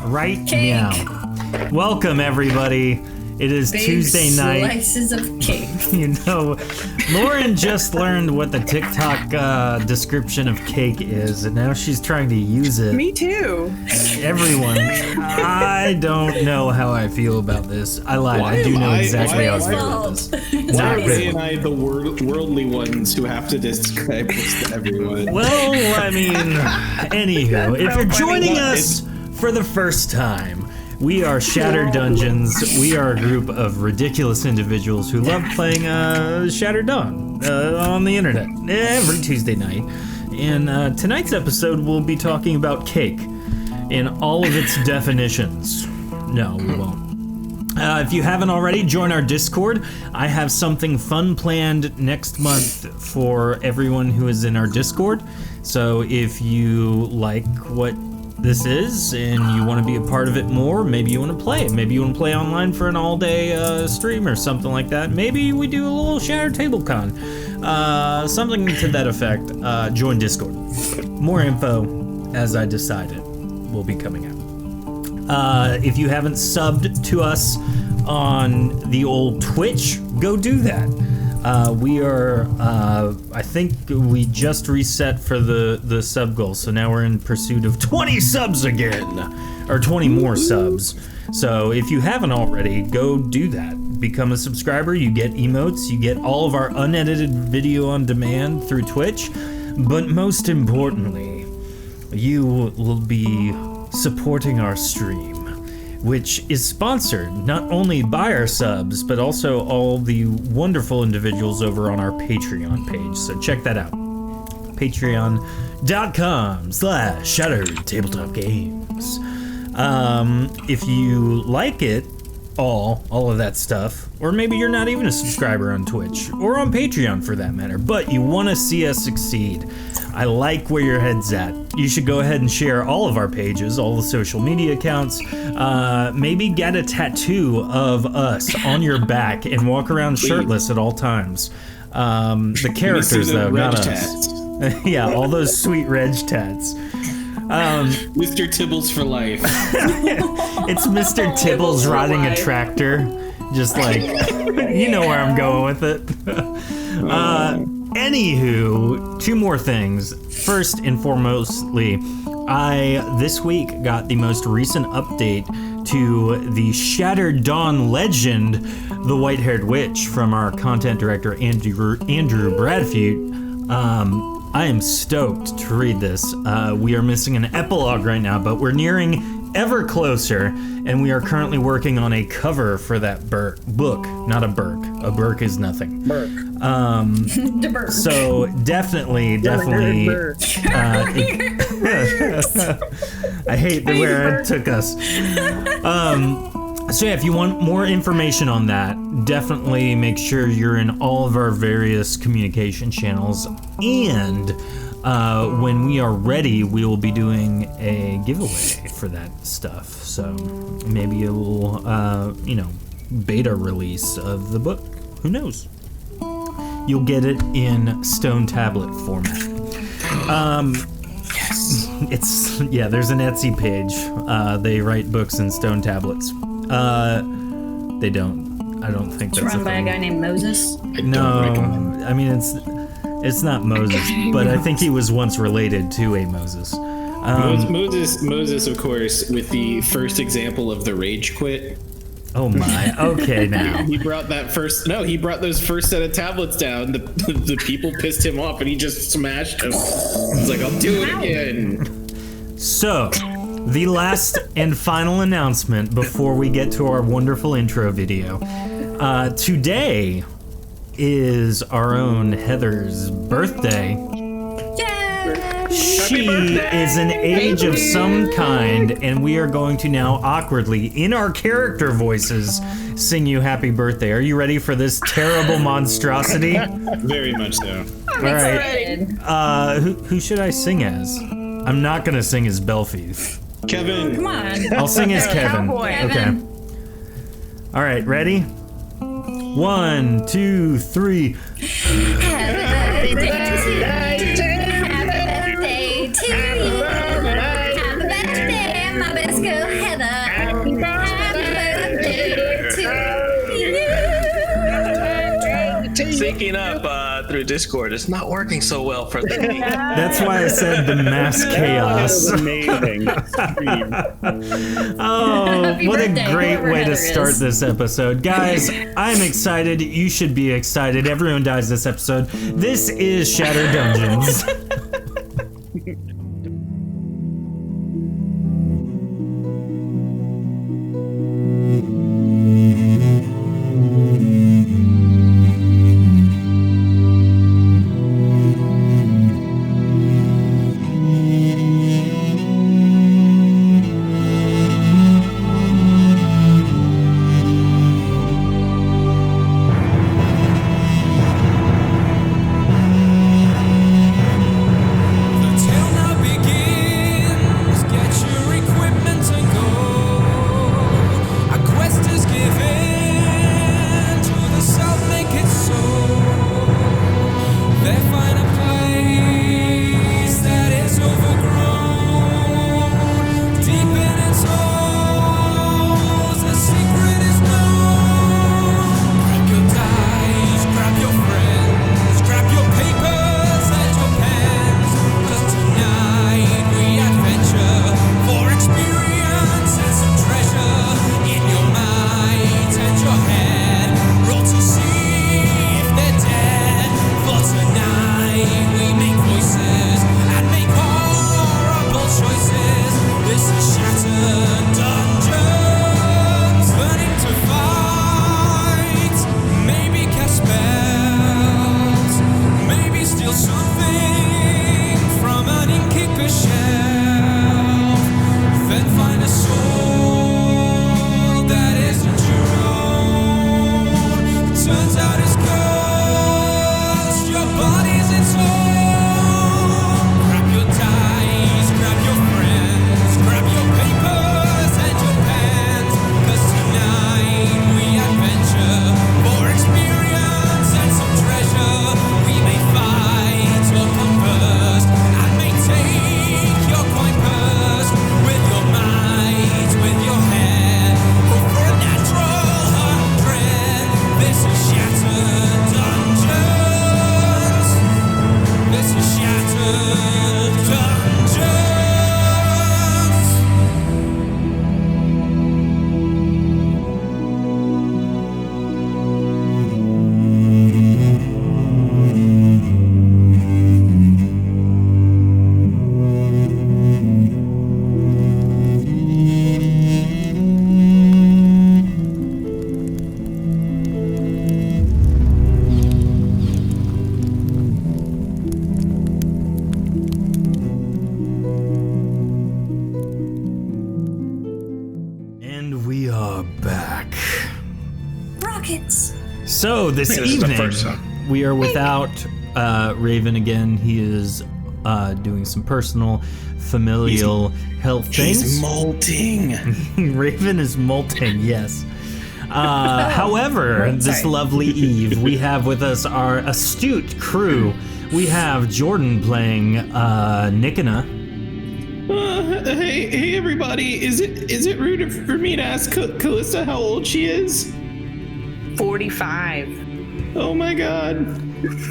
right now. Welcome, everybody. It is Big Tuesday night. Slices of cake. You know, Lauren just learned what the TikTok description of cake is, and now she's trying to use it. Me too. Everyone, I don't know how I feel about this. I lied. I do know exactly how I feel about this. Why are Ray and I the worldly ones who have to describe this to everyone? Well, I mean, anywho, if you're joining us for the first time, we are Shattered Dungeons. We are a group of ridiculous individuals who love playing Shattered Dawn on the internet every Tuesday night. And tonight's episode, we'll be talking about cake in all of its definitions. No, we won't. If you haven't already, join our Discord. I have something fun planned next month for everyone who is in our Discord. So if you like what this is and you want to be a part of it more, maybe you want to play. Maybe you want to play online for an all-day stream or something like that. Maybe we do a little Shattered TableCon. Something to that effect. Join Discord. More info, as I decided, will be coming out. If you haven't subbed to us on the old Twitch, go do that. We are, I think we just reset for the sub goal, so now we're in pursuit of 20 subs again, or 20 more subs. So if you haven't already, go do that. Become a subscriber, you get emotes, you get all of our unedited video on demand through Twitch, but most importantly, you will be supporting our stream, which is sponsored not only by our subs, but also all the wonderful individuals over on our Patreon page. So check that out. Patreon.com/Shattered Tabletop Games. If you like it, all of that stuff, or maybe you're not even a subscriber on Twitch, or on Patreon for that matter, but you want to see us succeed, I like where your head's at. You should go ahead and share all of our pages, all the social media accounts. Maybe get a tattoo of us on your back and walk around shirtless at all times. The characters, though, not us. Yeah, all those sweet reg tats. Mr. Tibbles for life. It's Mr. Tibbles riding a tractor. Just like, you know where I'm going with it. Anywho, two more things. First and foremostly, I this week got the most recent update to the Shattered Dawn legend, the White-Haired Witch, from our content director Andrew Bradfeud. I am stoked to read this. We are missing an epilogue right now, but we're nearing ever closer, and we are currently working on a cover for that book, not a Burke. A Burke is nothing. Burke. The Burke. So definitely. I hate where it took us. So yeah, if you want more information on that, definitely make sure you're in all of our various communication channels. And when we are ready, we will be doing a giveaway for that stuff. So maybe a little, beta release of the book. Who knows? You'll get it in stone tablet format. Yes. There's an Etsy page. They write books in stone tablets. They don't. I don't think that's run by a guy named Moses. No, I mean it's not Moses, but I think he was once related to a Moses. Moses, of course, with the first example of the rage quit. Oh my! Okay, now he brought those first set of tablets down. The people pissed him off, and he just smashed them. He's like, "I'll do it again." So, the last and final announcement before we get to our wonderful intro video. Today is our own Heather's birthday. She is an age of some kind, and we are going to now awkwardly, in our character voices, sing you happy birthday. Are you ready for this terrible monstrosity? Very much so. All right. Who should I sing as? I'm not going to sing as Belfies. Kevin. Come on. I'll sing as Kevin. Okay. All right, ready? 1, 2, 3. Happy birthday to you. Happy birthday to you. Happy birthday, my best girl. syncing up through Discord is not working so well for the That's why I said the mass chaos. Amazing. Oh, Happy what birthday, a great whoever way to Heather start is. this episode. Guys, I'm excited. You should be excited. Everyone dies this episode. This is Shattered Dungeons. And we are back. Rockets. So this I think this is the evening, first time. we are without Raven again. He is doing some personal, familial health things. He's molting. Raven is molting, yes. However, this lovely eve, we have with us our astute crew. We have Jordan playing Nikana. Hey everybody! Is it rude for me to ask Callista how old she is? 45. Oh my god!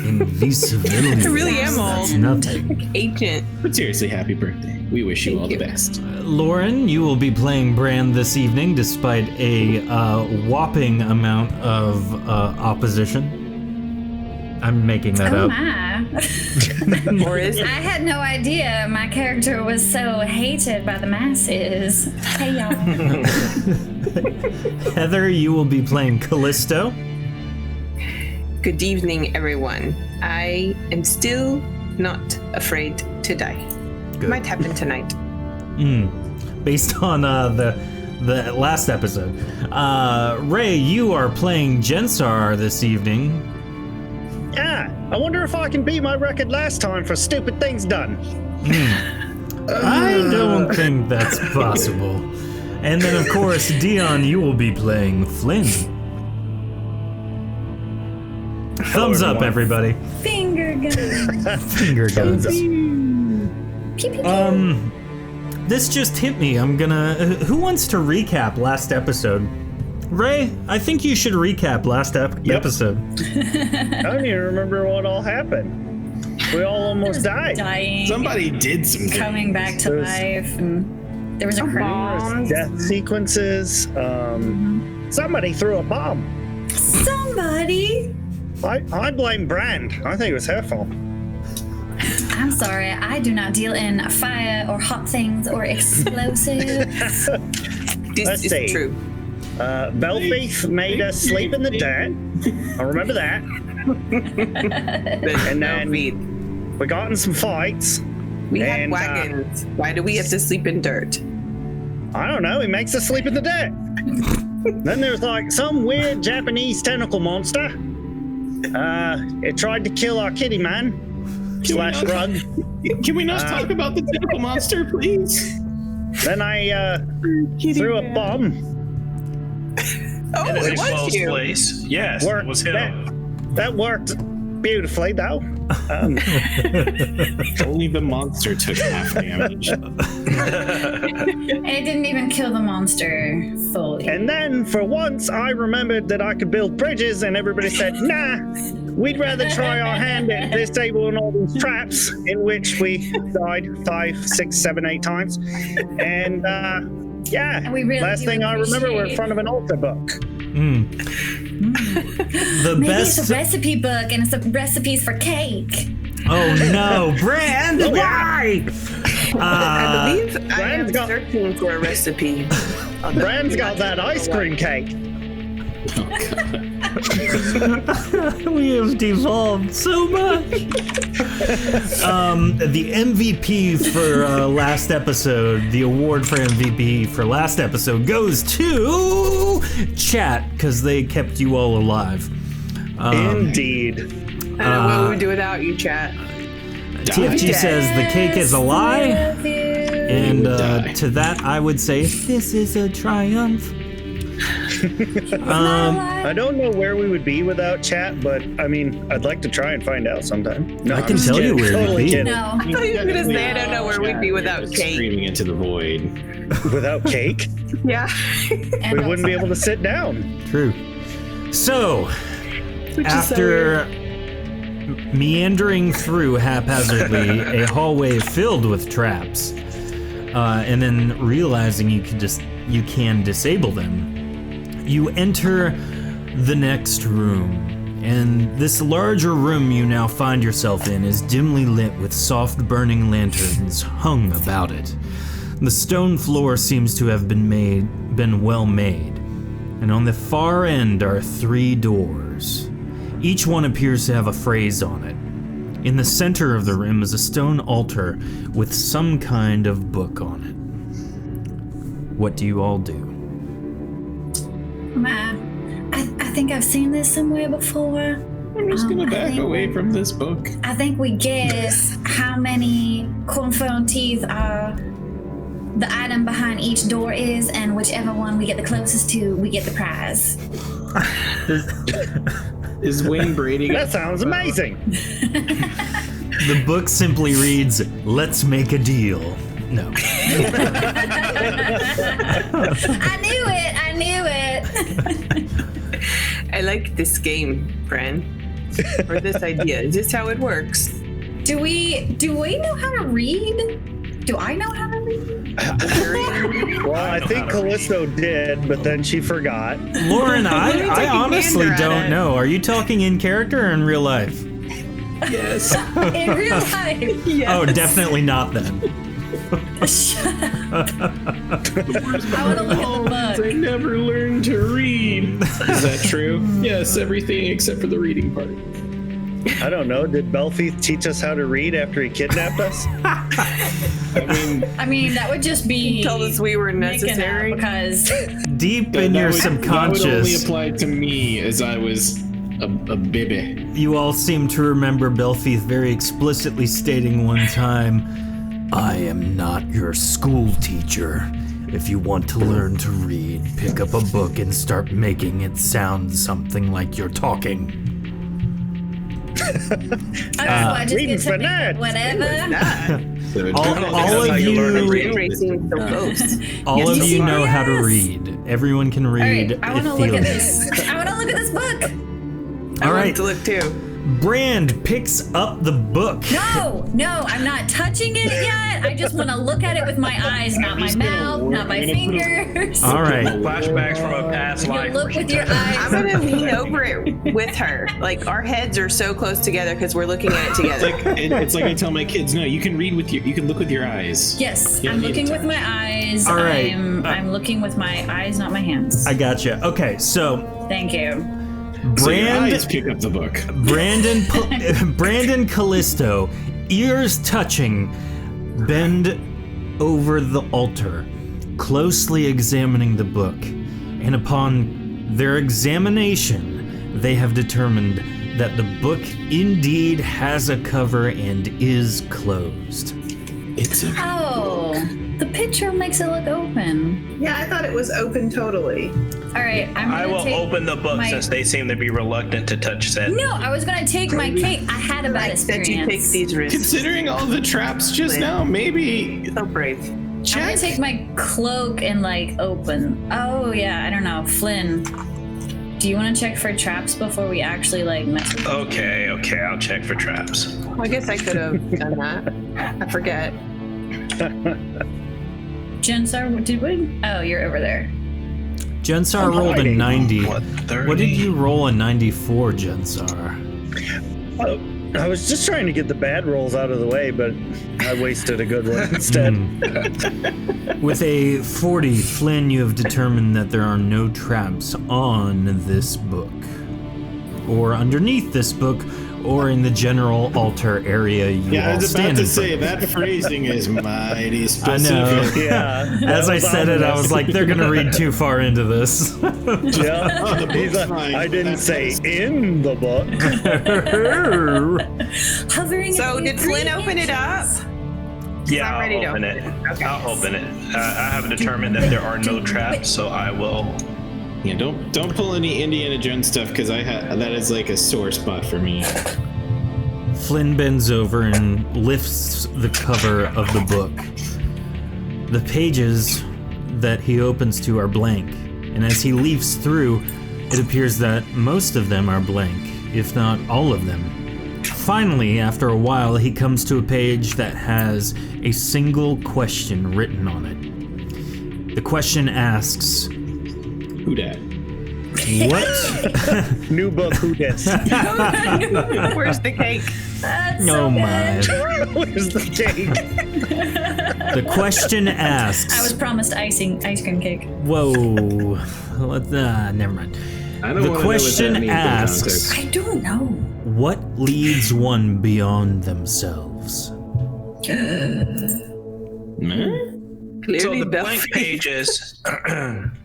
Invisibility. I really am That's old. nothing. Ancient. But seriously, happy birthday. We wish you all the best. Lauren, you will be playing Brand this evening, despite a whopping amount of opposition. I'm making that Oh up. my. Or is I had no idea my character was so hated by the masses. Hey y'all. Heather, you will be playing Callisto. Good evening, everyone. I am still not afraid to die. Good. Might happen tonight. Based on the last episode. Ray, you are playing Jensar this evening. Yeah, I wonder if I can beat my record last time for stupid things done. I don't think that's possible. And then, of course, Dion, you will be playing Flynn. Thumbs up, everybody. Finger guns. Finger guns. Pew, pew, pew. This just hit me. I'm gonna. Who wants to recap last episode? Ray, I think you should recap last episode. I don't even remember what all happened. We all almost died. Dying. Somebody did some things. Coming back to life. And there was a crowd. Death sequences. Somebody threw a bomb. Somebody. I blame Brand. I think it was her fault. I'm sorry, I do not deal in fire or hot things or explosives. This is true. Belfief made us sleep in the dirt. I remember that. And then we got in some fights. We had wagons. Why do we have to sleep in dirt? I don't know. He makes us sleep in the dirt. Then there's like some weird Japanese tentacle monster. It tried to kill our kitty man. / rug. Can we not talk about the tentacle monster, please? Then I threw a bomb. Oh, In a it was close you. place. Yes, it was him. That worked beautifully, though. Only the monster took half damage. It didn't even kill the monster fully. And then, for once, I remembered that I could build bridges, and everybody said, nah, we'd rather try our hand at disabling all these traps, in which we died 5, 6, 7, 8 times. And, yeah, And we really last do thing I remember, we're in appreciate- front of an altar book. The Maybe best. it's a recipe book and it's recipes for cake. Oh no, Brand! Why? I believe I am Brand's got- searching for a recipe. Brand's got that ice cream cake. We have devolved so much. The MVP for last episode, the award for MVP for last episode goes to Chat, because they kept you all alive. Indeed. I don't know what we would do without you, chat. TFG says the cake is a lie, Love you. and Die. to that I would say this is a triumph. I don't know where we would be without chat, but I mean, I'd like to try and find out sometime. No, I I'm can just tell you kidding. where we'd Totally be. kidding. No. I thought you were gonna say I don't know where we'd be without cake. Screaming into the void. Without cake, Yeah. And we wouldn't be able to sit down. True. So, after meandering through haphazardly a hallway filled with traps, and then realizing you can disable them, you enter the next room. And this larger room you now find yourself in is dimly lit with soft burning lanterns hung about it. The stone floor seems to have been well made, and on the far end are 3 doors. Each one appears to have a phrase on it. In the center of the room is a stone altar with some kind of book on it. What do you all do? I think I've seen this somewhere before. I'm just gonna I back think- away from this book. I think we guess how many cornflown teeth the item behind each door is, and whichever one we get the closest to, we get the prize. Is Wayne Brady? That sounds amazing. The book simply reads, "Let's make a deal." No. I knew it. I like this game, Fran. Or this idea. Is this how it works? Do we know how to read? Do I know how to read? Well, I think Callisto did, but then she forgot. Lauren, I honestly gander at don't it. know. Are you talking in character or in real life? Yes. In real life. Yes. Oh, definitely not then. Shut up. I want to look at the I book. never learned to read. Is that true? Yes, everything except for the reading part. I don't know. Did Belfief teach us how to read after he kidnapped us? I mean, that would just be He told us we were making up necessary. because Deep in your That would only subconscious, apply to me as I was a baby. you all seem to remember Belfief very explicitly stating one time, "I am not your school teacher. If you want to learn to read, pick up a book and start making it sound something like you're talking." Just reading get for to nerds. whatever. So All of how you learn to you, read. Racing so close. all of you know how to Yes. read. Everyone can All read. right, I want to look at this. I want to look at this book. All I right. want to look too. Brand picks up the book. No, I'm not touching it yet. I just want to look at it with my eyes, not my mouth, not my fingers. All right. Flashbacks from a past You life. look with your I'm eyes. gonna lean over it with her. Like our heads are so close together because we're looking at it together. it's like I tell my kids, no, you can read with you can look with your eyes. Yes, You don't I'm need looking to with my eyes. All right. I'm looking with my eyes, not my hands. I gotcha. Okay, so Thank you. So your Brand, eyes pick up the book. Brandon Callisto, ears touching, bend over the altar, closely examining the book. And upon their examination, they have determined that the book indeed has a cover and is closed. It's a Oh, the picture makes it look open. Yeah, I thought it was open totally. All right, I will open the book my- since they seem to be reluctant to touch said. No, I was gonna take my cake. I had a bad Like that experience. you take these risks. considering all the traps just now, maybe So brave. I'm gonna check. take my cloak and like open. Oh yeah, I don't know, Flynn. Do you want to check for traps before we actually like mess with them? Okay, I'll check for traps. Well, I guess I could have done that. I forget. Jensar, did we? Oh, you're over there. Jensar I'm rolled a hiding. 90. What, 30? What did you roll a 94, Jensar? I was just trying to get the bad rolls out of the way, but I wasted a good one instead. With a 40, Flynn, you have determined that there are no traps on this book, or underneath this book, or in the general altar area you Yeah, I all was about stand to in say front of. that phrasing is mighty I specific. know. Yeah. As I that said it, I ominous. was like, they're gonna read too far into this. Yeah. Oh, the He's book's like, fine. I didn't say in the book. Hovering. So at did Flynn open it up? Yeah, I'm ready to I'll open open it. Okay. I'll open it. I have determined that there are no traps, so I will. Yeah, don't pull any Indiana Jones stuff because that is like a sore spot for me. Flynn bends over and lifts the cover of the book. The pages that he opens to are blank, and as he leafs through, it appears that most of them are blank, if not all of them. Finally, after a while, he comes to a page that has a single question written on it. The question asks, Who dat? what? New book, who dis? Where's the cake? That's Oh so my. good. Where's the cake? The question asks. I was promised ice cream cake. Whoa. Never mind. I don't The wanna know what that means question in asks, context. I don't know. what leads one beyond themselves? Huh? Clearly So the Belfry. blank pages.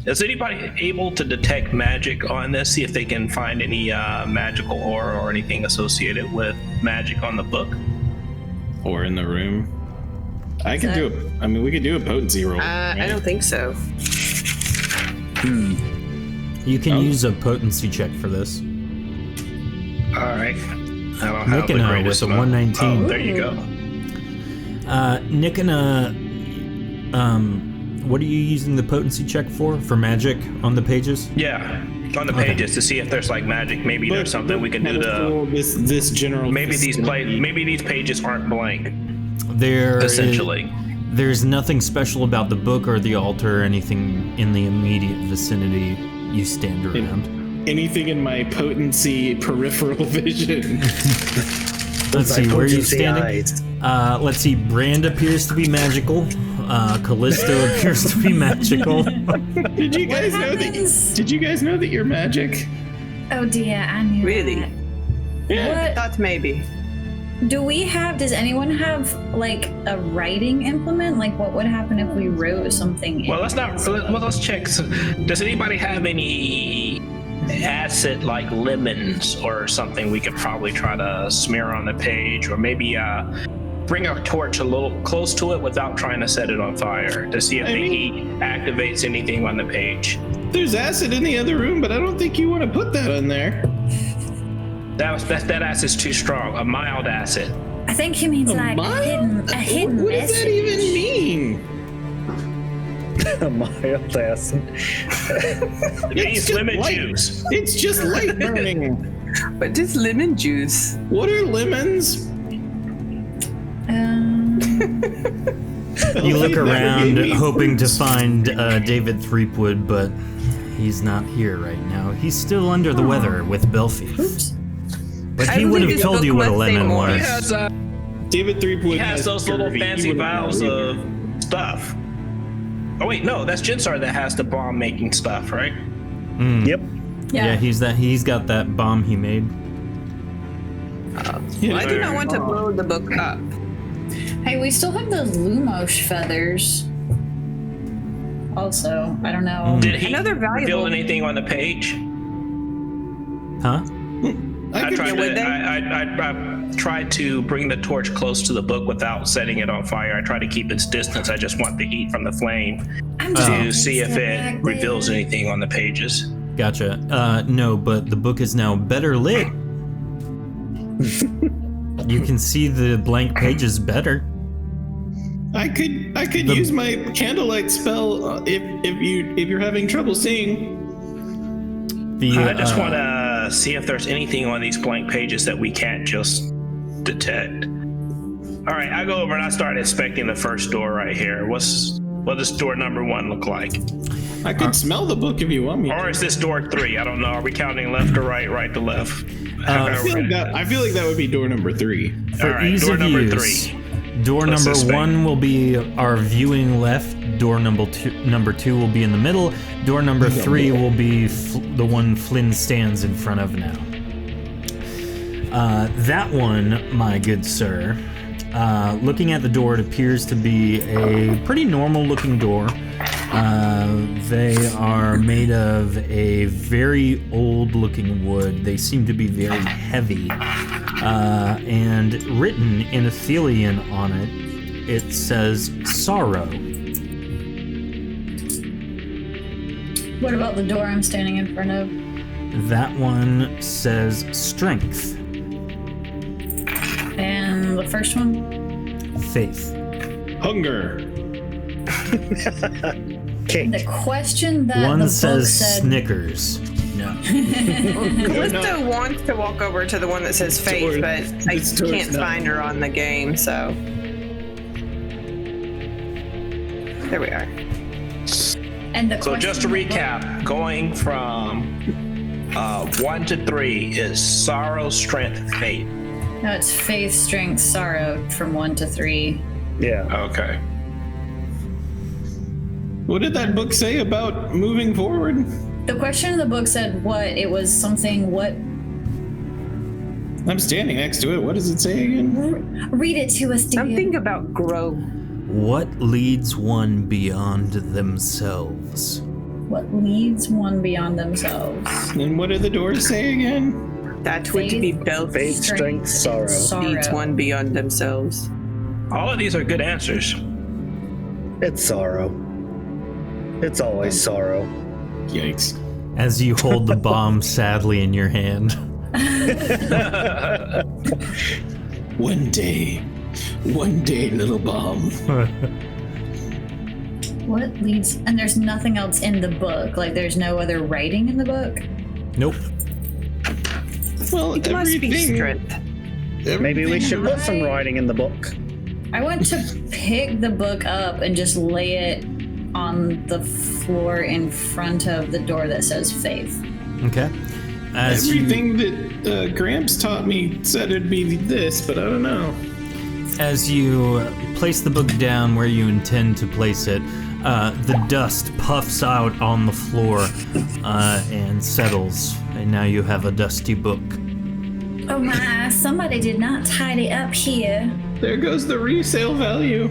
Is anybody able to detect magic on this? See if they can find any magical aura or anything associated with magic on the book. Or in the room. I could do it. I mean, we could do a potency roll. I don't think so. You can Oh. use a potency check for this. All right. I don't have the Nikana greatest with a amount. 119. Oh, there you go. Nikana, what are you using the potency check for? For magic on the pages? Yeah, on the Okay. pages to see if there's like magic. Maybe there's something we can do to. this general. Maybe these pages aren't blank. There Essentially. There's nothing special about the book or the altar or anything in the immediate vicinity you stand around. Anything in my potency peripheral vision. Let's see, where are you Potency standing? eyes. Let's see, Brand appears to be magical. Callisto appears to be magical. Did you guys know that? happens? Did you guys know that you're magic? Oh dear, I knew Really? that. Yeah. What Thought maybe. do we have? Does anyone have like a writing implement? Like, what would happen if we wrote something? Well, let's check. So, does anybody have any acid like lemons or something we could probably try to smear on the page, or maybe bring a torch a little close to it without trying to set it on fire to see if the heat activates anything on the page. There's acid in the other room, but I don't think you want to put that on there. That acid's too strong. A mild acid. I think he means like a hidden What message. does that even mean? A mild acid. It means just lemon light. juice. It's just light burning. But just lemon juice. What are lemons? You look Never around gave me hoping to fruits. find David Threepwood, but he's not here right now. He's still under the weather with Belfief. Oops. But I he would believe have his told book you what a must say lemon more. He was. has David Threepwood he has those little scurvy. fancy He wouldn't vials know either. of stuff. Oh wait, no, that's Jinsar that has the bomb making stuff, right? Yep. Yeah, he's got that bomb he made. I do not want to blow the book up. Hey, we still have those Lumos feathers. Also, I don't know. Did he Another valuable- reveal anything on the page? Huh? I tried would to. they? I tried to bring the torch close to the book without setting it on fire. I try to keep its distance. I just want the heat from the flame I'm just to see if it reveals there. anything on the pages. Gotcha. No, but the book is now better lit. You can see the blank pages better. I could use my candlelight spell if you're having trouble seeing. I just want to see if there's anything on these blank pages that we can't just detect. All right, I go over and I start inspecting the first door right here. What does door number 1 look like? I could smell the book if you want me. Or is this door 3? I don't know. Are we counting left to right, right to left? I feel like that would be door number 3. For All right, ease door of number use, 3. door Let's number suspect. 1 will be our viewing left. Door number two will be in the middle. Door number 3 will be the one Flynn stands in front of now. That one, my good sir, looking at the door, it appears to be a pretty normal-looking door. They are made of a very old-looking wood. They seem to be very heavy. And written in Athelian on it, it says sorrow. What about the door I'm standing in front of? That one says strength, And the first one? faith. Hunger. Cake. The question that One the book says said. Snickers. No. Callisto wants to walk over to the one that says faith, Towards- but I it's towards can't that. find her on the game, so. There we are. And the So just to question- recap, going from 1 to 3 is sorrow, strength, faith. No, it's faith, strength, sorrow from 1 to 3. Yeah. Okay. What did that book say about moving forward? The question in the book said what? It was something what? I'm standing next to it. What does it say again? Read it to us, dude. Something about grow. What leads one beyond themselves? What leads one beyond themselves? And what do the doors say again? That would Faith, be Belfief Faith, strength, sorrow. leads one beyond themselves. All of these are good answers. It's sorrow. It's always sorrow. Yikes. As you hold the bomb sadly in your hand. One day, little bomb. What leads? And there's nothing else in the book. Like there's no other writing in the book. Nope. Well, It must be everything. strength. Maybe we should put some writing in the book. I want to pick the book up and just lay it on the floor in front of the door that says faith. Okay. As you, Everything that Gramps taught me said it'd be this, but I don't know. as you place the book down where you intend to place it, the dust puffs out on the floor and settles, and now you have a dusty book. Oh my, somebody did not tidy up here. There goes the resale value.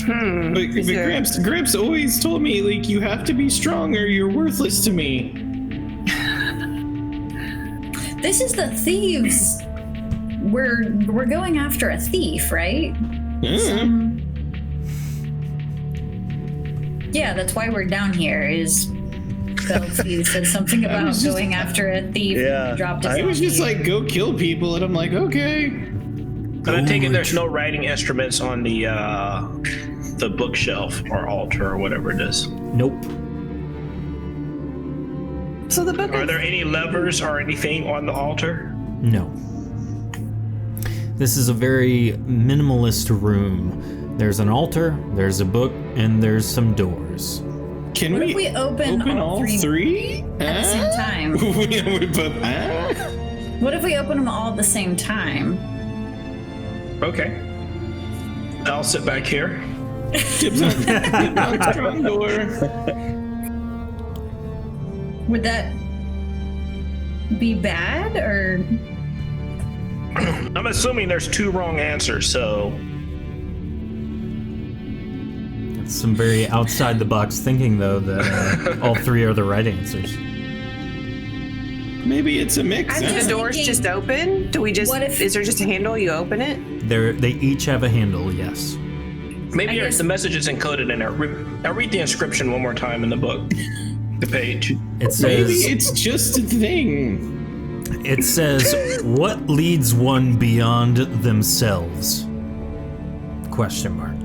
But Gramps always told me, like, you have to be strong or you're worthless to me. This is the thieves. We're going after a thief, right? Mm. Yeah, that's why we're down here. Is felt you said something about going after a thief. Yeah, And dropped It was just like, go kill people, and I'm like, okay. And I take it there's no writing instruments on the bookshelf or altar or whatever it is. Nope. So the book Are there any levers or anything on the altar? No. This is a very minimalist room. There's an altar, there's a book, and there's some doors. Can What we if we open all three at the same time? What if we open them all at the same time? Okay. I'll sit back here. Dibs on strong door. Would that be bad or? I'm assuming there's 2 wrong answers, so That's some very outside the box thinking, though, that all 3 are the right answers. Maybe it's a mix. I'm huh? the doors thinking- just open? Do we just? What if- Is there just a handle? You open it? They each have a handle, yes. maybe I guess- the message is encoded in there. I'll read the inscription one more time in the book. The page. It Maybe says, it's just a thing. what leads one beyond themselves? Question mark.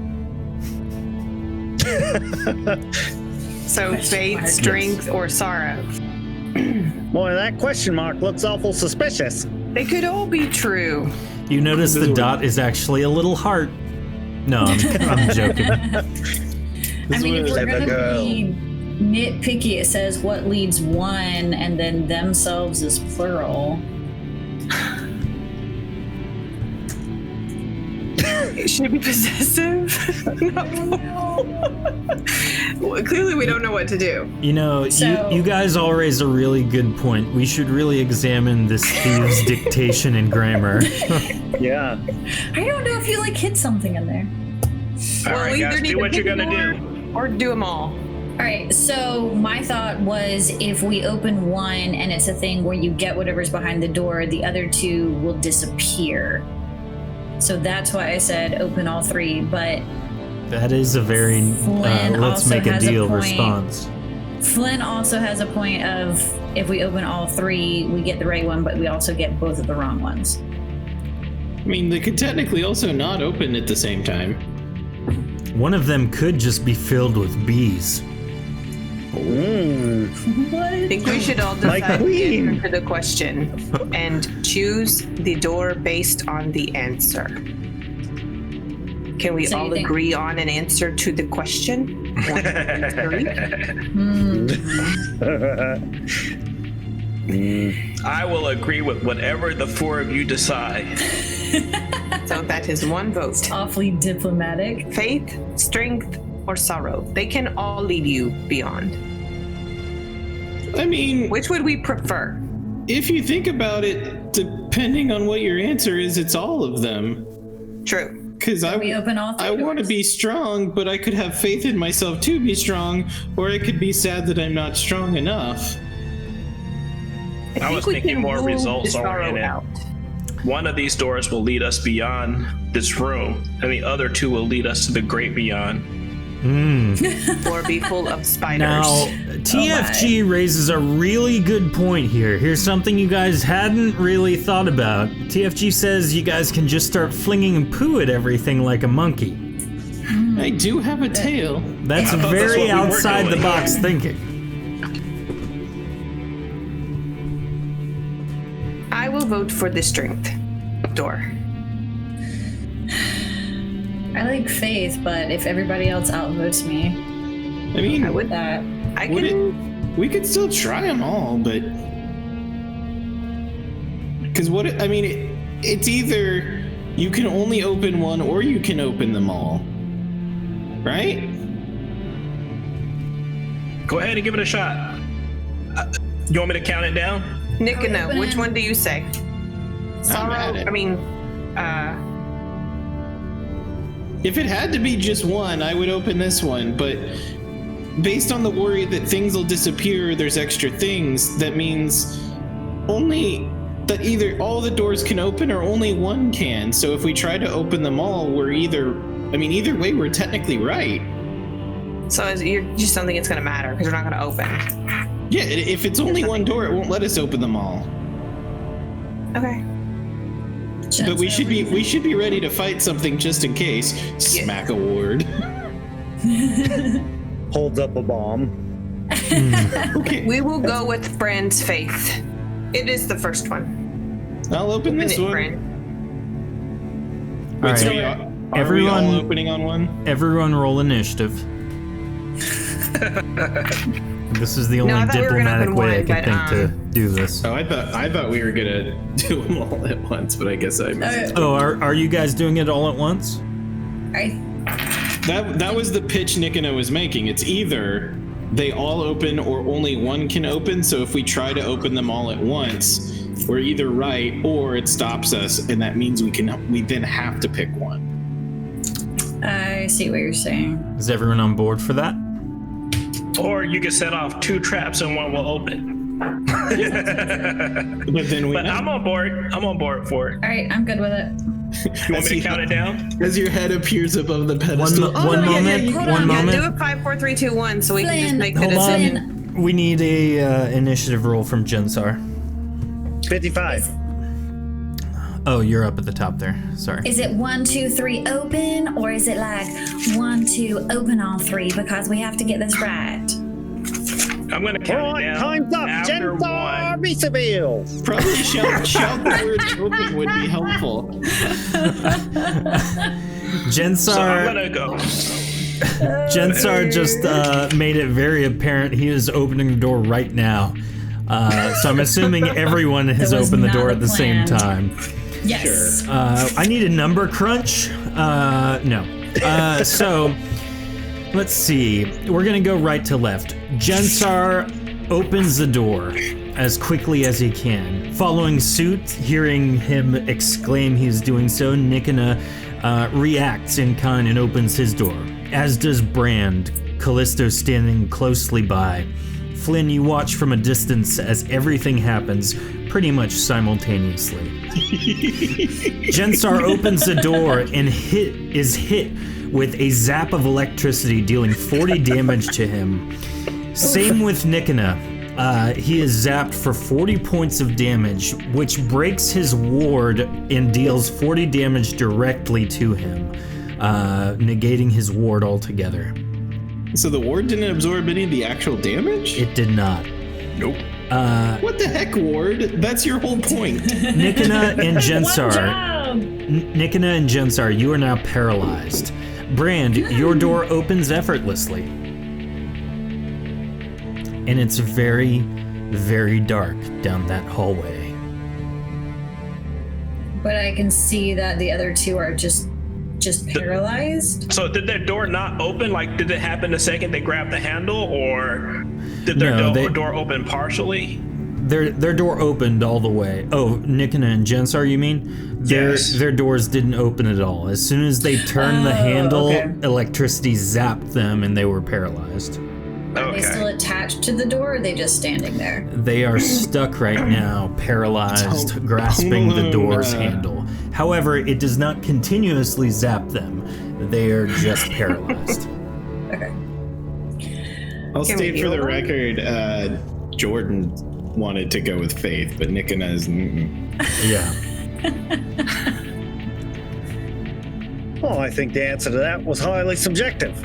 So faith, strength, or sorrow. Boy, that question mark looks awful suspicious. They could all be true. You notice the dot is actually a little heart. No, I'm joking. I mean, if we're Clever gonna girl. be nitpicky, it says what leads one, and then themselves is plural. It should be possessive. Well, clearly, we don't know what to do. You know, So- you guys all raise a really good point. We should really examine this thieves' dictation and grammar. Yeah. I don't know if you hit something in there. All right, guys, do what you're gonna do. Or do them all. All right, so my thought was if we open one and it's a thing where you get whatever's behind the door, the other 2 will disappear. So that's why I said open all 3, but That is a very Flynn let's also make a has a deal point. response. Flynn also has a point of if we open all 3, we get the right one, but we also get both of the wrong ones. I mean, they could technically also not open at the same time. One of them could just be filled with bees. I think we should all My decide the queen. answer to the question and choose the door based on the answer. Can we So you all think- agree on an answer to the question? 1, 2, 3. I will agree with whatever the 4 of you decide. So that is 1 vote. Awfully diplomatic. Faith, strength, or sorrow. They can all lead you beyond. I mean, Which would we prefer? if you think about it, depending on what your answer is, it's all of them. True. Because We open all 3 I want to doors. be strong, but I could have faith in myself to be strong, or I could be sad that I'm not strong enough. I was we thinking can more rule results the sorrow oriented. out. One of these doors will lead us beyond this room, and the other 2 will lead us to the great beyond. Or be full of spiders. Now, TFG raises a really good point here. Here's something you guys hadn't really thought about. TFG says you guys can just start flinging poo at everything like a monkey. I do have a tail. That's I thought that's very what we were outside the doing. box thinking. I will vote for the strength door. I like Faith, but if everybody else outvotes me, I mean, I would. that I would can. we could still try them all, but because it's either you can only open one or you can open them all, right? Go ahead and give it a shot. You want me to count it down? Nick and no. Open. Which one do you say? Sorrow. at it. I mean, If it had to be just one, I would open this one, but based on the worry that things will disappear, there's extra things, that means only that either all the doors can open or only one can. So if we try to open them all, either way, we're technically right. so you just don't think it's gonna matter because we're not gonna open. Yeah, if it's only one door, it won't let us open them all. Okay. But we should be ready to fight something just in case. Smack a ward. Holds up a bomb. Okay. We will go with Brand's faith. It is the first one. I'll open this one. Brand. Wait, so Alright. are we all opening on one? Everyone roll initiative. This is the only diplomatic way I could think to do this. Oh, I thought we were gonna do them all at once, but I guess I missed. Oh, are you guys doing it all at once? That was the pitch Nikina was making. It's either they all open or only one can open. So if we try to open them all at once, we're either right or it stops us, and that means we then have to pick one. I see what you're saying. Is everyone on board for that? Or you can set off 2 traps and one will open. But then I'm on board. I'm on board for it. All right, I'm good with it. You want me to count it down? As your head appears above the pedestal. One moment. Do it 5, 4, 3, 2, 1, so we can just make the Hold decision. on. We need a initiative roll from Jensar. 55. Oh, you're up at the top there. Sorry. Is it 1, 2, 3 open, or is it like 1, 2 open all 3 because we have to get this right? I'm going to count it down. Time's up. After Jensar one. Bisabille. Probably shout the word open would be helpful. Jensar. So I'm going to go. Jensar just made it very apparent he is opening the door right now. So I'm assuming everyone has That was opened the not door at the same planned. time. Yes. I need a number crunch. No. So let's see. We're gonna go right to left. Jensar opens the door as quickly as he can. Following suit, hearing him exclaim he's doing so, Nikina reacts in kind and opens his door. As does Brand, Callisto standing closely by. Flynn, you watch from a distance as everything happens pretty much simultaneously. Jensar opens the door and is hit with a zap of electricity, dealing 40 damage to him. Same with Nikina. He is zapped for 40 points of damage, which breaks his ward and deals 40 damage directly to him, negating his ward altogether. So the ward didn't absorb any of the actual damage? It did not. Nope. What the heck, ward? That's your whole point. Nikina and Jensar. Job. Nikina and Jensar, you are now paralyzed. Brand, your door opens effortlessly. And it's very, very dark down that hallway. But I can see that the other 2 are just paralyzed. So did their door not open? Like, did it happen the second they grabbed the handle, or did their door open partially? Their door opened all the way. Oh, Nikina and Jensar, you mean? Their doors didn't open at all. As soon as they turned the handle, electricity zapped them and they were paralyzed. Are they still attached to the door, or are they just standing there? They are stuck right now, paralyzed, grasping the door's handle. However, it does not continuously zap them. They are just paralyzed. Okay. I'll state for the record, Jordan wanted to go with Faith, but Nikina's Yeah. Well, I think the answer to that was highly subjective.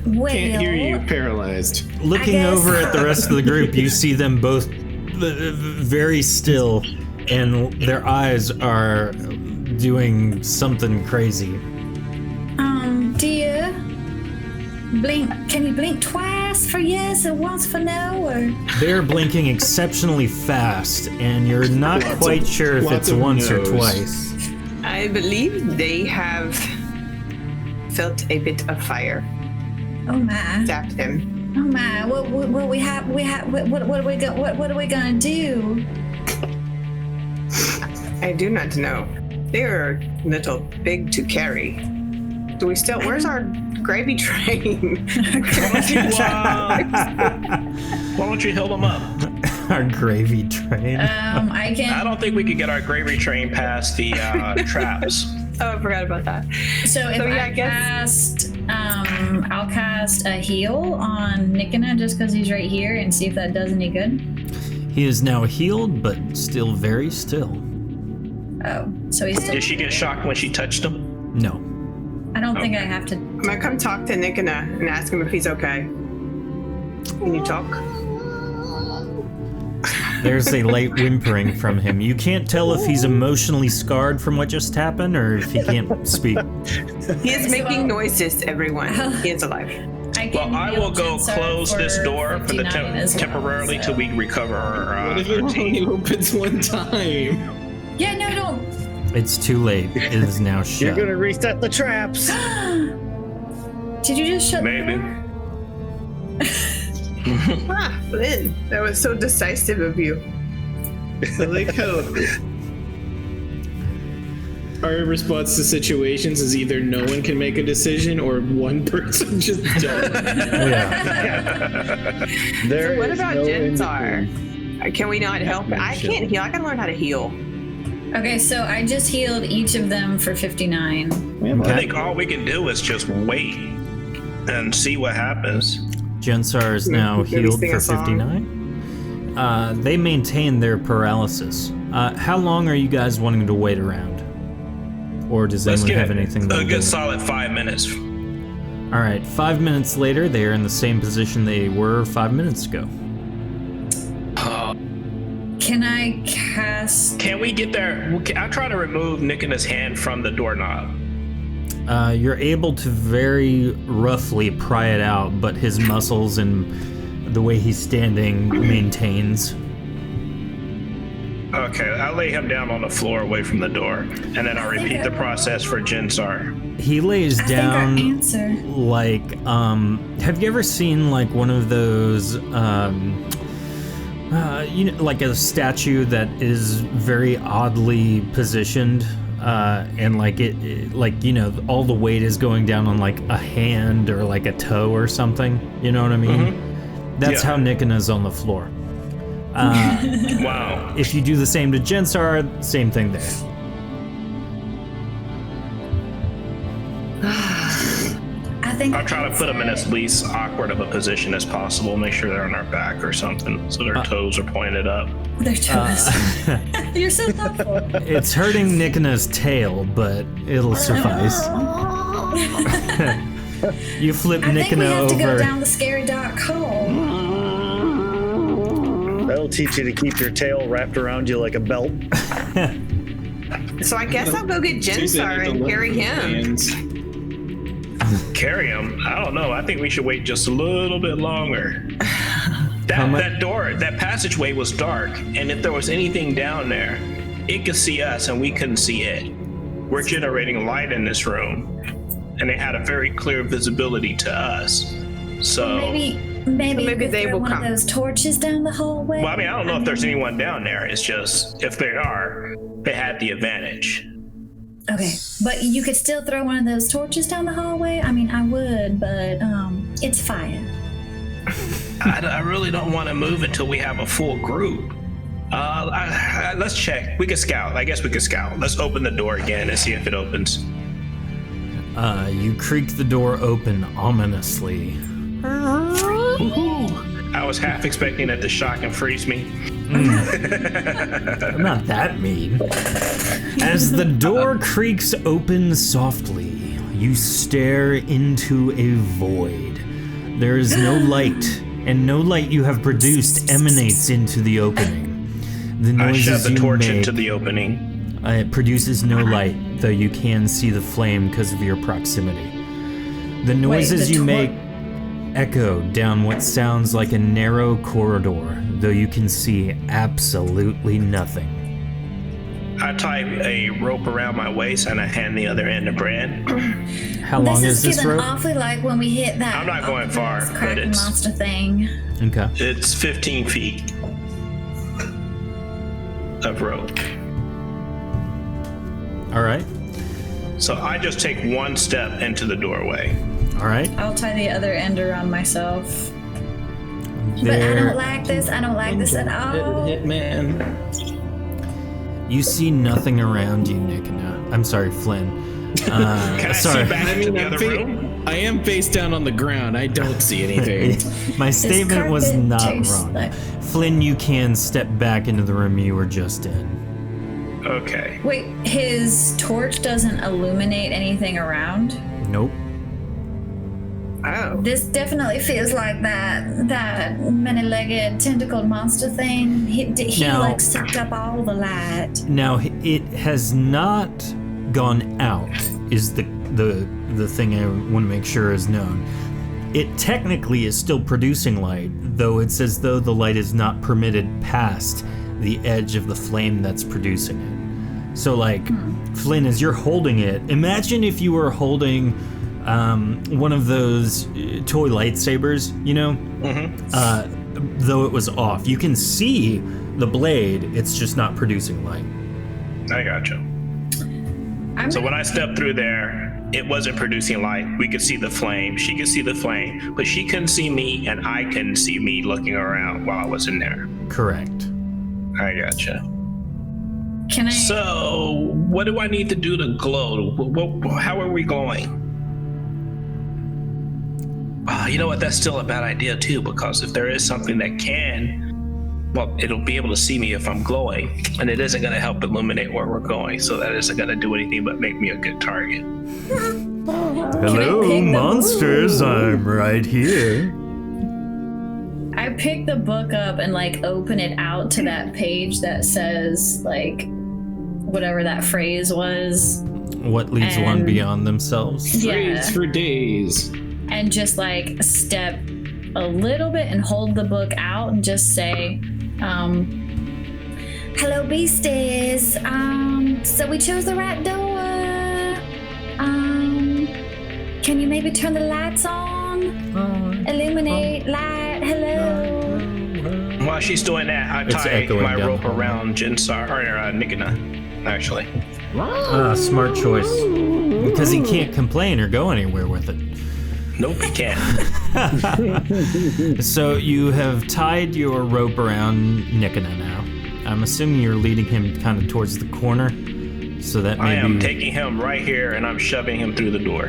Well, can't hear you, paralyzed. Looking over at the rest of the group, you see them both very still, and their eyes are doing something crazy. Do you blink? Can you blink twice for yes and once for no? Or They're blinking exceptionally fast, and you're not quite sure if it's once or twice. I believe they have felt a bit of fire. oh my, Zapped him. oh my! What are we gonna do? I do not know. They are a little big to carry. Do we still? Where's our gravy train? Why don't you heal them up? Our gravy train. I can. I don't think we could get our gravy train past the traps. Oh, I forgot about that. So if yeah, I cast, I'll cast a heal on Nikina just because he's right here and see if that does any good. He is now healed, but still very still. Oh, so he's still. Did she get shocked when she touched him? No. I don't think I have to. I'm gonna come talk to Nikina and ask him if he's okay. Can you talk? There's a light whimpering from him. You can't tell if he's emotionally scarred from what just happened or if he can't speak. He is making noises, everyone. He is alive. Well, I will go close this door for the temporarily till we recover our What if it only opens one time? Yeah, no, don't. It's too late. It is now shut. You're gonna reset the traps. Did you just shut Maybe. the door? Lynn, that was so decisive of you. I like how our response to situations is either no one can make a decision or one person just does. Yeah. There What is about no Jensar? Can we not help? I can't heal. I gotta learn how to heal. Okay, so I just healed each of them for 59. I think all we can do is just wait and see what happens. Jensar is now Maybe healed sing for a song. 59. They maintain their paralysis. How long are you guys wanting to wait around? Or does Let's anyone get have anything a they'll good do? solid 5 minutes. All right, 5 minutes later, they are in the same position they were 5 minutes ago. Can I cast? Can we get there? I'll try to remove Nikina's hand from the doorknob. You're able to very roughly pry it out, but his muscles and the way he's standing maintains. Okay, I'll lay him down on the floor away from the door, and then I'll repeat the process for Jensar. He lays I think down our answer. like, have you ever seen like one of those, you know, like a statue that is very oddly positioned, and like like, you know, all the weight is going down on like a hand or like a toe or something, you know what I mean? Mm-hmm. That's Yeah. how Nikina's on the floor. Wow. If you do the same to Jensar, same thing there. I think I'll try to put them in as least awkward of a position as possible. Make sure they're on their back or something, so their toes are pointed up. their toes. You're so thoughtful. It's hurting Nikina's tail, but it'll suffice. You flip I think we Nikina have to go over. down the scary dark hole. That'll teach you to keep your tail wrapped around you like a belt. So I guess I'll go get Jensar and carry him. Carry him? I don't know. I think we should wait just a little bit longer. That door, that passageway was dark, and if there was anything down there, it could see us and we couldn't see it. We're generating light in this room, and they had a very clear visibility to us. So, Maybe maybe they they throw will one come. of those torches down the hallway. well, I mean, I don't know if there's anyone down there. It's just, if they are, they had the advantage. Okay, but you could still throw one of those torches down the hallway. I mean, I would, but it's fire. I really don't want to move until we have a full group. Let's check. We could scout. I guess we could scout. Let's open the door again and see if it opens. You creak the door open ominously. I was half expecting it to shock and freeze me. I'm not that mean. As the door creaks open softly, you stare into a void. There is no light, and no light you have produced emanates into the opening. The I noises shove the you torch make, into the opening. it produces no light, though you can see the flame because of your proximity. The noises you make echo down what sounds like a narrow corridor, though you can see absolutely nothing. I tie a rope around my waist and I hand the other end to Brand. How long is this getting rope? awfully like when we hit that. I'm not going far, but Kraken it's- monster thing. Okay. It's 15 feet of rope. All right. So I just take one step into the doorway. All right. I'll tie the other end around myself. But I don't like this. I don't like this at all. Hitman. You see nothing around you, Nikina. I'm sorry, Flynn. Can I sorry. see back into the other room? I am face down on the ground. I don't see anything. My statement was carpet not tastes wrong. like- Flynn, you can step back into the room you were just in. Okay. Wait, his torch doesn't illuminate anything around? Nope. Oh. This definitely feels like that many-legged tentacled monster thing. He Now- like sucked up all the light. Now, it has not gone out, is the thing I want to make sure is known. It technically is still producing light, though it's as though the light is not permitted past the edge of the flame that's producing it. So, like, Flynn, as you're holding it, imagine if you were holding one of those toy lightsabers, you know? Though it was off. You can see the blade, it's just not producing light. I gotcha. So when I stepped through there, it wasn't producing light. We could see the flame. She could see the flame, but she couldn't see me, and I couldn't see me looking around while I was in there. Correct. I gotcha. Can I? So, what do I need to do to glow? How are we glowing? You know what? That's still a bad idea too, because if there is something that can, well, it'll be able to see me if I'm glowing, and it isn't going to help illuminate where we're going. So that isn't going to do anything but make me a good target. Hello, pick the monsters. I'm right here. I pick the book up and like open it out to that page that says like whatever that phrase was. What leaves one And- beyond themselves? Phrase for days. And just like step a little bit and hold the book out and just say, hello beasties. So we chose the right door. Can you maybe turn the lights on? Illuminate, light, hello. While she's doing that, I It's tie echoing my down rope the hall. around Jinsar, or Nikina, actually. Smart choice. Because he can't complain or go anywhere with it. Nope, you can't. So you have tied your rope around Nikina now. I'm assuming you're leading him kind of towards the corner. So that I am maybe taking him right here and I'm shoving him through the door.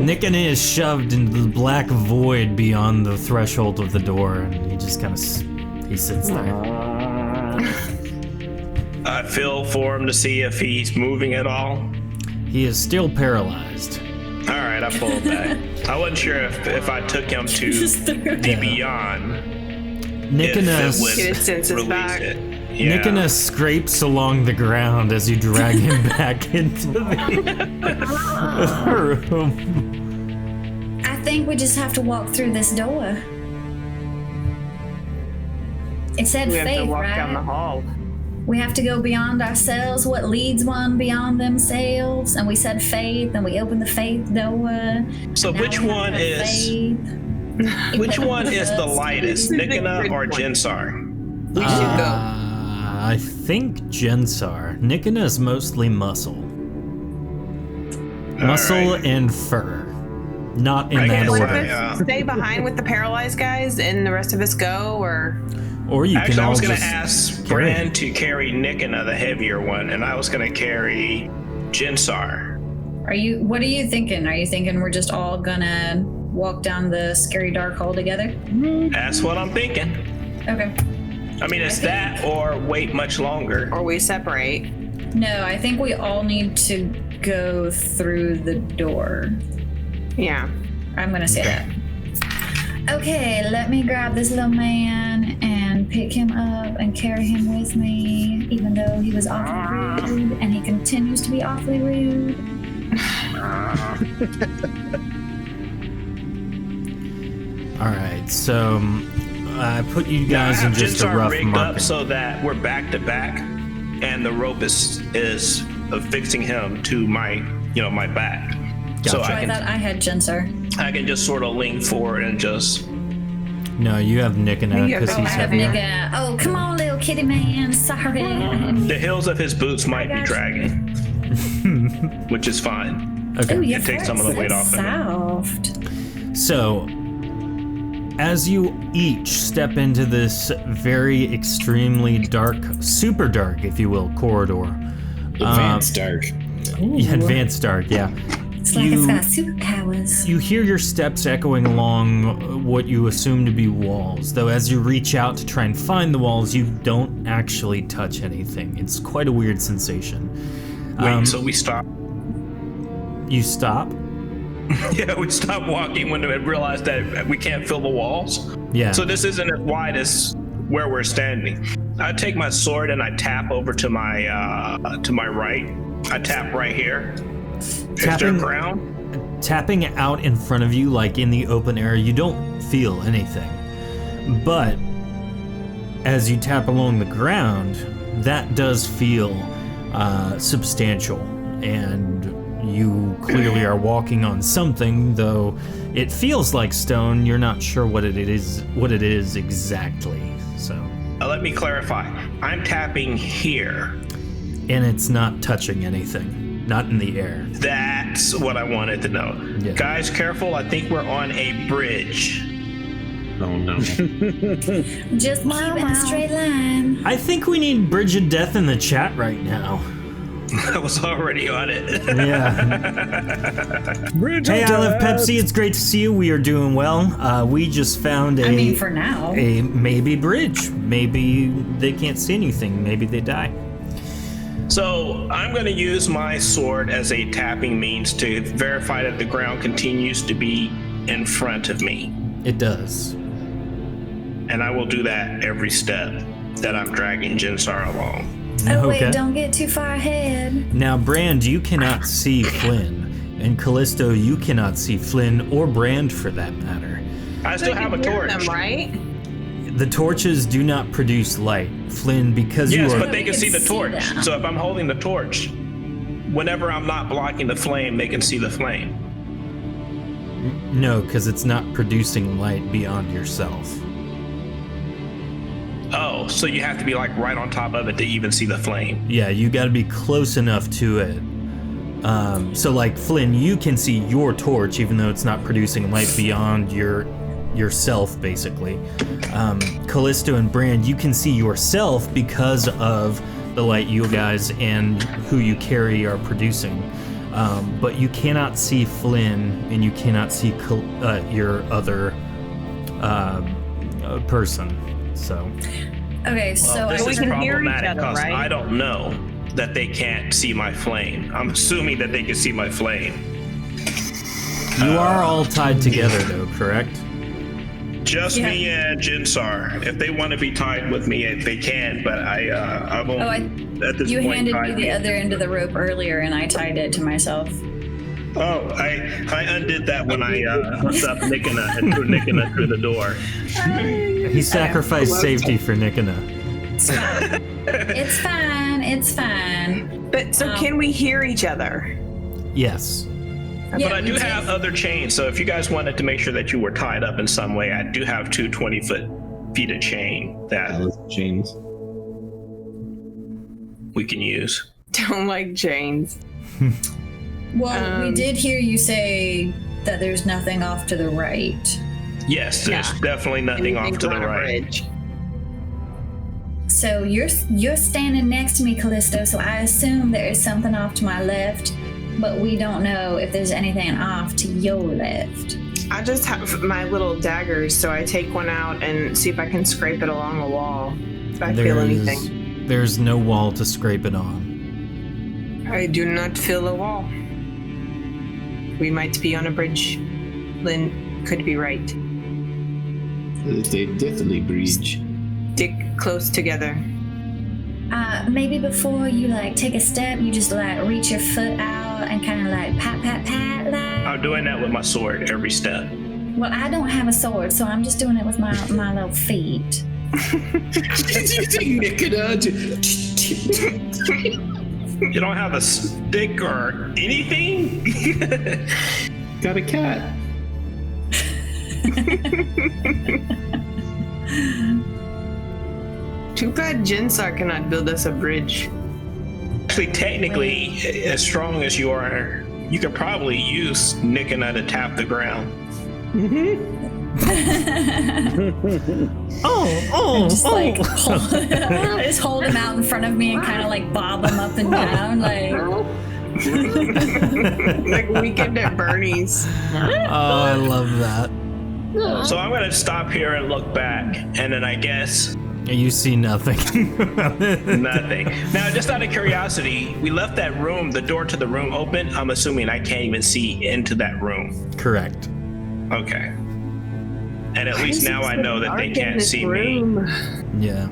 Nikina is shoved into the black void beyond the threshold of the door, and he just kind of he sits there. I feel for him to see if he's moving at all. He is still paralyzed. All right, I pulled back. I wasn't sure if I took him to the beyond, Nikina if it would Get his senses release back. it. Yeah. Nikina scrapes along the ground as you drag him back into the room. I think we just have to walk through this door. It said We have faith, to walk right? down the hall. We have to go beyond ourselves. What leads one beyond themselves? And we said faith, and we opened the faith door. So Now which we have one to have is faith. which one is the lightest, This is a Nikina good or one. Jinsar? We should go. I think Jinsar. Nikina is mostly muscle. Muscle right. and fur. Not in I that guess One of order. us stay behind with the paralyzed guys, and the rest of us go, or Or you Actually, can I all was going to just ask carry Bran to carry Nikina, the heavier one, and I was going to carry Jinsar. What are you thinking? Are you thinking we're just all gonna walk down the scary dark hall together? That's what I'm thinking. Okay. I mean, it's that or wait much longer. we separate. No, I think we all need to go through the door. Yeah. I'm gonna say that. Okay, let me grab this little man and pick him up and carry him with me, even though he was awfully rude, and he continues to be awfully rude. All right, so I put you guys I in have just a Jinsar rough rigged marking. up so that we're back to back, and the rope is affixing him to my back. So Gotcha. I I thought I had Jinsar. can just sort of lean forward and just. No, you have Nikina You have- because oh, he's I have heavier. Nigga, oh come on, little kitty man. Sorry. The heels of his boots might be gotcha. dragging, which is fine. Okay. Ooh, your It takes some of the foot's weight off of him. soft. So as you each step into this very extremely dark, super dark, if you will, corridor. Advanced dark. Yeah, advanced dark, yeah. It's like it's got superpowers. You hear your steps echoing along what you assume to be walls, though as you reach out to try and find the walls, you don't actually touch anything. It's quite a weird sensation. Wait, so we stop? You stop? Yeah, we stopped walking when we realized that we can't fill the walls. Yeah. So this isn't as wide as where we're standing. I take my sword and I tap over to my right. I tap right here. Is there ground? Tapping out in front of you, like in the open air, you don't feel anything. But as you tap along the ground, that does feel substantial, and you clearly are walking on something, though it feels like stone. You're not sure what it is exactly. So Let me clarify. I'm tapping here. And it's not touching anything, not in the air. That's what I wanted to know. Yeah. Guys, careful. I think we're on a bridge. Oh no. Just keep it in a straight line. I think we need Bridge of Death in the chat right now. I was already on it. Yeah. Bridge Hey, of I Love Death. Pepsi. It's great to see you. We are doing well. We just found For now. a maybe bridge. Maybe they can't see anything. Maybe they die. So I'm going to use my sword as a tapping means to verify that the ground continues to be in front of me. It does. And I will do that every step that I'm dragging Jinsar along. Oh, wait, Okay. don't get too far ahead. Now, Brand, you cannot see Flynn. And Callisto, you cannot see Flynn or Brand for that matter. I still have a torch. Them, right? The torches do not produce light. Flynn, because Yes, you are... but they can see the see torch. them. So if I'm holding the torch, whenever I'm not blocking the flame, they can see the flame. No, because it's not producing light beyond yourself. Oh, so you have to be like right on top of it to even see the flame. Yeah, you got to be close enough to it. So, like, Flynn, you can see your torch, even though it's not producing light beyond yourself, basically. Callisto and Brand, you can see yourself because of the light you guys and who you carry are producing. But you cannot see Flynn, and you cannot see your other person. So, Okay, so This we is can hear each problematic other, because right? I don't know that they can't see my flame. I'm assuming that they can see my flame. you are all tied together, though, correct? Just me and Jinsar. If they want to be tied with me, they can. But I won't. At this you point, handed tie me the other end of the rope earlier, and I tied it to myself. Oh, I undid that when I hooked up Nikina and threw Nikina through the door. He sacrificed safety for Nikina. It's fine. It's fine. But so can we hear each other? Yes. But I do have other chains, so if you guys wanted to make sure that you were tied up in some way, I do have two 20-foot of chain that Chains. we can use. Don't like chains. Well, we did hear you say that there's nothing off to the right. Yes, there's Yeah. definitely nothing off to the on a right. bridge. So you're standing next to me, Callisto, so I assume there is something off to my left, but we don't know if there's anything off to your left. I just have my little daggers, so I take one out and see if I can scrape it along a wall. If I feel anything. There's no wall to scrape it on. I do not feel a wall. We might be on a bridge. Lynn could be right. It's a deathly bridge. Stick close together. Maybe before you take a step, you just reach your foot out and kind of pat, pat, pat. I'm doing that with my sword every step. Well, I don't have a sword, so I'm just doing it with my little feet. She's using Nikina You don't have a stick or anything? Got a cat. Too bad Jinsar cannot build us a bridge. Actually, technically, as strong as you are, you could probably use Nikina to tap the ground. I just hold him out in front of me and kind of like bob him up and down, like. Like Weekend at Bernie's. Oh, I love that. So I'm gonna stop here and look back, and then I guess You see nothing. nothing. Now, just out of curiosity, we left that room, the door to the room open. I'm assuming I can't even see into that room. Correct. Okay. And at least now I know that they can't see me. Yeah.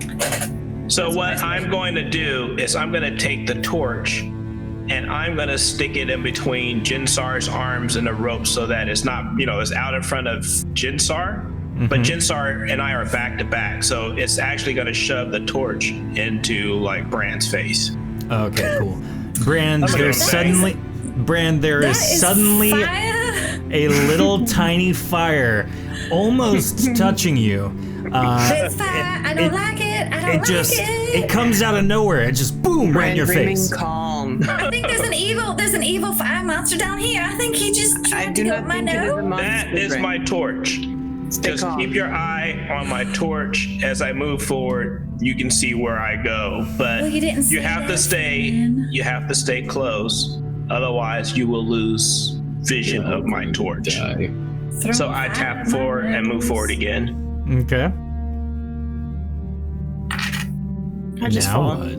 So what I'm going to do is I'm going to take the torch and I'm going to stick it in between Jinsar's arms and the rope so that it's not, it's out in front of Jinsar. Mm-hmm. But Jinsar and I are back to back. So it's actually going to shove the torch into like Brand's face. Okay, cool. Brand, there is suddenly a little tiny fire almost touching you. It's fire. I don't like it. It comes out of nowhere. It just boom right in your face. Calm. I think there's an evil fire monster down here. I think he just tried to go up my nose. That is my torch. Just keep your eye on my torch as I move forward. You can see where I go, but you have to stay close. Otherwise, you will lose vision of my torch. So I tap forward and move forward again. Okay. I just fall. What?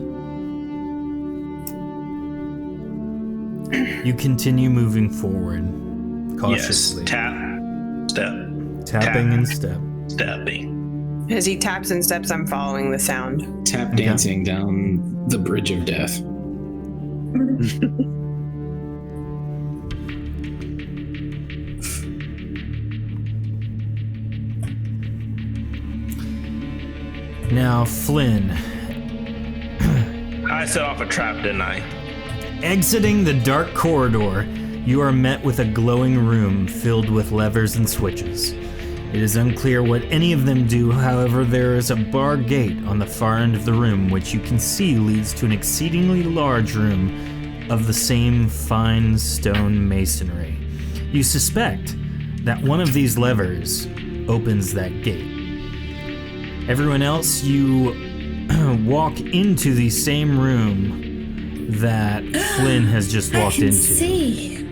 You continue moving forward cautiously. Yes. Tap, step. Tapping and step. Stepping. As he taps and steps, I'm following the sound. Tap dancing down the bridge of death. Now, Flynn. I set off a trap, didn't I? Exiting the dark corridor, you are met with a glowing room filled with levers and switches. It is unclear what any of them do, however, there is a bar gate on the far end of the room which you can see leads to an exceedingly large room of the same fine stone masonry. You suspect that one of these levers opens that gate. Everyone else, you walk into the same room that Flynn has just walked into. See.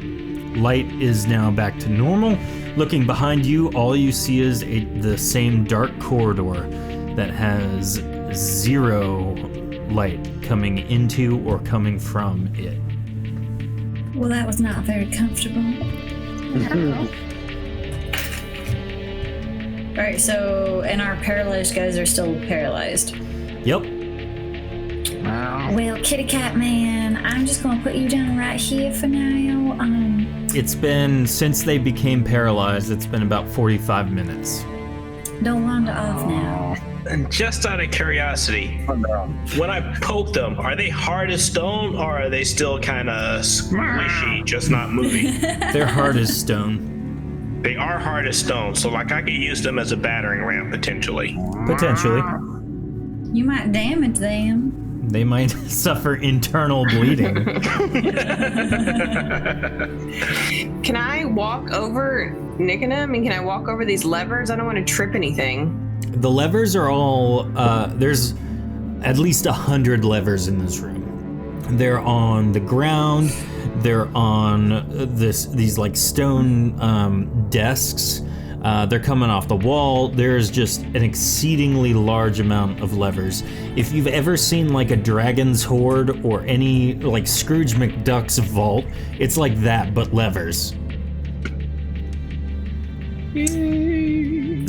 Light is now back to normal. Looking behind you, all you see is the same dark corridor that has zero light coming into or coming from it. Well, that was not very comfortable. All right, and our paralyzed guys are still paralyzed. Yep. Well, kitty cat man, I'm just gonna put you down right here for now. It's been, since they became paralyzed, it's been about 45 minutes. Don't wander off now. And just out of curiosity, when I poke them, are they hard as stone or are they still kind of squishy, just not moving? They're hard as stone. They are hard as stone, so like I could use them as a battering ram potentially. Potentially. You might damage them. They might suffer internal bleeding. Can I walk over Nickana? I mean, can I walk over these levers? I don't want to trip anything. The levers are all, there's at least 100 levers in this room. They're on the ground. They're on these like stone desks. They're coming off the wall. There's just an exceedingly large amount of levers. If you've ever seen like a dragon's hoard or any like Scrooge McDuck's vault, it's like that, but levers.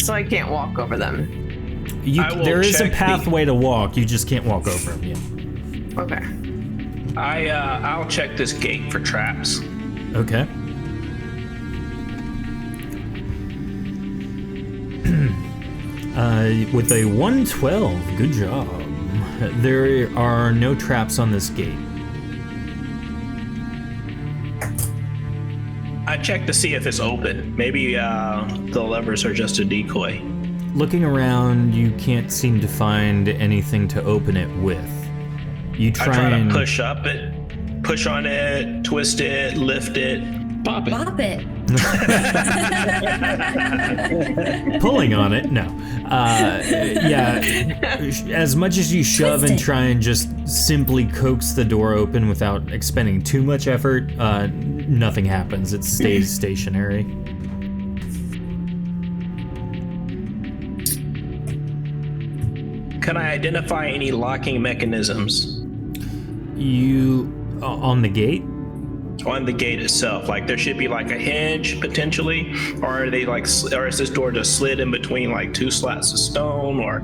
So I can't walk over them. There is a pathway to walk. You just can't walk over them yet. Okay. I'll check this gate for traps. Okay. With a 112, good job. There are no traps on this gate. I checked to see if it's open. Maybe the levers are just a decoy. Looking around, you can't seem to find anything to open it with. You try and push on it, twist it, lift it. Pop it. Pop it. Pulling on it, no. Yeah, as much as you shove and try and just simply coax the door open without expending too much effort, nothing happens. It stays stationary. Can I identify any locking mechanisms On the gate? on the gate itself? Like there should be like a hinge potentially, or are they like, or is this door just slid in between like two slats of stone, or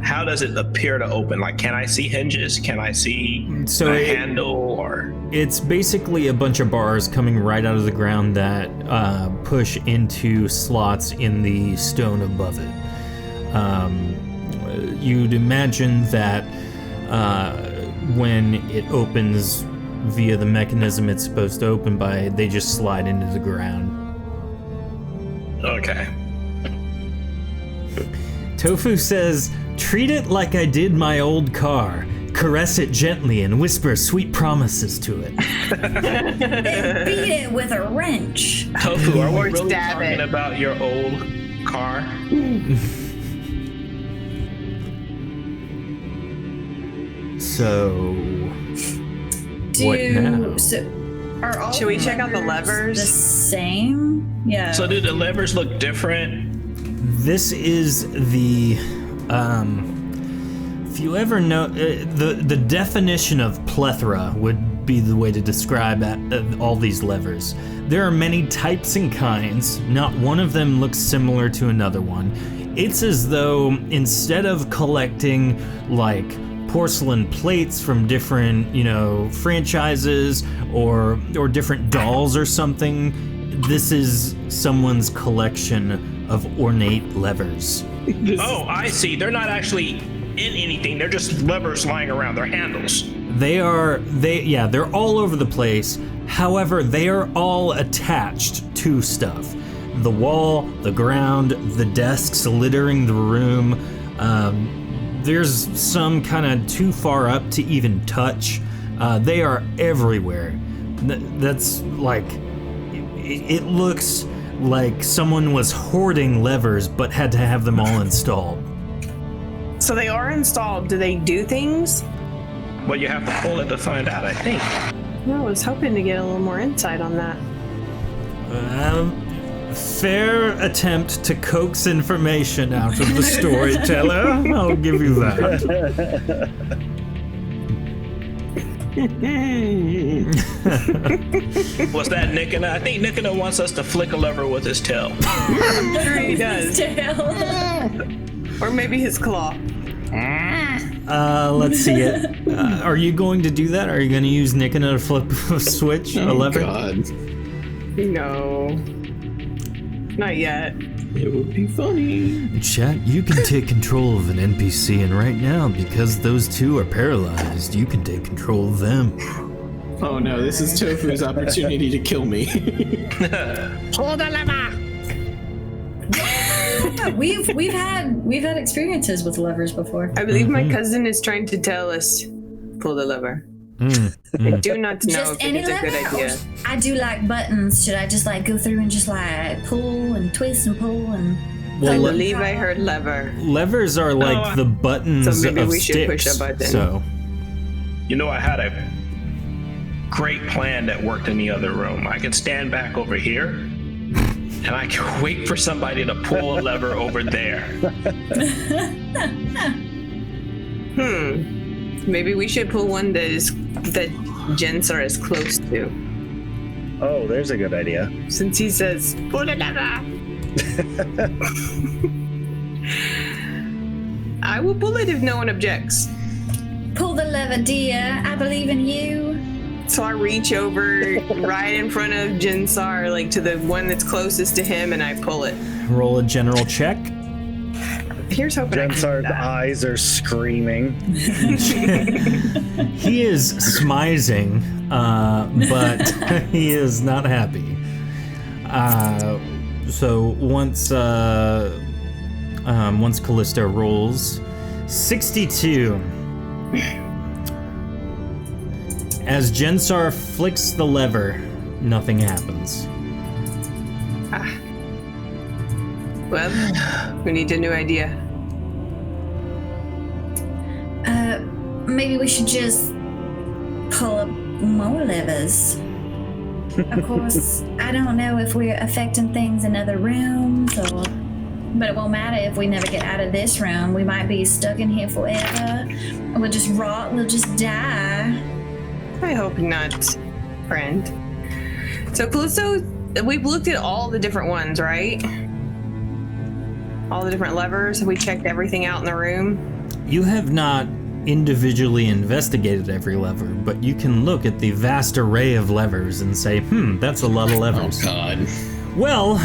how does it appear to open? Like, can I see hinges? Can I see a handle? Or it's basically a bunch of bars coming right out of the ground that push into slots in the stone above it. You'd imagine that when it opens via the mechanism it's supposed to open by, they just slide into the ground. Okay. Tofu says, treat it like I did my old car. Caress it gently and whisper sweet promises to it. Then beat it with a wrench. Tofu, are we Or really stab talking it. about your old car? So, what now? Are all Should we check out the levers? the same? Yeah. So do the levers look different? This is the, if you ever know, the definition of plethora would be the way to describe all these levers. There are many types and kinds. Not one of them looks similar to another one. It's as though instead of collecting like porcelain plates from different, franchises or different dolls or something, this is someone's collection of ornate levers. Oh, I see. They're not actually in anything. They're just levers lying around. They're handles. They're all over the place. However, they are all attached to stuff. The wall, the ground, the desks littering the room. There's some kind of too far up to even touch. They are everywhere. That's like, it looks like someone was hoarding levers but had to have them all installed. So they are installed. Do they do things? Well, you have to pull it to find out, I think. I was hoping to get a little more insight on that. Fair attempt to coax information out of the storyteller. I'll give you that. Was that Nikona? I think Nikona wants us to flick a lever with his tail. I'm sure he does. Or maybe his claw. Let's see it. Are you going to do that? Are you going to use Nikona to flip a switch, a lever? God. No. Not yet. It would be funny. Chat, you can take control of an NPC, and right now, because those two are paralyzed, you can take control of them. Oh no, this is Tofu's opportunity to kill me. Pull the lever. We've had experiences with levers before. I believe my cousin is trying to tell us pull the lever. I do not know Just if any it's a good lever? idea. I do like buttons. Should I just like go through and just like pull and twist and pull and? Well, I believe I heard lever. levers are like the buttons So maybe of we should sticks. push a button. So, You know, I had a great plan that worked in the other room. I could stand back over here, and I could wait for somebody to pull a lever over there. Maybe we should pull one that Jensar is close to. Oh, there's a good idea. Since he says, pull the lever. I will pull it if no one objects. Pull the lever, dear. I believe in you. So I reach over right in front of Jensar, like to the one that's closest to him, and I pull it. roll a general check. Here's hoping I can do Jensar's that. eyes are screaming. He is smizing, but he is not happy. So once Callisto rolls 62, as Jensar flicks the lever, nothing happens. Well, we need a new idea. Maybe we should just pull up more levers. Of course, I don't know if we're affecting things in other rooms, but it won't matter if we never get out of this room. We might be stuck in here forever. We'll just rot, we'll just die. I hope not, friend. So, Callisto, we've looked at all the different ones, right? All the different levers. Have we checked everything out in the room? You have not individually investigated every lever, but you can look at the vast array of levers and say, that's a lot of levers. Oh, God. Well,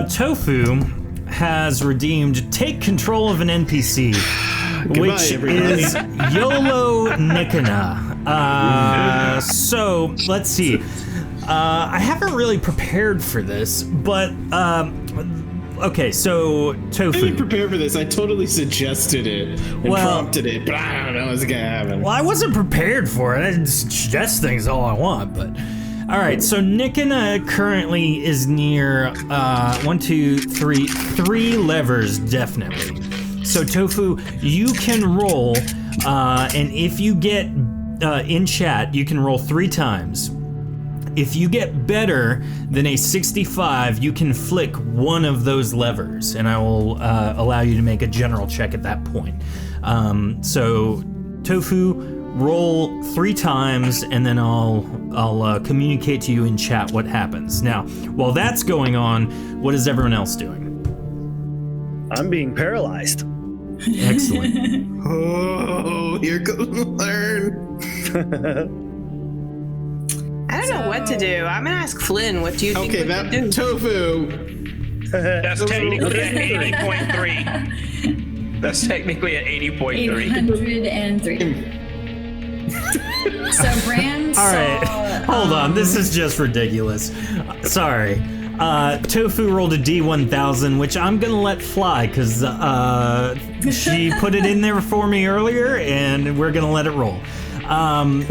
Tofu has redeemed Take Control of an NPC, which everybody. is YOLO Nikana. So, let's see. I haven't really prepared for this, but okay, so I didn't Tofu. prepare for this. I totally suggested it and prompted it, but I don't know what's gonna happen. Well, I wasn't prepared for it. I just suggest things all I want, but all right. So Nikana currently is near 3 levers definitely. So Tofu, you can roll, and if you get in chat, you can roll 3 times. If you get better than a 65, you can flick one of those levers, and I will allow you to make a general check at that point. So, Tofu, roll 3 times, and then I'll communicate to you in chat what happens. Now, while that's going on, what is everyone else doing? I'm being paralyzed. Excellent. Oh, here goes learn. I don't know what to do. I'm gonna ask Flynn. What do you think Okay, we that should do? Tofu. That's technically at 80.3. That's technically at 80.3. 803. So Bran saw... All right, hold on. This is just ridiculous. Sorry. Tofu rolled a D1000, which I'm gonna let fly because she put it in there for me earlier, and we're gonna let it roll.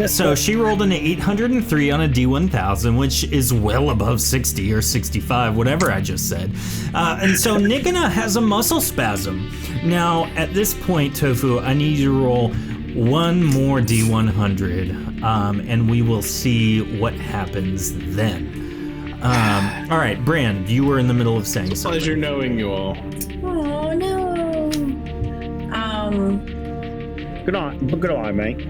So she rolled an 803 on a D1000, which is well above 60 or 65, whatever I just said. And so Nikana has a muscle spasm. Now, at this point, Tofu, I need you to roll 1 more D100, and we will see what happens then. All right, Brand, you were in the middle of saying something. Pleasure knowing you all. Oh, no. Good on, mate.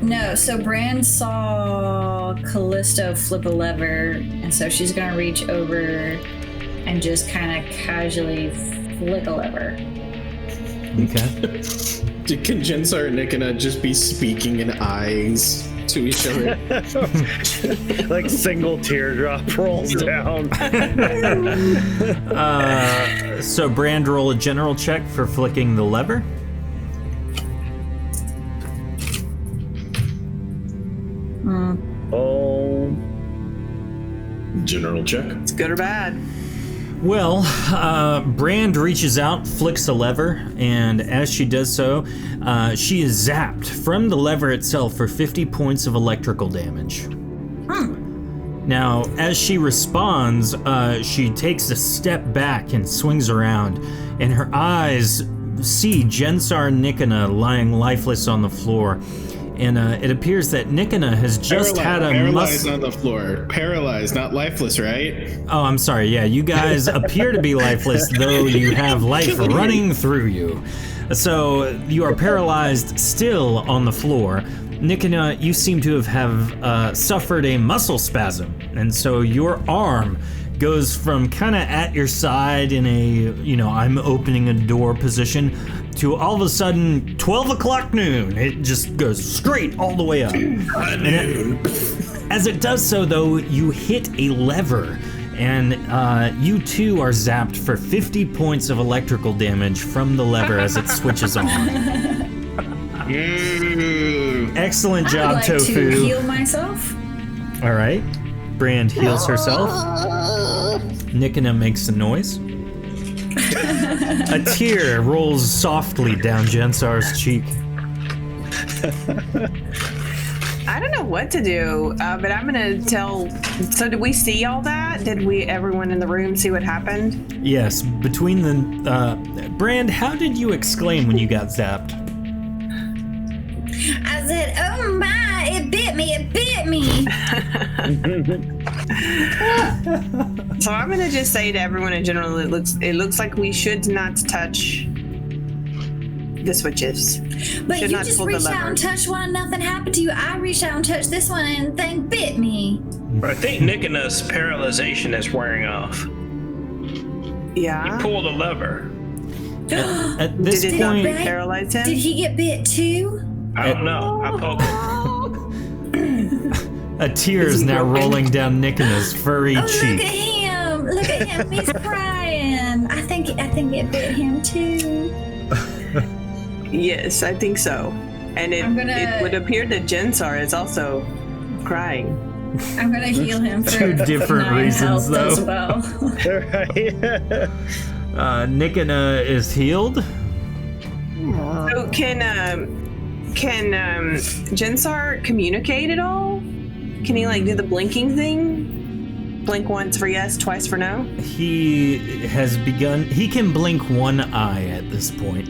No, so Bran saw Callisto flip a lever, and so she's gonna reach over and just kind of casually flick a lever. Okay. Can Jensar and Nikana just be speaking in eyes to each other? Like single teardrop rolls down. So Brand, roll a general check for flicking the lever. Oh. General check. It's good or bad? Well, Brand reaches out, flicks a lever, and as she does so, she is zapped from the lever itself for 50 points of electrical damage. Now, as she responds, she takes a step back and swings around, and her eyes see Jensar Nikana lying lifeless on the floor. And it appears that Nikana has just had a paralyzed on the floor. Paralyzed, not lifeless, right? Oh, I'm sorry. Yeah, you guys appear to be lifeless, though you have life running through you. So you are paralyzed still on the floor. Nikana, you seem to have suffered a muscle spasm, and so your arm goes from kind of at your side in a, I'm opening a door position to all of a sudden 12 o'clock noon. It just goes straight all the way up. And as it does so, though, you hit a lever, and you too are zapped for 50 points of electrical damage from the lever as it switches on. Excellent job, I'd like Tofu. to heal myself. All right. Brand heals herself. Nikana makes a noise. A tear rolls softly down Jensar's cheek. I don't know what to do, but I'm gonna tell. So, did we see all that? Did everyone in the room see what happened? Yes, between the Brand, how did you exclaim when you got zapped? I said, "Oh my! It bit me! It bit me!" So I'm gonna just say to everyone in general, it looks like we should not touch the switches. But Should you not just pull the reached out and levers. touched one, and nothing happened to you. I reached out and touched this one, and the thing bit me. I think Nikina's paralyzation is wearing off. Yeah. Pull the lever. At this Did it not point, paralyze him? Did he get bit too? I don't know. I poked him. a tear is now rolling down Nikina's furry Oh, look at cheek. him! Look at him! He's crying. I think it bit him too. Yes, I think so. And it would appear that Jensar is also crying. I'm gonna heal him for Two different 9 reasons, health as though. well. Nikina is healed. So can Jensar communicate at all? Can he like do the blinking thing? Blink once for yes, twice for no? He has begun. He can blink one eye at this point.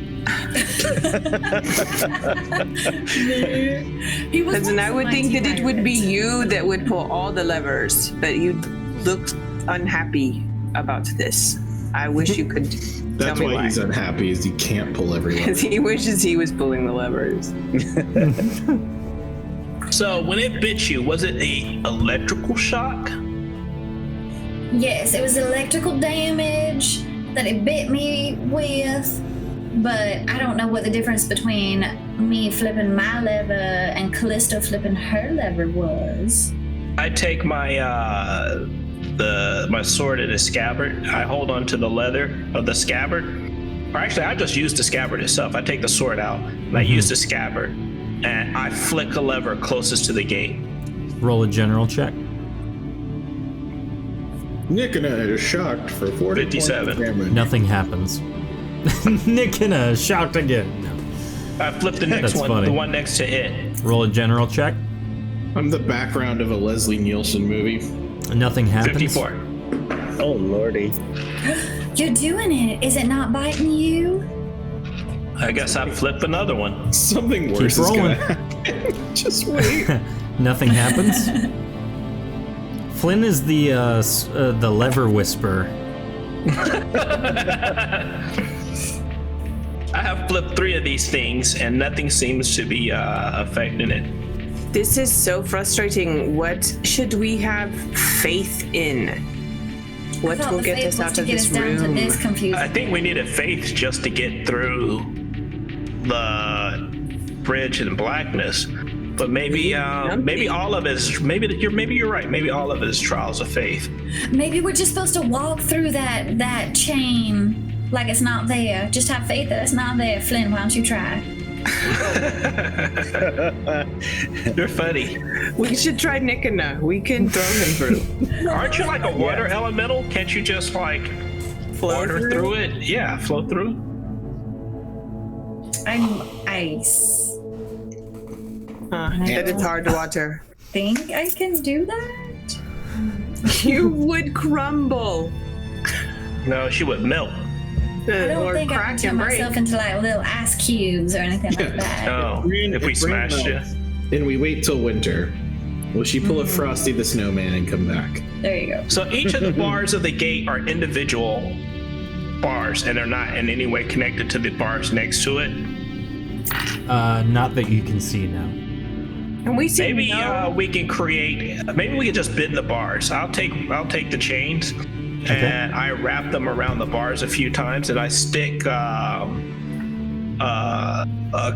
Because then I would think that it would be you that would pull all the levers, but you look unhappy about this. I wish you could tell That's me why why. he's unhappy, is he can't pull every lever. Because he wishes he was pulling the levers. So when it bit you, was it a electrical shock? Yes, it was electrical damage that it bit me with, but I don't know what the difference between me flipping my lever and Callisto flipping her lever was. I take my my sword in a scabbard. I hold onto the leather of the scabbard. Or actually, I just use the scabbard itself. I take the sword out and I use the scabbard, and I flick a lever closest to the gate. Roll a general check. Nikina is shocked for 40 57. points of damage. Nothing happens. Nikina shocked again. I flip the next That's one, funny. the one next to it. Roll a general check. I'm the background of a Leslie Nielsen movie. Nothing happens. 54. Oh lordy. You're doing it. Is it not biting you? I guess I flip another one. Something worse is rolling. gonna happen. Just wait. Nothing happens. Flynn is the lever whisperer. I have flipped 3 of these things, and nothing seems to be affecting it. This is so frustrating. What should we have faith in? What I thought will the get faith us was out to of get this us down to room? this confusion. I think we needed faith just to get through the bridge in blackness. But maybe all of it is maybe you're right. Maybe all of it is trials of faith. Maybe we're just supposed to walk through that chain like it's not there. Just have faith that it's not there. Flynn, why don't you try? You're funny. We should try Nikina. We can throw him through. Aren't you like a water elemental? Can't you just like Flow water through it? Yeah, flow through. I'm ice. That it's hard to watch her. Think I can do that? You would crumble. No, she would melt. I don't or think I can crack turn and break. myself into like little ice cubes or anything like that. Oh, if we smashed you. And we wait till winter, will she pull a Frosty the Snowman and come back? There you go. So each of the bars of the gate are individual bars, and they're not in any way connected to the bars next to it. Not that you can see now. And we see Maybe we can create. Maybe we can just bend the bars. I'll take the chains, and I wrap them around the bars a few times, and I stick a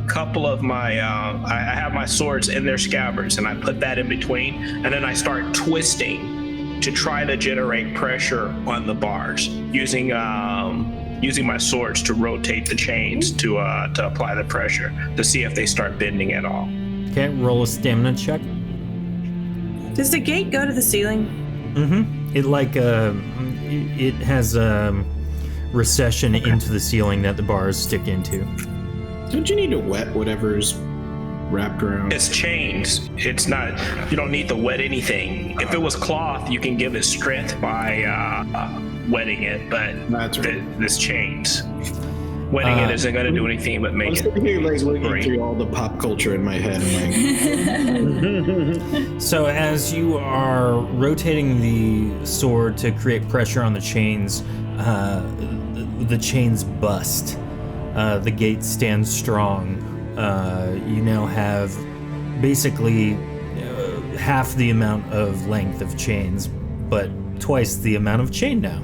couple of my. I have my swords in their scabbards, and I put that in between, and then I start twisting to try to generate pressure on the bars using my swords to rotate the chains to apply the pressure to see if they start bending at all. Okay, roll a stamina check. Does the gate go to the ceiling? Mm-hmm. It has recession into the ceiling that the bars stick into. Don't you need to wet whatever's wrapped around. It's chains. It's not. You don't need to wet anything. If it was cloth, you can give it strength by wetting it. But That's right. this chains. Wetting it isn't going to do anything but make it. Here, like looking through all the pop culture in my head. So as you are rotating the sword to create pressure on the chains, the chains bust. The gate stands strong. You now have basically half the amount of length of chains, but twice the amount of chain now.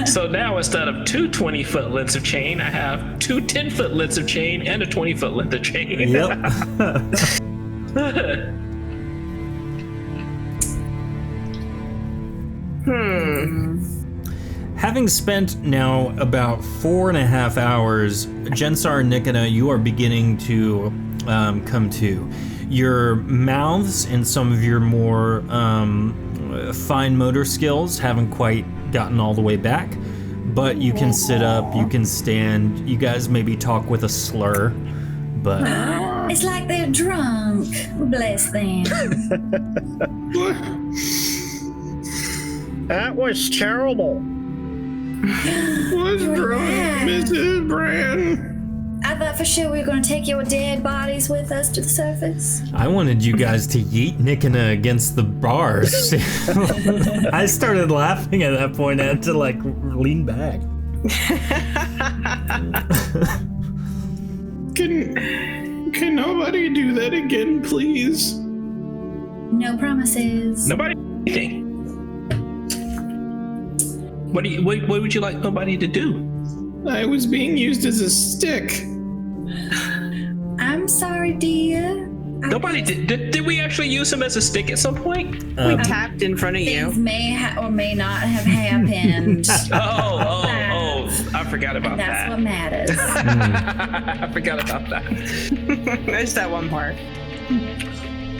So now instead of 2 20-foot lengths of chain, I have 2 10-foot lengths of chain and a 20-foot length of chain. Yep. Having spent now about 4.5 hours, Jensar and Nikita, you are beginning to come to. Your mouths and some of your more fine motor skills haven't quite gotten all the way back, but you can sit up, you can stand, you guys maybe talk with a slur, but... It's like they're drunk. Bless them. That was terrible. What's wrong, Mrs. Brand? I thought for sure we were going to take your dead bodies with us to the surface. I wanted you guys to yeet Nikita against the bars. I started laughing at that point. I had to like lean back. Can nobody do that again, please? No promises. Nobody. What would you like nobody to do? I was being used as a stick. I'm sorry, dear. Nobody did we actually use him as a stick at some point? We tapped in front of Things you. may or may not have happened. Oh, I forgot about And that's that. what matters. I forgot about that. There's that one part.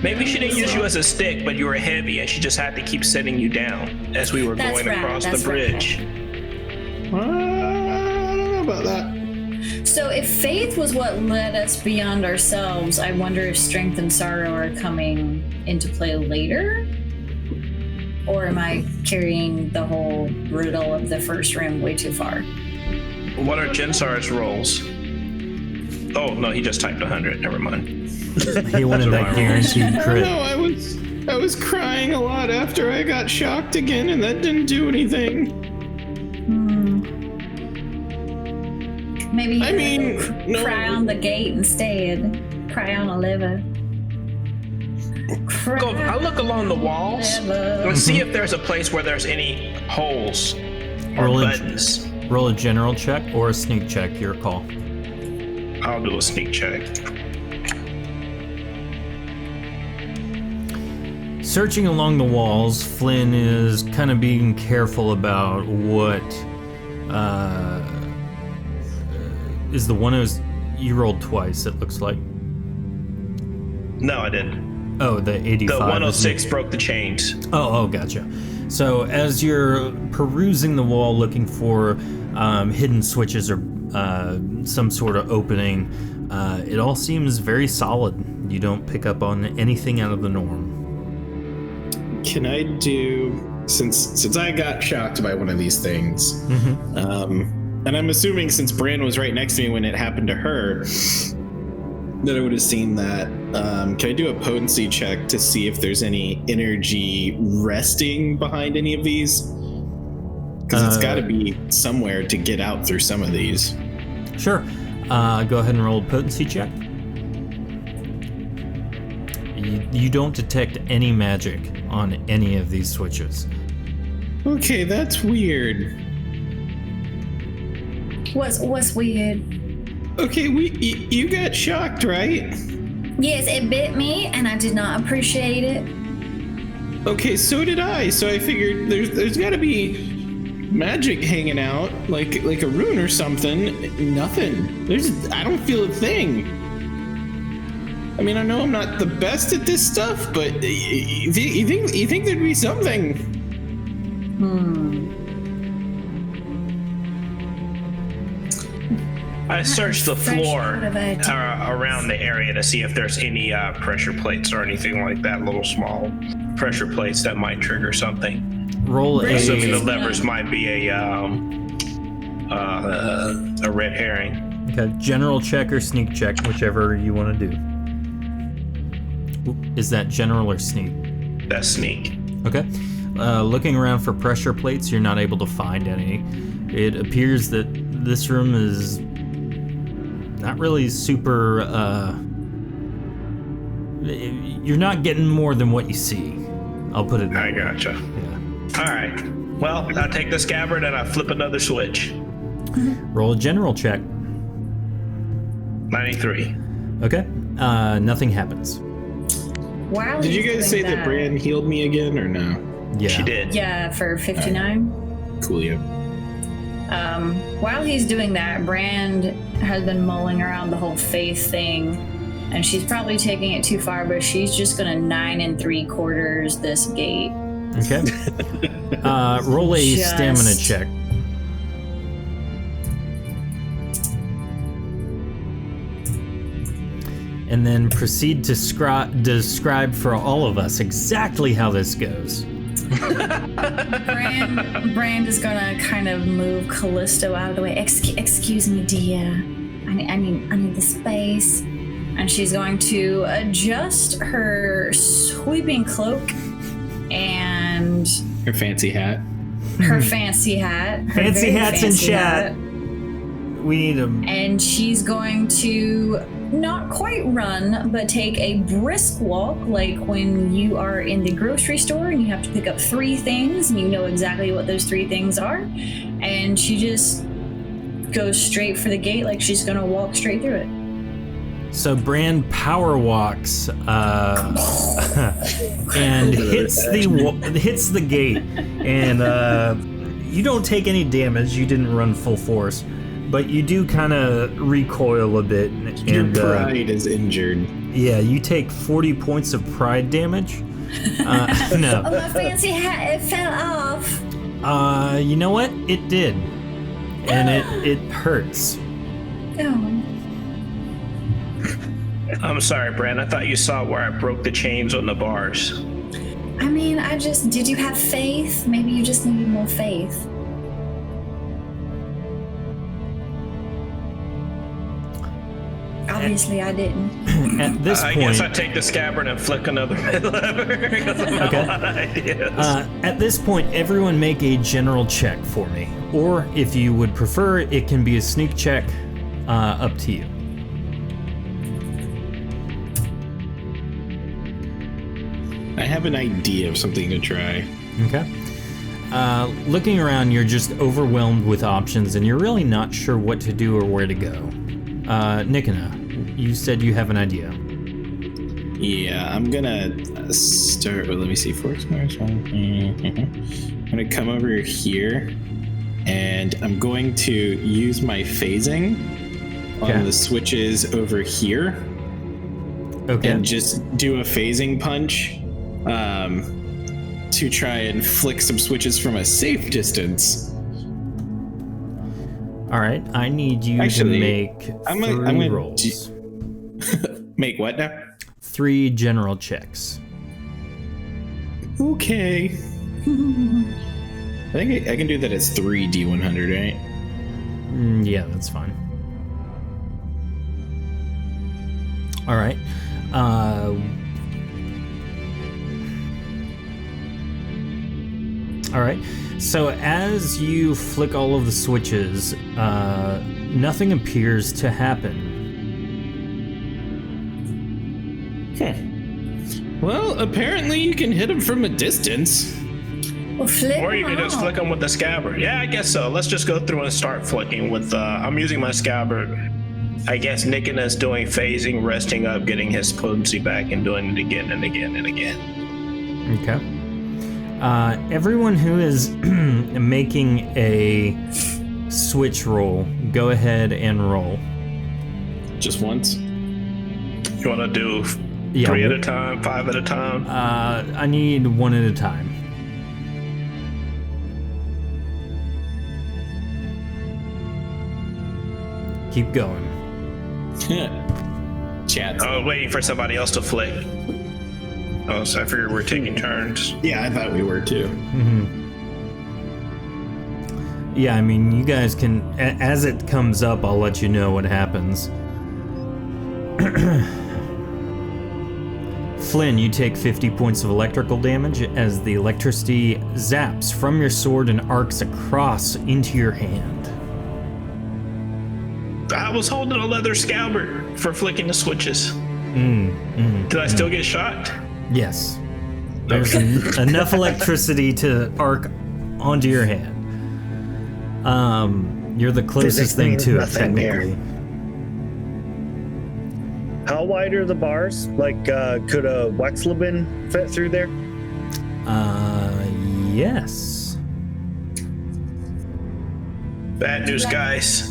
Maybe she didn't use you as a stick, but you were heavy, and she just had to keep setting you down as we were That's going right, across that's the bridge. I don't know about that. So if faith was what led us beyond ourselves, I wonder if strength and sorrow are coming into play later? Or am I carrying the whole riddle of the first room way too far? What are Jensar's rolls? Oh, no, he just typed 100. Never mind. He wanted that guaranteed crit. No, I was crying a lot after I got shocked again, and that didn't do anything. Maybe you I mean, no. cry on the gate instead. Cry on a liver. Go. I look along the walls and see if there's a place where there's any holes or buttons. Roll a general check or a sneak check, your call. I'll do a sneak check. Searching along the walls, Flynn is kind of being careful about what is the one you rolled twice, it looks like. No, I didn't. Oh, the 85. The 106 broke the chains. Oh, gotcha. So as you're perusing the wall looking for hidden switches or some sort of opening, it all seems very solid. You don't pick up on anything out of the norm. Can I do, since I got shocked by one of these things, and I'm assuming since Bran was right next to me when it happened to her, that I would have seen that. Can I do a potency check to see if there's any energy resting behind any of these? Because it's got to be somewhere to get out through some of these. Sure. Go ahead and roll a potency check. You don't detect any magic on any of these switches. Okay, that's weird. What's weird? Okay, you got shocked, right? Yes, it bit me, and I did not appreciate it. Okay, so did I. So I figured there's got to be magic hanging out, like a rune or something. Nothing. I don't feel a thing. I mean, I know I'm not the best at this stuff, but you think there'd be something? I searched the Fresh floor out of it. around the area to see if there's any pressure plates or anything like that, little small pressure plates that might trigger something. Roll a. Assuming the levers might be a red herring. Okay, general check or sneak check, whichever you want to do. Is that general or sneak? That's sneak. Okay. Looking around for pressure plates, you're not able to find any. It appears that this room is not really super. You're not getting more than what you see. I'll put it that I way. gotcha. Yeah. All right. Well, I take the scabbard and I flip another switch. Roll a general check. 93. Okay. Nothing happens. While Did you he's guys doing say that Bran healed me again or no? Yeah. She did. Yeah, for 59. Cool, yeah. While he's doing that, Brand has been mulling around the whole faith thing, and she's probably taking it too far, but she's just gonna 9 3/4 this gate. Okay. Roll a Just- stamina check. And then proceed to describe for all of us exactly how this goes. Brand is gonna kind of move Callisto out of the way. Excuse me, dear. I need the space. And she's going to adjust her sweeping cloak and Her fancy hat. her fancy hat. Her Fancy very hats in fancy chat. hat. We need them. And she's going to not quite run, but take a brisk walk, like when you are in the grocery store and you have to pick up 3 things and you know exactly what those 3 things are. And she just goes straight for the gate, like she's gonna walk straight through it. So Bran power walks and hits the gate, and you don't take any damage. You didn't run full force, but you do kind of recoil a bit. Your And pride is injured. yeah, you take 40 points of pride damage. No, Oh, my fancy hat, it fell off. you know what? It did, and it hurts. Oh. I'm sorry, Bran. I thought you saw where I broke the chains on the bars. I mean, did you have faith? Maybe you just needed more faith. Obviously, I didn't. At this I point, guess I take the scabbard and flick another lever because I'm out of ideas. at this point, everyone make a general check for me, or if you would prefer, it can be a sneak check. Up to you. I have an idea of something to try. Okay. Looking around, you're just overwhelmed with options, and you're really not sure what to do or where to go. Nikina, you said you have an idea. Yeah, I'm gonna start with, let me see, force. I'm gonna come over here, and I'm going to use my phasing Okay. on the switches over here, Okay. and just do a phasing punch to try and flick some switches from a safe distance. All right. I need you Actually, to make I'm three gonna rolls. Make what now? 3 general checks. Okay. I think I can do that as 3 D100, right? Yeah, that's fine. All right. All right. So as you flick all of the switches, nothing appears to happen. Well, apparently you can hit him from a distance. Well, flip Or you them could just out. flick them with the scabbard. Yeah, I guess so. Let's just go through and start flicking with. I'm using my scabbard. I guess Nikina's doing phasing, resting up, getting his potency back, and doing it again and again and again. Okay. Everyone who is making a switch roll, go ahead and roll. Just once. You want to do Yeah, 3 at a time, 5 at a time? I need 1 at a time. Keep going. Chat. Oh, waiting for somebody else to flick. Oh, so I figured we're taking turns. Yeah, I thought we were too. Yeah, I mean, you guys can, as it comes up, I'll let you know what happens. Flynn, you take 50 points of electrical damage as the electricity zaps from your sword and arcs across into your hand. I was holding a leather scabbard for flicking the switches. Did I still get shot? Yes. There's enough electricity to arc onto your hand. You're the closest thing to it, technically. How wide are the bars? Like, could a Wexlebin fit through there? Yes. Bad news, guys.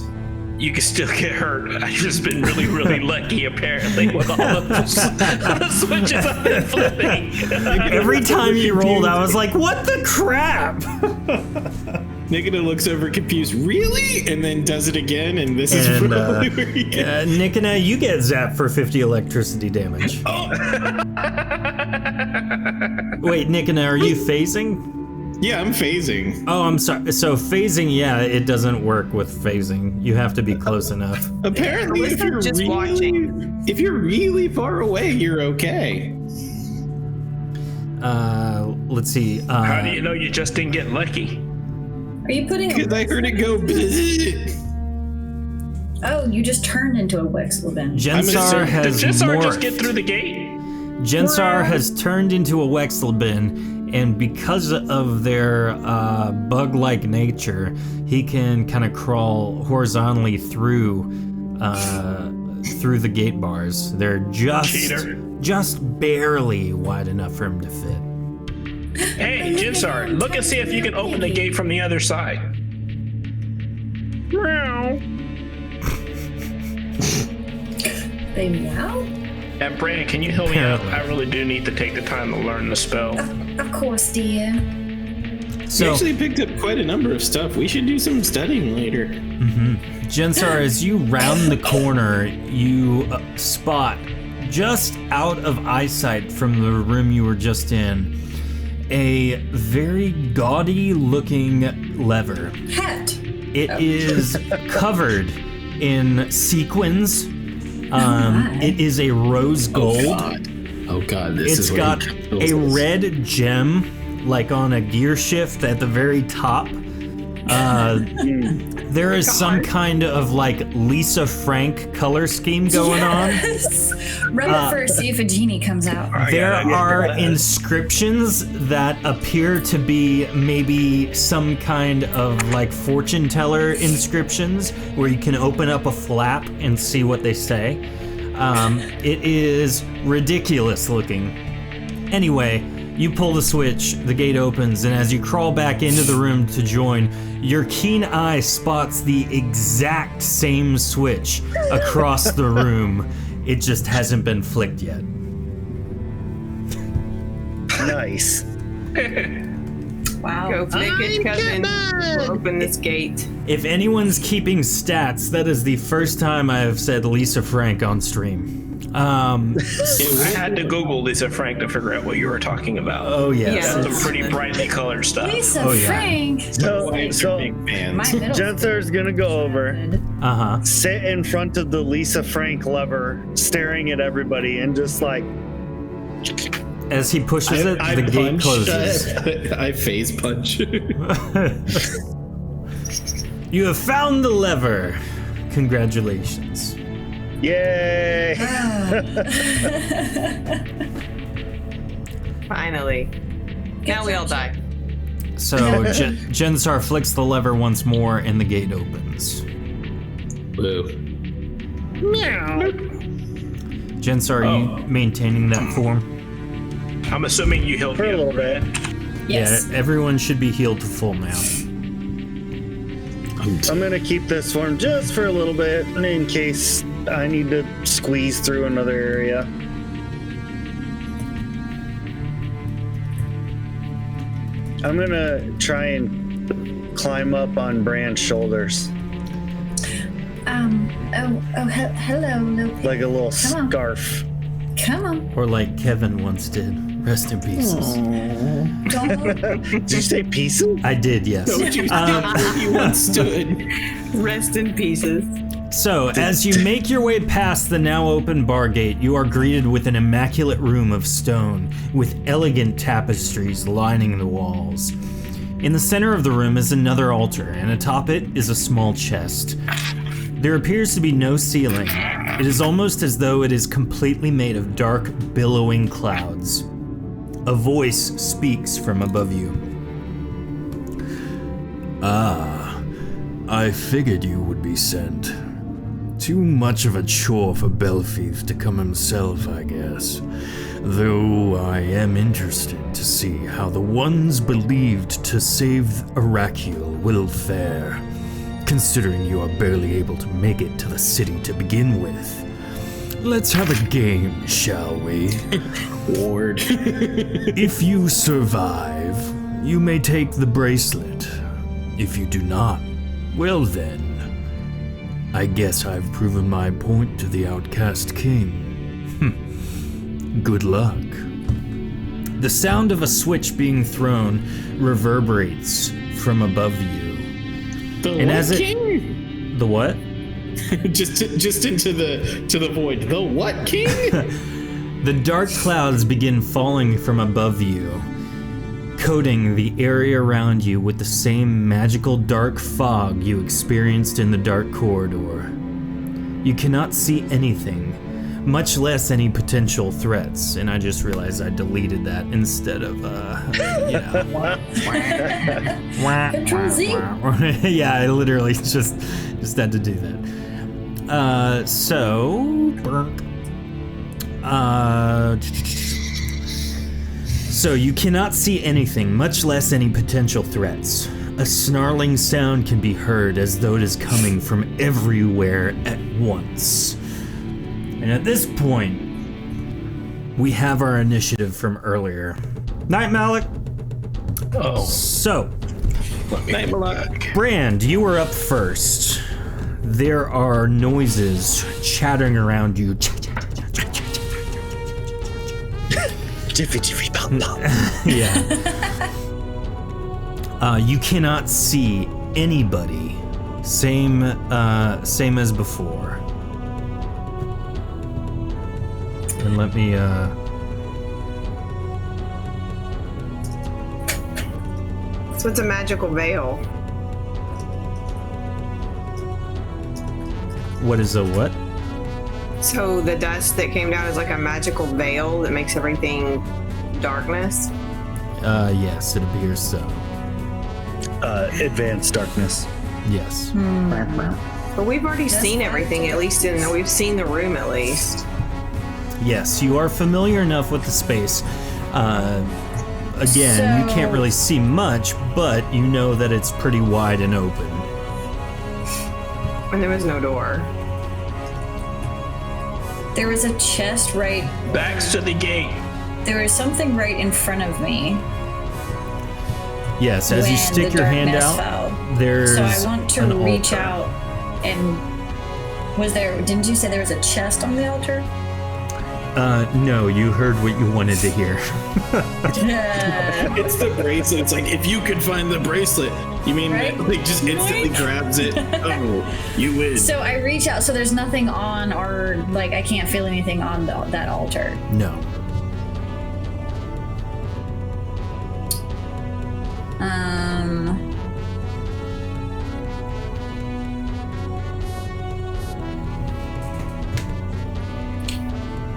You can still get hurt. I've just been really, really lucky, apparently, with all of the switches I've been flipping. Every time you rolled, I was like, what the crap? Nikita looks over confused, really? And then does it again, and this is probably where he gets... Nikita, you get zapped for 50 electricity damage. Wait, Nikita, are you phasing? Yeah, I'm phasing. Oh, I'm sorry. So phasing, yeah, it doesn't work with phasing. You have to be close enough. Apparently, if you're just watching. If you're really far away, you're okay. Let's see. How do you know you just didn't get lucky? Are you putting? Because I heard it go. Oh, you just turned into a Wexlebin. Jensar has Did Jensar morphed. just get through the gate? Jensar has turned into a Wexlebin, and because of their bug-like nature, he can kind of crawl horizontally through the gate bars. They're just barely wide enough for him to fit. Hey, Jensar, look and see if you can open the gate from the other side. Meow. They meow? And Brandon, can you help me out? I really do need to take the time to learn the spell. Of course, dear. We So, actually picked up quite a number of stuff. We should do some studying later. Jensar, as you round the corner, you spot just out of eyesight from the room you were just in a very gaudy looking lever. Hat. It is covered in sequins. It is a rose gold. Oh god, this It's is got a red gem, like on a gear shift at the very top. There is some kind of like Lisa Frank color scheme going on. Rub it first, see if a genie comes out. There are inscriptions that appear to be maybe some kind of like fortune teller inscriptions where you can open up a flap and see what they say. It is ridiculous looking. Anyway, you pull the switch, the gate opens, and as you crawl back into the room to join, your keen eye spots the exact same switch across the room. It just hasn't been flicked yet. Nice. Wow. Go flick it, cousin. We'll open this gate. If anyone's keeping stats, that is the first time I have said Lisa Frank on stream. I had to Google Lisa Frank to figure out what you were talking about. Oh yes. Yeah. That's some pretty brightly colored stuff. Lisa Oh, yeah. Frank. So big fans. My middle Jensar's gonna go over, Uh-huh. sit in front of the Lisa Frank lever, staring at everybody, and just like, As he pushes it, the gate closes. I phase punch. You have found the lever. Congratulations. yay! Finally. Now we all die. So Jensar flicks the lever once more and the gate opens. Woo. Jensar, are you maintaining that form? I'm assuming you healed For me a up. little bit. Yes. Yeah, everyone should be healed to full now. I'm gonna keep this form just for a little bit in case I need to squeeze through another area. I'm gonna try and climb up on Brand's shoulders. hello, little pig. Like a little Come on. scarf. Come on. Or like Kevin once did. Rest in pieces. Don't. Did you say pieces? I did, yes. Don't you stand where you once stood. Rest in pieces. So, as you make your way past the now open bar gate, you are greeted with an immaculate room of stone with elegant tapestries lining the walls. In the center of the room is another altar, and atop it is a small chest. There appears to be no ceiling. It is almost as though it is completely made of dark, billowing clouds. A voice speaks from above you. Ah, I figured you would be sent. Too much of a chore for Belfief to come himself, I guess. Though I am interested to see how the ones believed to save Arakiel will fare, considering you are barely able to make it to the city to begin with. Let's have a game, shall we? Ward. If you survive, you may take the bracelet. If you do not, well then, I guess I've proven my point to the Outcast King. Good luck. The sound of a switch being thrown reverberates from above you. The And what as it- king? The what? just into the void. The what king? The dark clouds begin falling from above you, coating the area around you with the same magical dark fog you experienced in the dark corridor. You cannot see anything, much less any potential threats, and I just realized I deleted that instead of, Control Z. Yeah, I literally just had to do that. So you cannot see anything, much less any potential threats. A snarling sound can be heard as though it is coming from everywhere at once. And at this point, we have our initiative from earlier. Night, Malik. Oh, So, night, Malak. Brand, you were up first. There are noises chattering around you. Jiffy jiffy pop pop. Yeah. You cannot see anybody. Same as before. And let me So it's a magical veil. what is a what? So the dust that came down is like a magical veil that makes everything darkness. Yes, it appears so. Advanced darkness. Yes. But we've already seen everything, at least we've seen the room at least. Yes, you are familiar enough with the space. Again, you can't So- really see much, but you know that it's pretty wide and open. And there was no door. There was a chest right. Backs to the gate. There was something right in front of me. Yes, as you when stick the your hand darkness out, fell. there's So I want to an reach altar. out and didn't you say there was a chest on the altar? No, you heard what you wanted to hear. It's the bracelet. It's like, if you could find the bracelet, you mean Right? like just instantly grabs it. Oh, you win. So I reach out, so there's nothing on, or like I can't feel anything on that altar. No.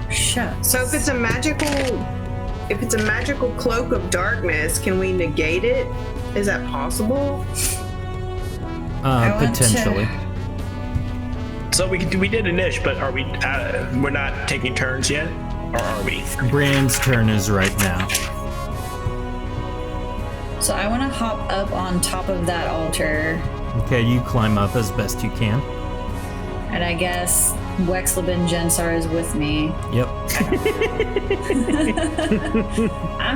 Shucks. So if it's a magical cloak of darkness, can we negate it? Is that possible? want to- Potentially. So we did an ish, but are we? We're not taking turns yet, or are we? Brand's turn is right now. So I want to hop up on top of that altar, Okay, you climb up as best you can. and I guess Wexleben Jensar is with me. Yep. I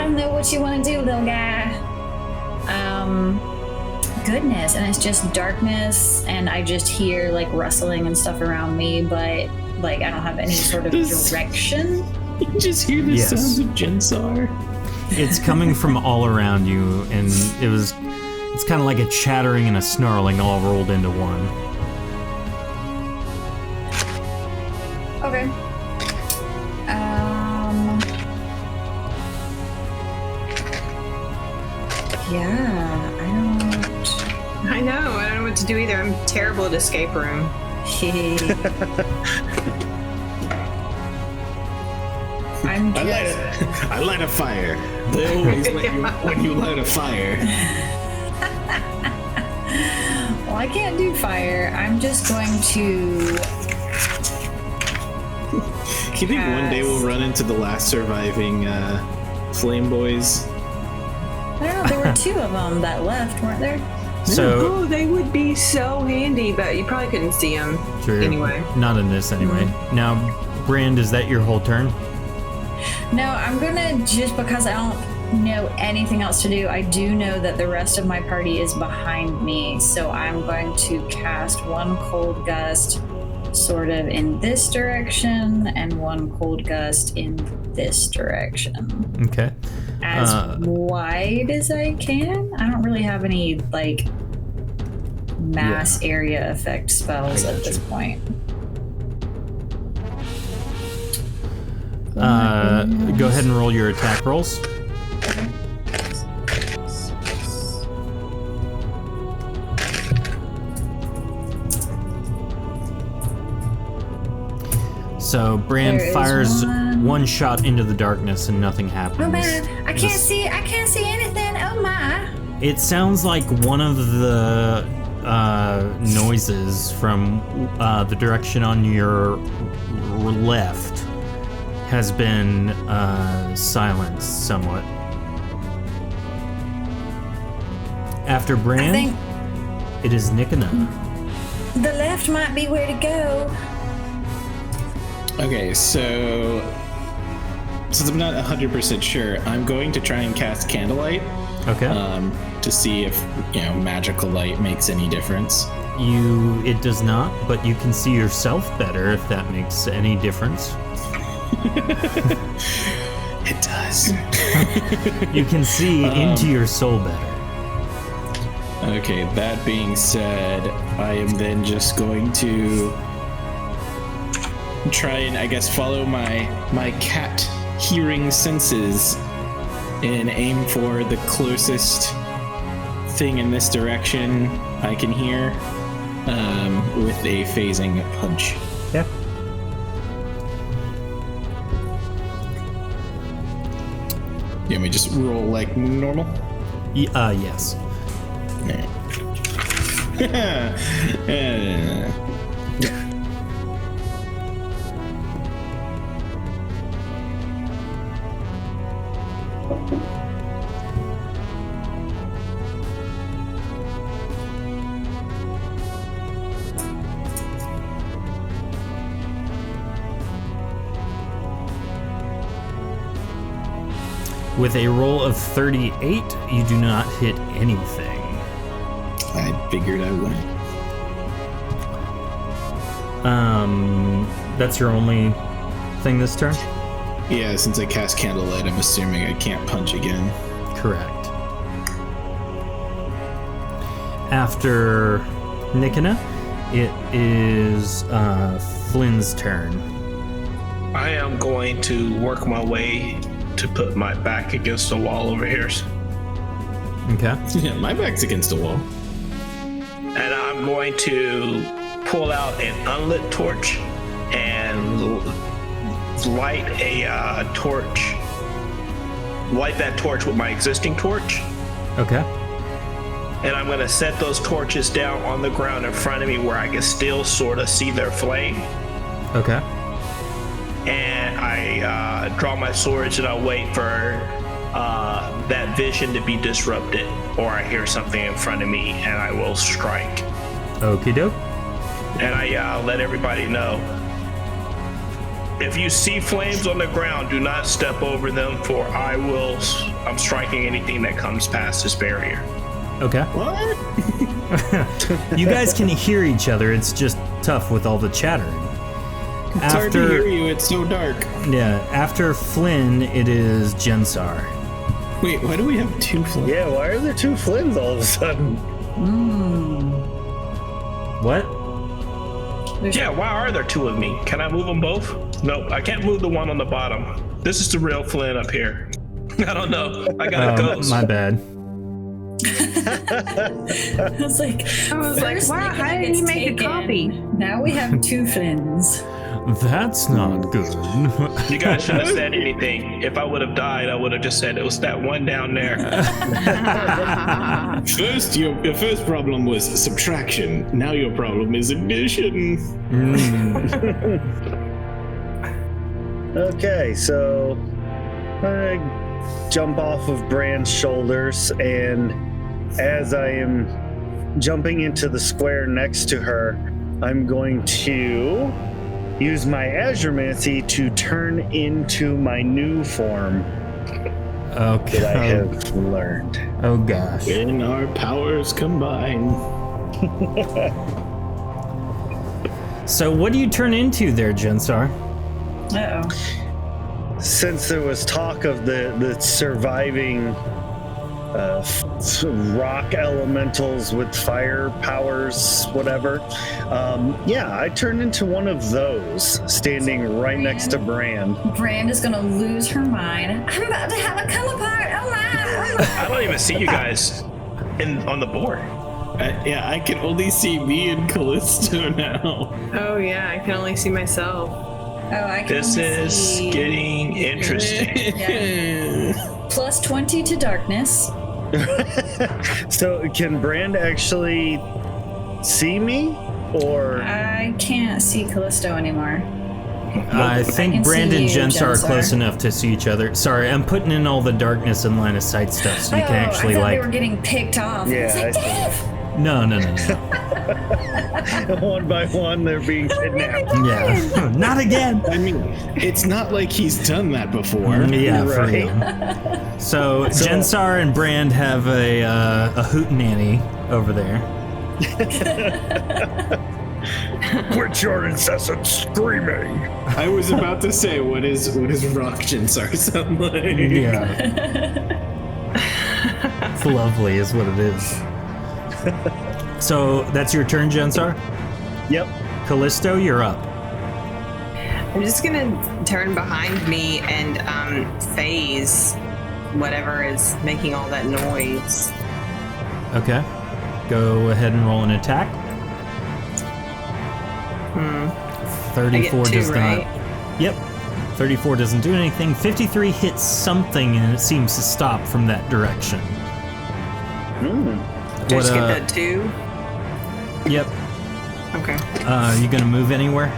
don't know what you want to do, little guy. goodness. And it's just darkness, and I just hear like rustling and stuff around me, but like I don't have any sort of direction. You just hear the sounds of Jensar. It's coming from all around you, and it's kind of like a chattering and a snarling all rolled into one. Okay. Yeah, I know. I don't know what to do either. I'm terrible at escape room. I light a fire. They always let you when you light a fire. Well, I can't do fire. I'm just going to. Do you think one day we'll run into the last surviving flame boys? I don't know. There were 2 of them that left, weren't there? So they would be so handy, but you probably couldn't see them anyway. Not in this anyway. Now, Brand, is that your whole turn? No, I'm gonna, just because I don't know anything else to do, I do know that the rest of my party is behind me, so I'm going to cast 1 cold gust sort of in this direction and 1 cold gust in this direction. Okay. As wide as I can. I don't really have any like mass area effect spells at this point. Go ahead and roll your attack rolls. So Bran fires one shot into the darkness and nothing happens. Oh man, I can't see anything. Oh my. It sounds like one of the noises from the direction on your left has been silenced somewhat. After Bran, it is Nikona. The left might be where to go. Okay, so since I'm not 100% sure, I'm going to try and cast Candlelight. Okay. To see if, magical light makes any difference. It does not, but you can see yourself better if that makes any difference. It does. You can see into your soul better. Okay, that being said, I am then just going to try and, I guess, follow my cat hearing senses and aim for the closest thing in this direction I can hear with a phasing punch. Yeah. You want me to just roll like normal? Yes. With a roll of 38, you do not hit anything. I figured I would. That's your only thing this turn? Yeah, since I cast Candlelight, I'm assuming I can't punch again. Correct. After Nikona, it is Flynn's turn. I am going to work my way to put my back against the wall over here. Okay. Yeah, my back's against the wall. And I'm going to pull out an unlit torch and light a torch. Light that torch with my existing torch. Okay. And I'm going to set those torches down on the ground in front of me where I can still sort of see their flame. Okay. And I draw my swords and I wait for that vision to be disrupted, or I hear something in front of me and I will strike. Okie doke. And I let everybody know, if you see flames on the ground, do not step over them, for I'm striking anything that comes past this barrier. Okay. What? You guys can hear each other. It's just tough with all the chattering. It's hard to hear you. It's so dark. Yeah, after Flynn, it is Jensar. Wait, why do we have two Flynns? Yeah, why are there two Flynns all of a sudden? What? Yeah, why are there two of me? Can I move them both? Nope, I can't move the one on the bottom. This is the real Flynn up here. I don't know. I got a ghost. My bad. I was like, first wow, how Nick did he gets make a taken. copy? Now we have two Flynns. That's not good. You guys shouldn't have said anything. If I would have died, I would have just said it was that one down there. First, your first problem was subtraction. Now your problem is addition. Okay, so I jump off of Brand's shoulders, and as I am jumping into the square next to her, I'm going to use my Azuremancy to turn into my new form Okay. that I have learned. Oh gosh. When our powers combine. So what do you turn into there, Jensar? Uh-oh. Since there was talk of the surviving rock elementals with fire powers, whatever, I turned into one of those, standing right next to Bran. Brand is gonna lose her mind. I'm about to have a color part. Oh my! I don't even see you guys on the board. Yeah, I can only see me and Callisto now. Oh yeah, I can only see myself. Oh, I can This only is see getting interesting. plus 20 to darkness. So can Brand actually see me, or I can't see Callisto anymore. I can think see Brand and you, Jensar are Jensar. close enough to see each other. Sorry, I'm putting in all the darkness and line of sight stuff so you can actually I thought like. they were getting picked off. Yeah, It's like, I see. Dave! No. one by one they're being kidnapped? Yeah. Not again. I mean, it's not like he's done that before. Yeah, for Right. real. So Jensar and Brand have a hootenanny over there. Quit your incessant screaming! I was about to say, what is rock Jinsar sound like? Yeah. It's lovely, is what it is. So that's your turn, Jensar. Yep. Callisto, you're up. I'm just gonna turn behind me and phase whatever is making all that noise. Okay. Go ahead and roll an attack. 34 I get 2, does right? not. Yep. 34 doesn't do anything. 53 hits something and it seems to stop from that direction. Just get that 2. Yep. Okay. You gonna move anywhere?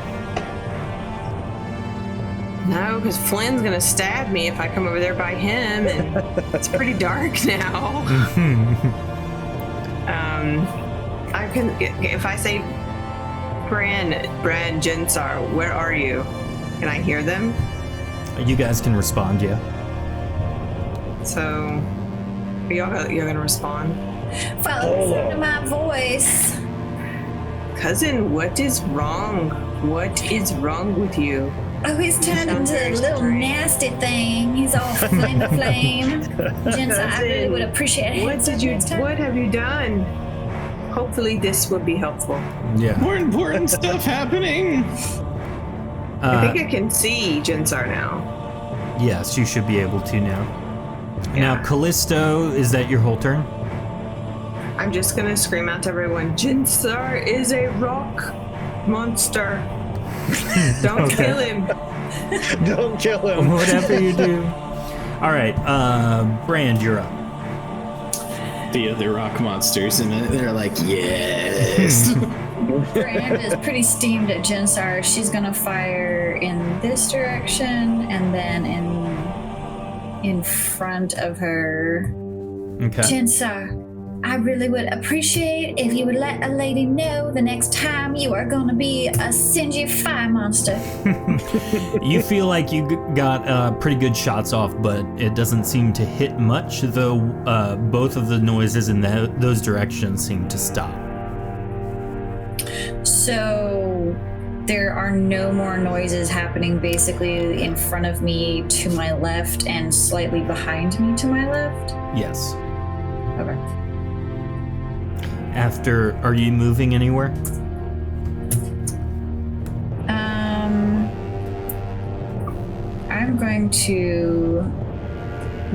No, because Flynn's gonna stab me if I come over there by him, and it's pretty dark now. I can if I say, Brand, Jensar, where are you? Can I hear them? You guys can respond, yeah. So, are y'all gonna respond? Follow the sound of my voice. Cousin, what is wrong? What is wrong with you? Oh, he's turned Sounds into a very little strange. nasty thing. He's all flame. Jensen, I really would appreciate it. What have you done? Hopefully this will be helpful. Yeah. More important stuff happening. I think I can see Jensar now. Yes, you should be able to now. Now, Callisto, is that your whole turn? I'm just gonna scream out to everyone, Jensar is a rock monster. Don't kill him. Don't kill him. Whatever you do. All right, Brand, you're up. The other rock monsters, and they're like, yes. Brand is pretty steamed at Jensar. She's gonna fire in this direction and then in front of her. Okay. Jensar, I really would appreciate if you would let a lady know the next time you are going to be a singy fire monster. You feel like you got pretty good shots off, but it doesn't seem to hit much, though both of the noises in those directions seem to stop. So there are no more noises happening basically in front of me to my left and slightly behind me to my left? Yes. Okay. Are you moving anywhere? I'm going to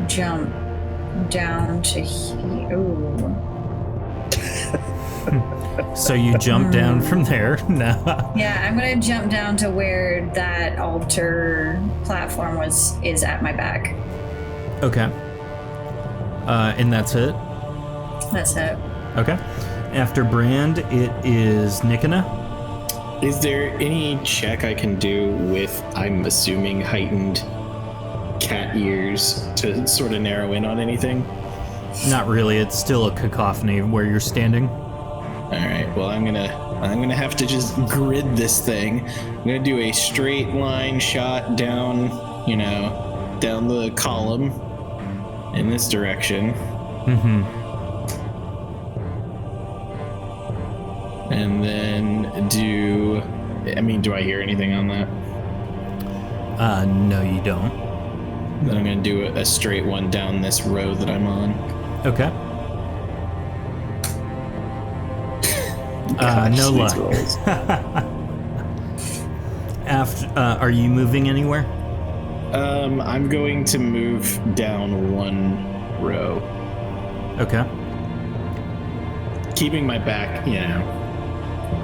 jump down to here. Ooh. So you jump down from there? No. Yeah, I'm gonna jump down to where that altar platform is at my back. Okay. And that's it? That's it. Okay. After Brand, it is Nikona. Is there any check I can do with, I'm assuming, heightened cat ears to sort of narrow in on anything? Not really. It's still a cacophony where you're standing. All right. Well, I'm gonna have to just grid this thing. I'm gonna do a straight line shot down, down the column in this direction. Mm-hmm. And then do I hear anything on that? No, you don't. Then I'm gonna do a straight one down this road that I'm on. Okay. Gosh, no these luck. rolls. Are you moving anywhere? I'm going to move down one row, Okay. keeping my back,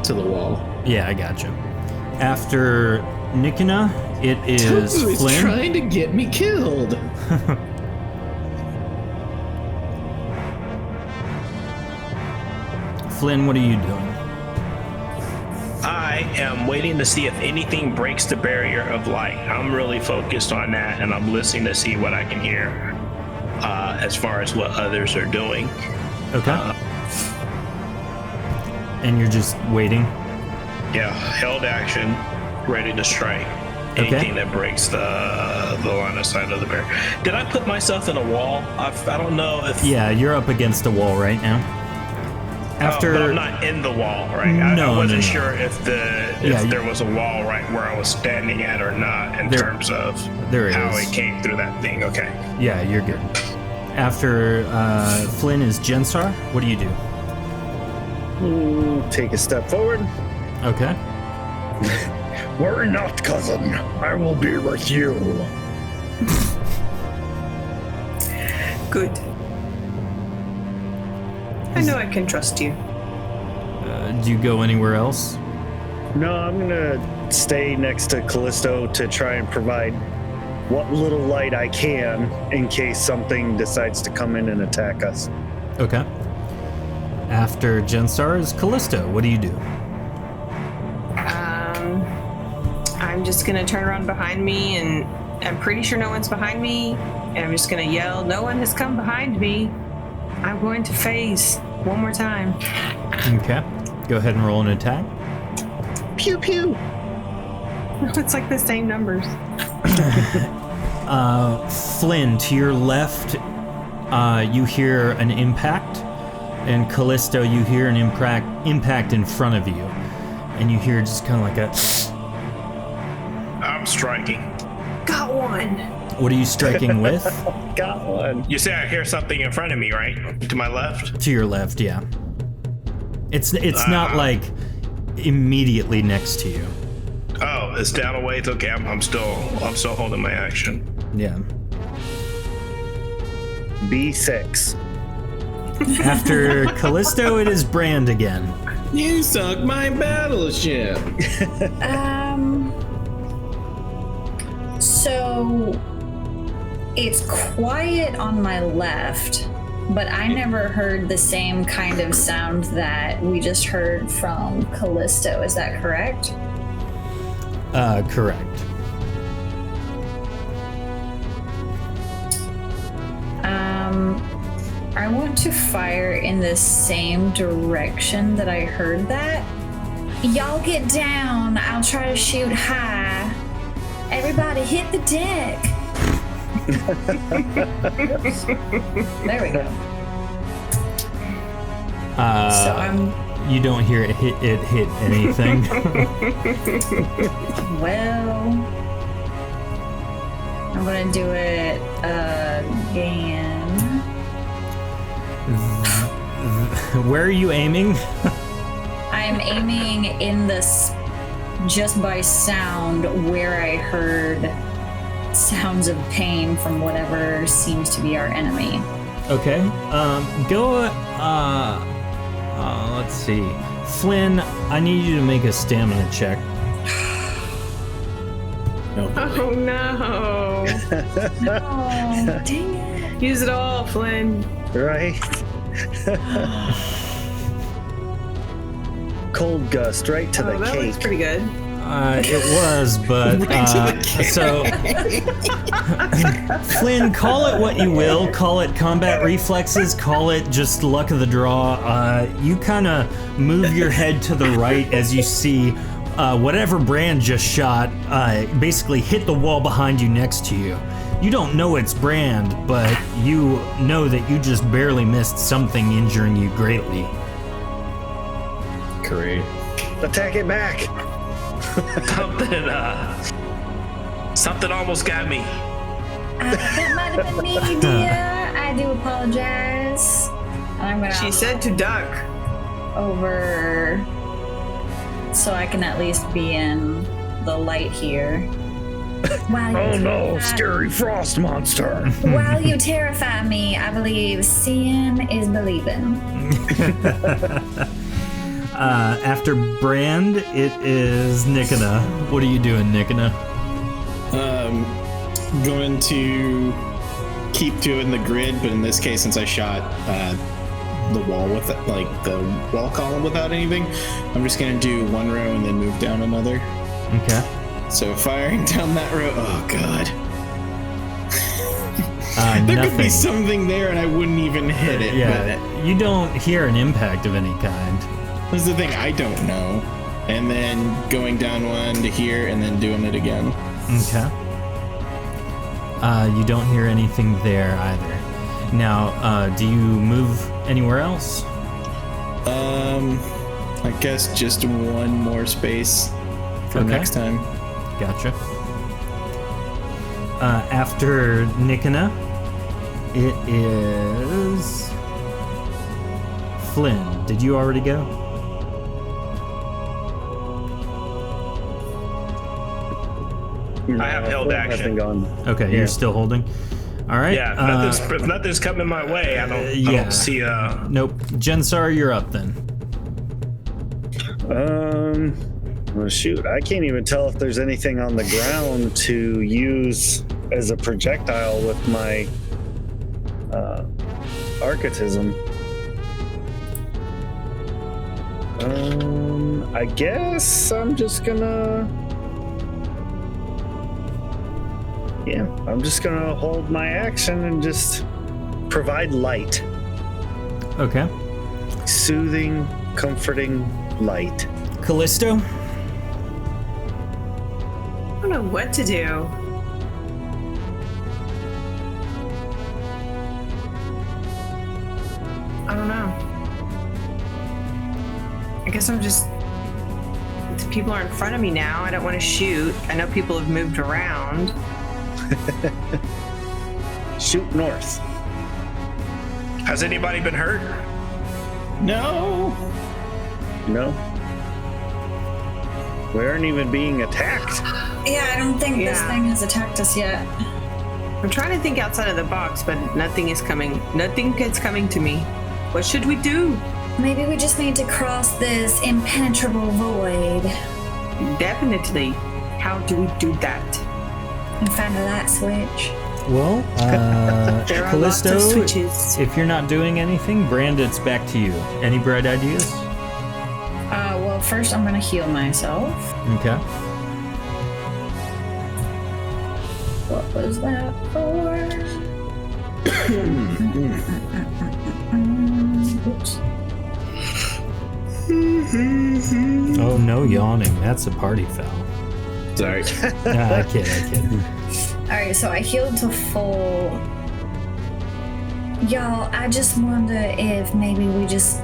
to the wall. Yeah, I gotcha. After Nikona, it is Tofu is Flynn. trying to get me killed. Flynn, what are you doing? I am waiting to see if anything breaks the barrier of light. I'm really focused on that, and I'm listening to see what I can hear as far as what others are doing. Okay. And you're just waiting? Yeah, held action, ready to strike. Okay. Anything that breaks the line of sight of the barrier. Did I put myself in a wall? I don't know if... Yeah, you're up against a wall right now. After... but I'm not in the wall, right? No, I wasn't no. sure if there was a wall right where I was standing at or not in terms of there how is. it came through that thing. Okay. Yeah, you're good. After Flynn is Jensar, what do you do? Take a step forward. Okay. Worry not, cousin. I will be with you. Good. I know I can trust you. Do you go anywhere else? No, I'm gonna stay next to Callisto to try and provide what little light I can in case something decides to come in and attack us. Okay. After Jensar is Callisto. What do you do? I'm just gonna turn around behind me, and I'm pretty sure no one's behind me, and I'm just gonna yell, "No one has come behind me. I'm going to phase one more time." Okay. Go ahead and roll an attack. Pew pew. It's like the same numbers. Flynn, to your left, you hear an impact, and Callisto, you hear an impact in front of you, and you hear just kind of like a... I'm striking. Got one. What are you striking with? Got one. You say I hear something in front of me, right? To my left? To your left, yeah. It's not like immediately next to you. Oh, it's down a ways. Okay, I'm still holding my action. Yeah. B6. After Callisto, it is Brand again. You sunk my battleship. So it's quiet on my left, but I never heard the same kind of sound that we just heard from Callisto. Is that correct? Correct. I want to fire in the same direction that I heard that. Y'all get down. I'll try to shoot high. Everybody hit the deck. There we go. So You don't hear it hit anything. Well, I'm gonna do it again. Where are you aiming? I'm aiming in this just by sound where I heard sounds of pain from whatever seems to be our enemy. Okay. Go. Let's see. Flynn, I need you to make a stamina check. Oh no. Oh, dang it. Use it all, Flynn. Right? Cold gust right to the That cake. looks pretty good. It was, but so Flynn, call it what you will. Call it combat reflexes. Call it just luck of the draw. You kind of move your head to the right as you see whatever Brand just shot basically hit the wall behind you next to you. You don't know it's Brand, but you know that you just barely missed something injuring you greatly. Great. Attack it back. Something almost got me. That might have been me, dear. I do apologize. And I'm gonna She said to duck. over so I can at least be in the light here. While Oh you no, terrify- scary frost monster. While you terrify me, I believe seeing is believing. After Brand, it is Nikona. What are you doing, Nikona? Going to keep doing the grid, but in this case, since I shot the wall with like the wall column without anything, I'm just gonna do one row and then move down another. Okay. So firing down that row. Oh god. There could be Nothing. something there, and I wouldn't even hit it. Yeah, you don't hear an impact of any kind. But that's the thing. I don't know. And then going down one to here, and then doing it again. Okay. You don't hear anything there either. Now, do you move anywhere else? I guess just one more space for Okay. next time. Gotcha. After Nikona, it is Flynn. Did you already go? I have held action. Gone. Okay, Yeah. you're still holding. All right. Yeah, if nothing's coming my way, I don't yeah. see Nope. Jensar, you're up then. Well, shoot, I can't even tell if there's anything on the ground to use as a projectile with my archetism. I guess I'm just gonna. Yeah, I'm just gonna hold my action and just provide light. Okay. Soothing, comforting light. Callisto? I don't know what to do. I don't know. I guess I'm just. The people are in front of me now. I don't want to shoot. I know people have moved around. Shoot north. Has anybody been hurt? No. No. We aren't even being attacked. Yeah, I don't think this Yeah. thing has attacked us yet. I'm trying to think outside of the box, but nothing is coming. Nothing is coming to me. What should we do? Maybe we just need to cross this impenetrable void Definitely. How do we do that? and find a light switch. Well, There are lots of Callisto, switches. if you're not doing anything, Brand, it's back to you. Any bright ideas? Well, first I'm gonna heal myself. Okay. What was that for? Oh, no yawning. That's a party foul. Sorry. Nah, I kid. All right, so I healed to full. Y'all, I just wonder if maybe we just,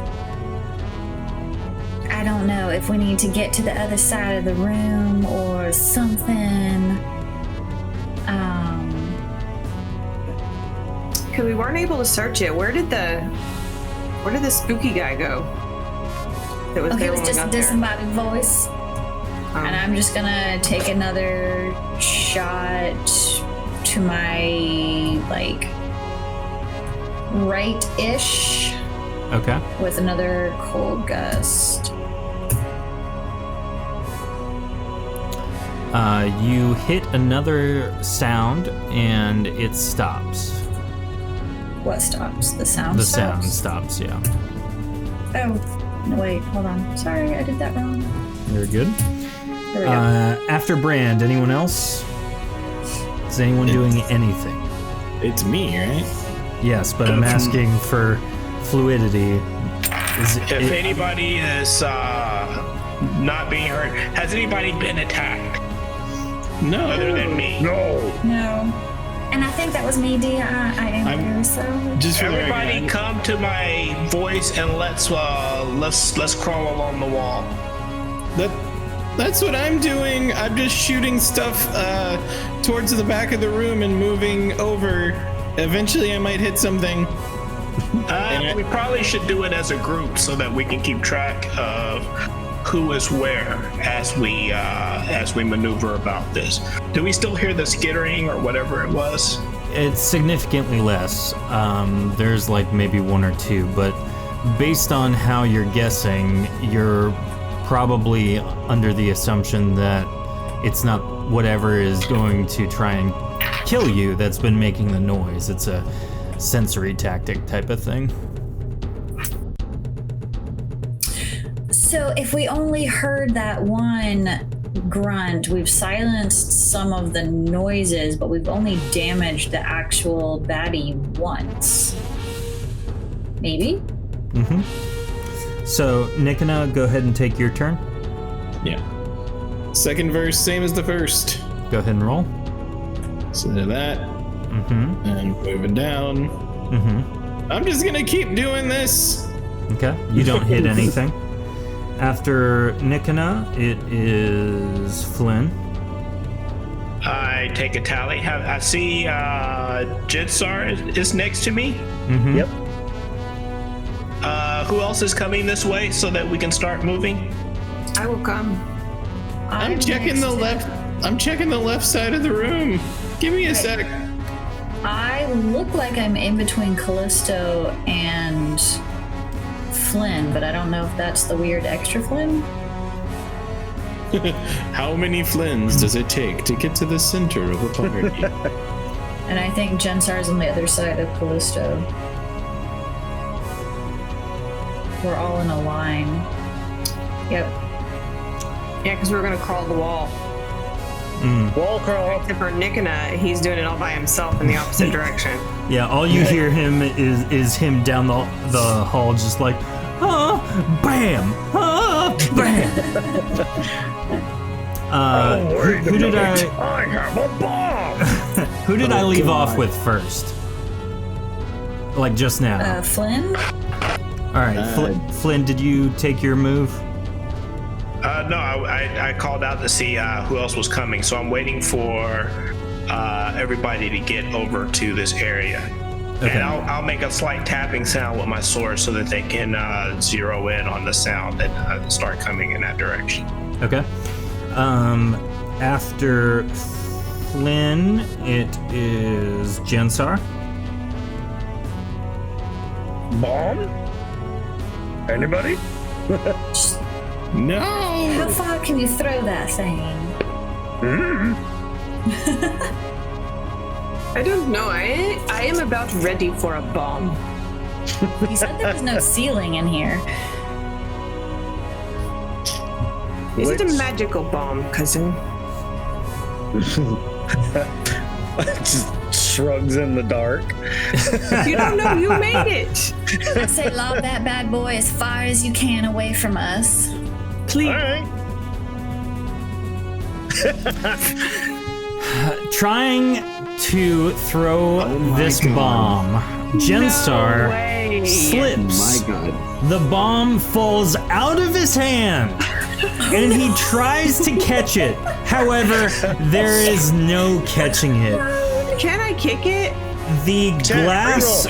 I don't know, if we need to get to the other side of the room or something. Because we weren't able to search it. Where did the spooky guy go? That was Oh, he there was when we just a got there? disembodied voice. And I'm just gonna take another shot to my, like, right-ish Okay. with another cold gust. You hit another sound and it stops. What stops? The sound The stops? sound stops, yeah. Oh, no, wait, hold on. Sorry, I did that wrong. You're good. There we go. After Brand, anyone else? Is anyone doing anything? It's me, right? Yes, but I'm asking for fluidity. If anybody is not being hurt, has anybody been attacked No. other than me? No. No. And I think that was me, D. I am very sorry. Just for the Everybody, record, come to my voice and let's crawl along the wall. that's what I'm doing. I'm just shooting stuff towards the back of the room and moving over. Eventually, I might hit something. We probably should do it as a group so that we can keep track of who is where as we maneuver about this. Do we still hear the skittering or whatever it was? It's significantly less. There's like maybe one or two, but based on how you're guessing, you're probably under the assumption that it's not whatever is going to try and kill you that's been making the noise. It's a sensory tactic type of thing. So if we only heard that one grunt, we've silenced some of the noises, but we've only damaged the actual baddie once. Maybe? Mm-hmm. So, Nikona, go ahead and take your turn. Yeah. Second verse, same as the first. Go ahead and roll. So that. Mm-hmm. And moving down. Mm-hmm. I'm just gonna keep doing this. Okay. You don't hit anything. After Nikona, it is Flynn. I take a tally. I see Jitsar is next to me. Mm-hmm. Yep. Who else is coming this way so that we can start moving? I will come. I'm checking the left. I'm checking the left side of the room. Give me a sec. I look like I'm in between Callisto and Flynn, but I don't know if that's the weird extra Flynn. How many Flynns does it take to get to the center of a party? And I think Jensar's on the other side of Callisto. We're all in a line. Yep. Yeah, because we were gonna crawl the wall. Wall crawl. Except for Nikona, he's doing it all by himself in the opposite direction. Yeah, all you hear him is him down the hall just like, bam, bam. Who did I have a bomb. who did I leave off with first? Like just now. Flynn? All right, Flynn, did you take your move? No, I called out to see who else was coming, so I'm waiting for everybody to get over to this area. Okay. And I'll make a slight tapping sound with my sword so that they can zero in on the sound and start coming in that direction. Okay. After Flynn, it is Jensar. Bomb? Anybody? No. How far can you throw that thing? I don't know. I am about ready for a bomb. You said there was no ceiling in here. Is it a magical bomb, cousin? Just shrugs in the dark. You don't know. You made it. I say lob that bad boy as far as you can away from us. Please. All right. Trying to throw this bomb, Jensar slips. My God. The bomb falls out of his hand, and he tries to catch it. However, there is no catching it. Can I kick it? The glass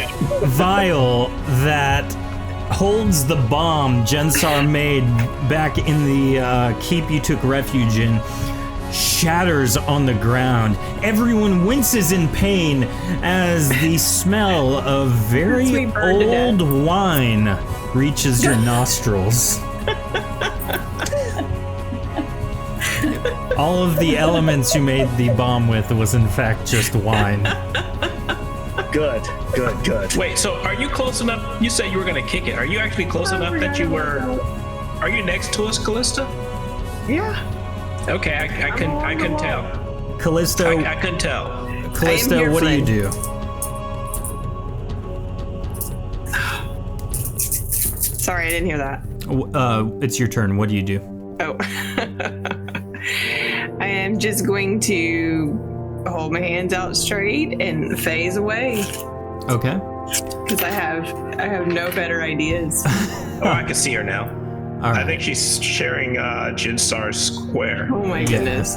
vial that holds the bomb Jensar made back in the keep you took refuge in shatters on the ground. Everyone winces in pain as the smell of very old wine reaches your nostrils. All of the elements you made the bomb with was in fact just wine. Good. Wait, so are you close enough? You said you were going to kick it. Are you actually close enough that you were... Are you next to us, Callista? Yeah. Okay, I can tell. Callisto, I can tell. Callisto, what do you do? Sorry, I didn't hear that. It's your turn. What do you do? Oh. I am just going to hold my hands out straight and phase away. Okay. Because I have no better ideas. Oh, I can see her now. All right. I think she's sharing Jinsar's square. Oh my goodness.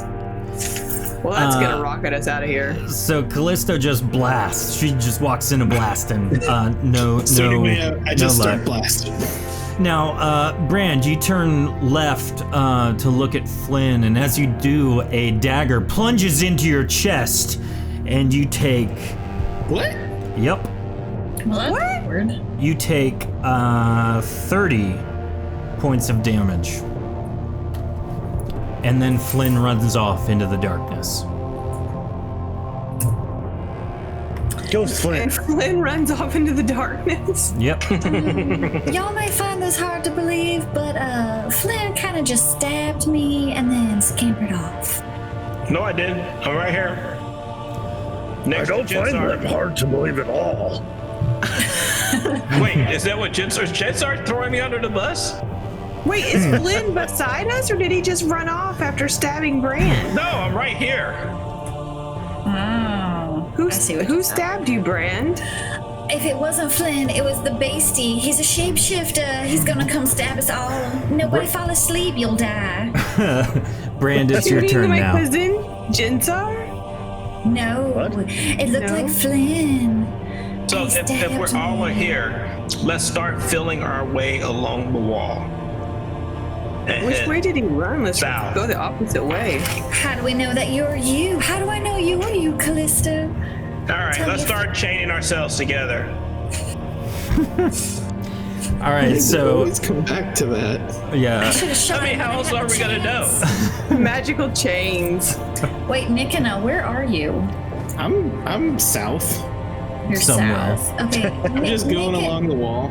Well, that's gonna rocket us out of here. So Callisto just blasts. She just walks in a blast and no I just no start luck. blasting. Now, Brand, you turn left to look at Flynn, and as you do, a dagger plunges into your chest, and you take. What? Yep. Well, that's weird. You take 30 points of damage. And then Flynn runs off into the darkness. Go, Flynn. And Flynn runs off into the darkness. Yep. Y'all may find this hard to believe, but Flynn kind of just stabbed me and then scampered off. No, I didn't. I'm right here. I Next don't to find Jinsar. that hard to believe at all. Wait, is that what Jinsar throwing me under the bus? Wait, is Flynn beside us, or did he just run off after stabbing Brand? No, I'm right here. Oh. Who stabbed you, Brand? If it wasn't Flynn, it was the beastie. He's a shapeshifter. He's gonna come stab us all. Nobody fall asleep, you'll die. Brand, it's your You turn mean my now. cousin, Jinsar? No, it looked No? like Flynn. So He if we're stabbed all me. here, let's start filling our way along the wall. Which way did he run? Let's South. go the opposite way. How do we know that you're you? How do I know you're you, Callisto? All right, Tell let's me- start chaining ourselves together. All right, so Always come back to that. yeah. Should've shot I mean, him how when else had are the we gonna chance. know? Magical chains. Wait, Nikana, where are you? I'm south. You're Somewhere. south. Okay. I'm just going along the wall.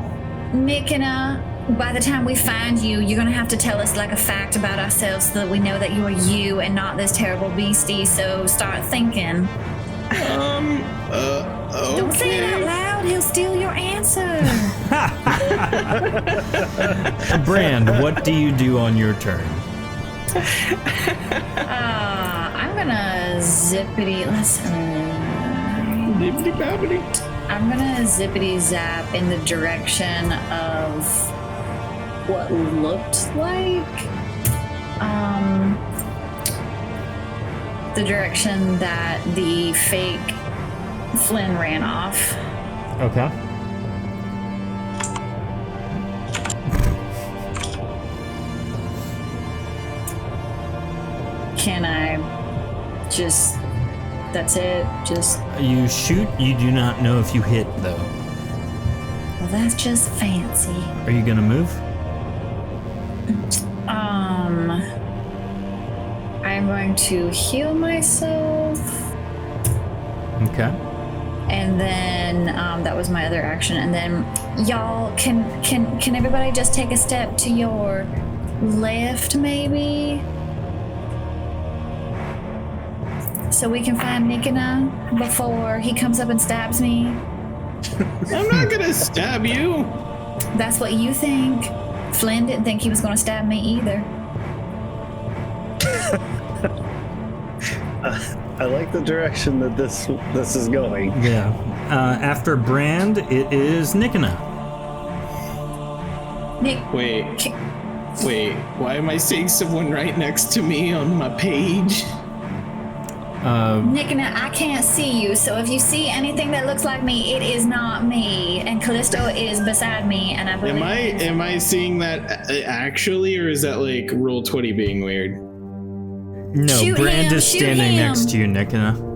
Nikana, by the time we find you, you're gonna have to tell us like a fact about ourselves so that we know that you are you and not this terrible beastie. So start thinking. Don't say it out loud. He'll steal your answer. Brand, what do you do on your turn? I'm gonna zippity. I'm gonna zippity zap in the direction of what looked like the direction that the fake Flynn ran off. Okay. Can I just, that's it? Just, You shoot, you do not know if you hit though. well, that's just fancy. Are you gonna move? I'm going to heal myself. Okay. And then that was my other action. And then y'all can everybody just take a step to your left maybe? So we can find Nikana before he comes up and stabs me. I'm not gonna stab you. That's what you think. Flynn didn't think he was gonna stab me either. I like the direction that this is going. Yeah. After Brand, it is Nikina. Nick, Wait, why am I seeing someone right next to me on my page? Nikina, I can't see you, so if you see anything that looks like me, it is not me. And Callisto is beside me, and I believe. Am I seeing that actually, or is that like Roll 20 being weird? No, Shoot Brand him, is shoot standing him. next to you, Nikina.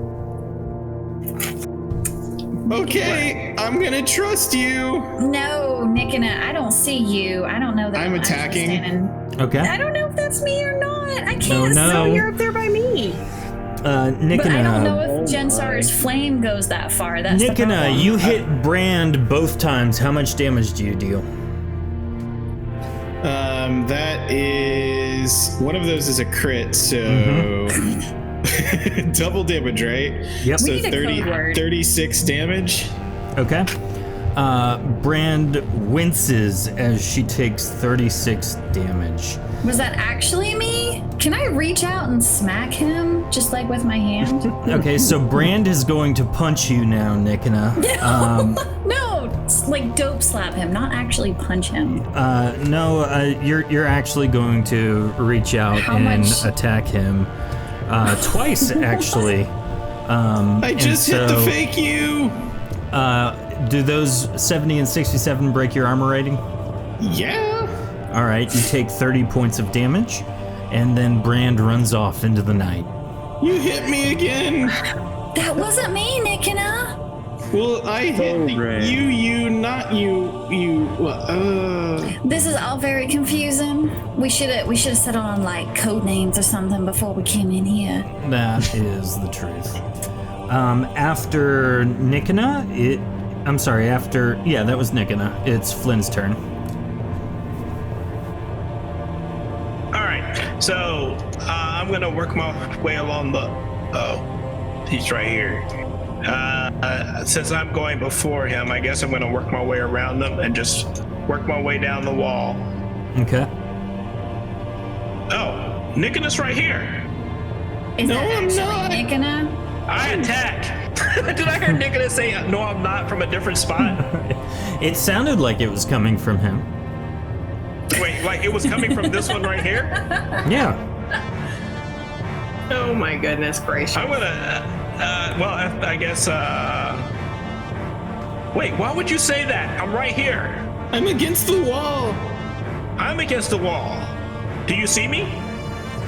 Okay, I'm gonna trust you. No, Nikina, I don't see you. I don't know that I'm actually attacking. standing. Okay. I don't know if that's me or not. I can't. No. So you're up there by me. Nikina. But I don't know if Oh Jensar's my. flame goes that far. That's the Nikina, problem. you hit Brand both times. How much damage do you deal? That is one of those is a crit, so double damage, right? Yep. So We need a code word. 36 damage. Okay. Brand winces as she takes 36 damage. Was that actually me? Can I reach out and smack him just like with my hand? Okay, so Brand is going to punch you now, Nikina. No, it's like dope slap him, not actually punch him. You're actually going to reach out How and much? attack him twice, actually. I just hit the fake you. Do those 70 and 67 break your armor rating? Yeah. All right, you take 30 points of damage, and then Brand runs off into the night. You hit me again. That wasn't me, Nikina. Well, I hit Brand. you, not you. This is all very confusing. We should have settled on like code names or something before we came in here. That is the truth. After Nikina, that was Nikina. It's Flynn's turn. All right, so I'm gonna work my way along the. Oh, he's right here. Since I'm going before him, I guess I'm gonna work my way around them and just work my way down the wall. Okay. Oh, Nikina's right here. Is No, that I'm actually not. Nikina? I attack. Did I hear Nikina say, "No, I'm not," from a different spot? It sounded like it was coming from him. Wait, like it was coming from this one right here? Yeah. Oh my goodness gracious. I'm gonna. I guess. Wait, why would you say that? I'm right here. I'm against the wall. I'm against the wall. Do you see me?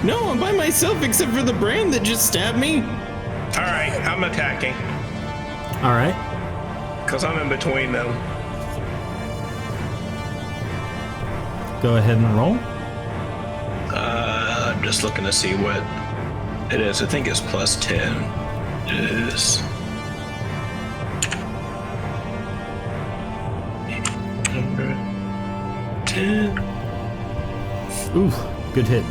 No, I'm by myself except for the Brand that just stabbed me. All right, I'm attacking All right. because I'm in between them. Go ahead and roll. I'm just looking to see what it is. I think it's plus 10. It is. Ooh, good hit.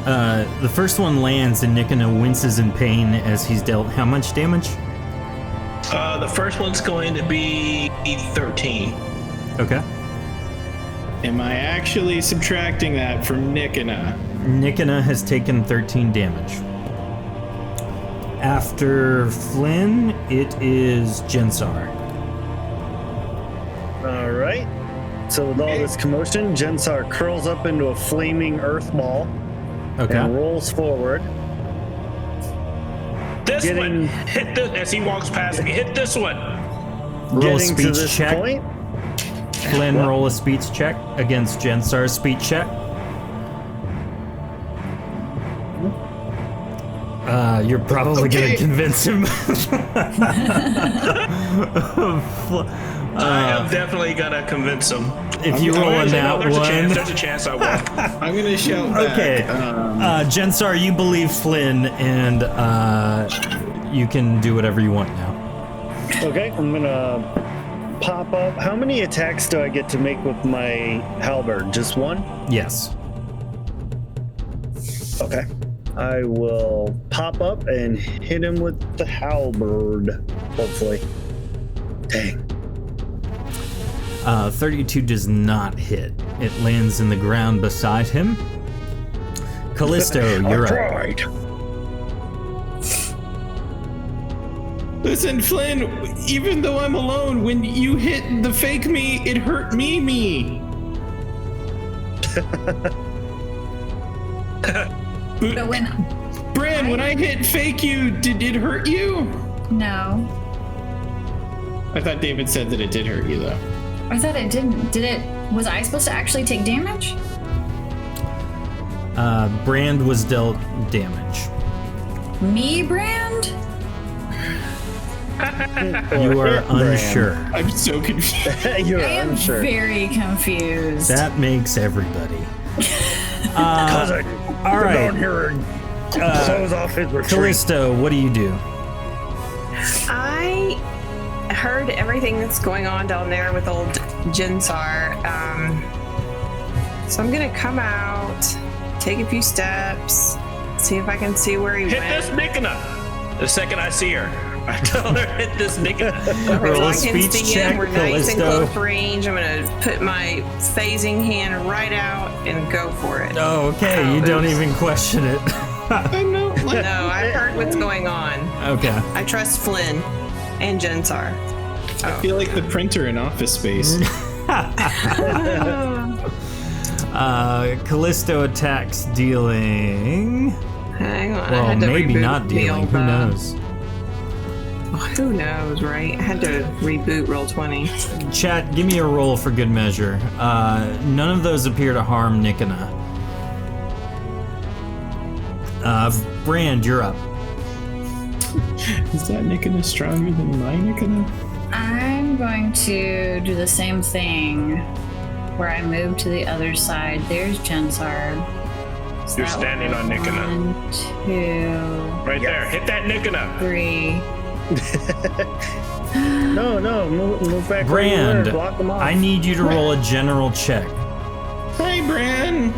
The first one lands and Nikina winces in pain as he's dealt how much damage? The first one's going to be 13. Okay. Am I actually subtracting that from Nikina? Nikina has taken 13 damage. After Flynn, it is Jensar. All right. So with all this commotion, Jensar curls up into a flaming earth ball Okay. and rolls forward. This Getting- one. Hit this as he walks past me. Hit this one. Roll a Getting to speech this check. point, Flynn, roll a speech check against Jensar's speech check. You're probably Okay. gonna convince him. I am definitely gonna convince him. If you roll a nat there's a chance. one. There's a chance I will. I'm gonna shout back. Okay. Jensar, you believe Flynn, and you can do whatever you want now. okay, I'm gonna pop up. How many attacks do I get to make with my halberd? Just one? Yes. Okay. I will pop up and hit him with the halberd, hopefully. Dang. 32 does not hit. It lands in the ground beside him. Callisto, you're up. Tried. Listen, Flynn, even though I'm alone, when you hit the fake me, it hurt me. But when Bran, when I hit fake you, did it hurt you? no, I thought David said that it did hurt you, though. I thought it didn't. Did it? Was I supposed to actually take damage? Brand was dealt damage. Me, Brand? You are unsure. I'm so confused. You're I am unsure. very confused. That makes everybody. Cousin, all go right. down here and close off his retreat. Callisto, what do you do? I heard everything that's going on down there with old Jinsar. So I'm gonna come out, take a few steps, see if I can see where he Hit went. this Nikana the second I see her. I tell her hit this Nikana. If Roll a I can speech see check, him, we're nice and Callisto. close range. I'm gonna put my phasing hand right out and go for it. Oh, okay. You don't even question it. I know. Like, No, I've heard what's going on. Okay. I trust Flynn and Jinsar. I feel like the printer in Office Space. Callisto attacks dealing. Hang on. I Well, had to maybe reboot not the dealing. old, Who knows? Who knows, right? I had to reboot Roll20. Chat, give me a roll for good measure. None of those appear to harm Nikana. Brand, you're up. Is that Nikana stronger than my Nikana? I'm going to do the same thing where I move to the other side. There's Jensar. So You're that standing was on Nikana. 1, 2, Right there. Hit that Nikana. 3. No, move back. where you were, Brand, block them off. I need you to roll a general check. Hi, Bran.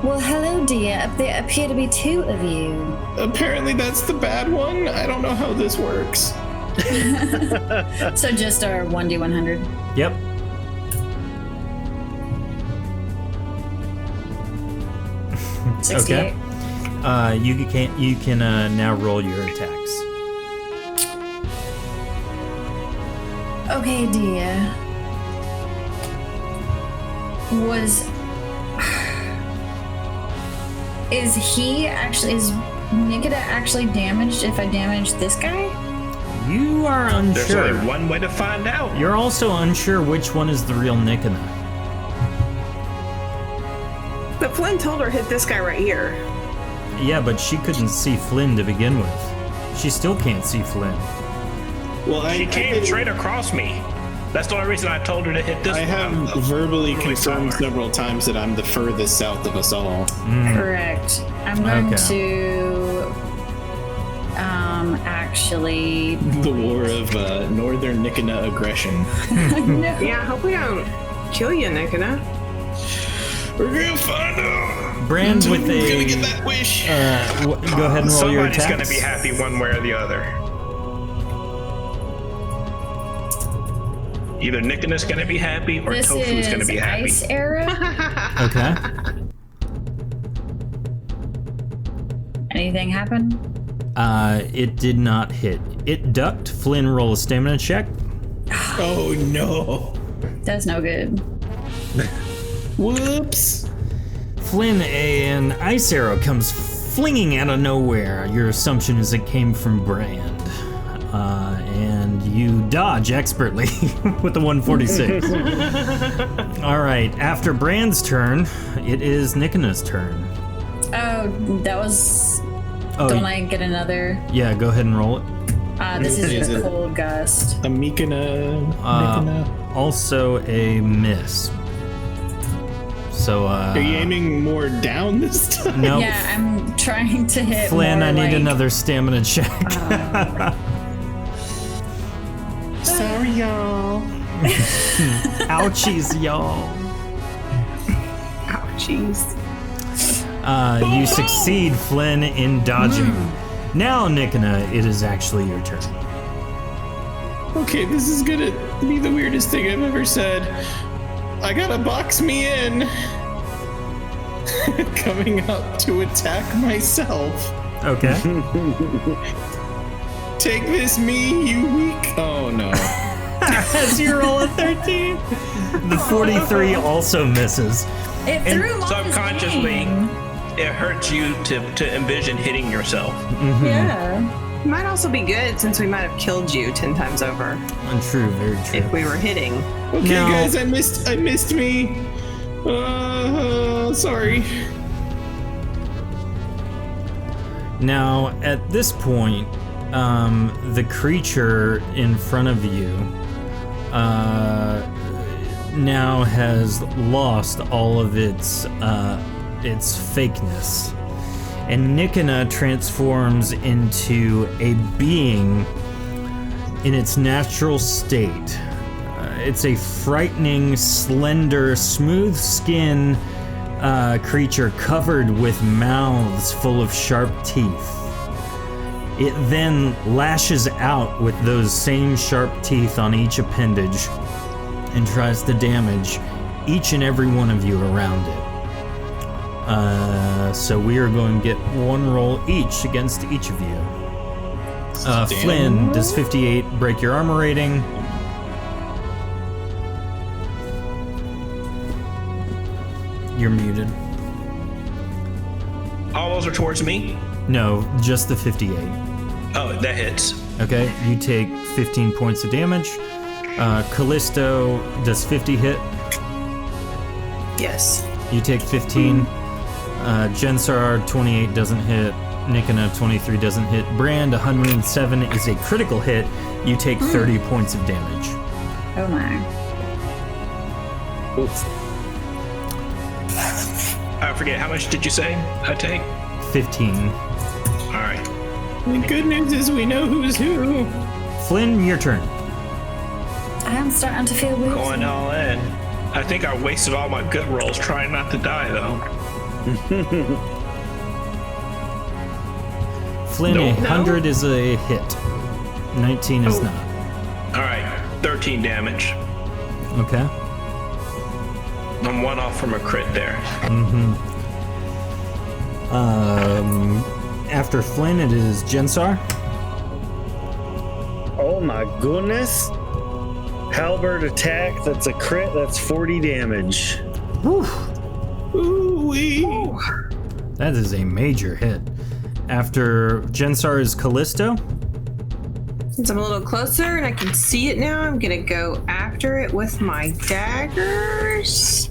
Well, hello, dear. There appear to be 2 of you. Apparently that's the bad one. I don't know how this works. So just our 1d100. Yep. Okay. 68. You can now roll your attacks. Okay, dear. Is Nikita actually damaged if I damage this guy? You are There's unsure. only one way to find out. You're also unsure which one is the real Nikana. But Flynn told her hit this guy right here. Yeah, but she couldn't see Flynn to begin with. She still can't see Flynn. Well, She came straight across me. That's the only reason I told her to hit this I one. have verbally Really confirmed saw her. several times that I'm the furthest south of us all. Correct. I'm going Okay. to actually The war of northern Nikana aggression. no. Yeah, I hope we don't kill you, Nikana. We're gonna find out. Brand with We're gonna get a. that wish. Go ahead and roll your Somebody's attacks. going to be happy one way or the other. Either Nikana's going to be happy or This Tofu's going to is be happy. Ice Era. Okay. Anything happen? It did not hit. It ducked. Flynn, roll a stamina check. Oh no. That's no good. Whoops. Flynn, an ice arrow comes flinging out of nowhere. Your assumption is it came from Brand. And you dodge expertly with the 146. All right, after Brand's turn, it is Nikana's turn. Oh, that was. Oh, Don't I get another? yeah, go ahead and roll it. This Is is the it- cold gust. A Nikana. Also a miss. So, Are you aiming more down this time? no, Yeah, I'm trying to hit. Flynn, more I need like- another stamina check. Sorry, y'all. Ouchies, y'all. Oh, jeez. You succeed, Flynn, in dodging. Now, Nikana, it is actually your turn. Okay, this is gonna be the weirdest thing I've ever said. I gotta box me in. coming up to attack myself. Okay. Take this, me, you weak. Oh no. As you roll a 13, the 43 also misses. It threw him off his Subconsciously, game. it hurts you to envision hitting yourself. Yeah. It might also be good since we might have killed you 10 times over True, very true. if we were hitting. Okay, Now- guys, I missed me. Sorry. Now, at this point, the creature in front of you now has lost all of its fakeness. And Nikana transforms into a being in its natural state. It's a frightening, slender, smooth skin creature covered with mouths full of sharp teeth. It then lashes out with those same sharp teeth on each appendage and tries to damage each and every one of you around it. So we are going to get one roll each against each of you. Flynn, does 58 break your armor rating? You're muted. All those are towards me? No, just the 58. Oh, that hits. Okay, you take 15 points of damage. Callisto, does 50 hit? Yes. You take 15. Jensar, 28 doesn't hit. Nikana, 23 doesn't hit. Brand, 107 is a critical hit. You take 30 points of damage. Oh my. Oof. I forget, how much did you say I take? 15. All right. The good news is we know who's who. Flynn, your turn. I'm starting to feel weird. Going all in. I think I wasted all my good rolls trying not to die, though. Flynn, No. 100 is a hit. 19 is not. All right, 13 damage. Okay. I'm one off from a crit there. After Flynn, it is Jensar. Oh my goodness. Halberd attack, that's a crit, that's 40 damage. Ooh-wee. That is a major hit. After Jensar is Callisto. Since I'm a little closer and I can see it now, I'm gonna go after it with my daggers.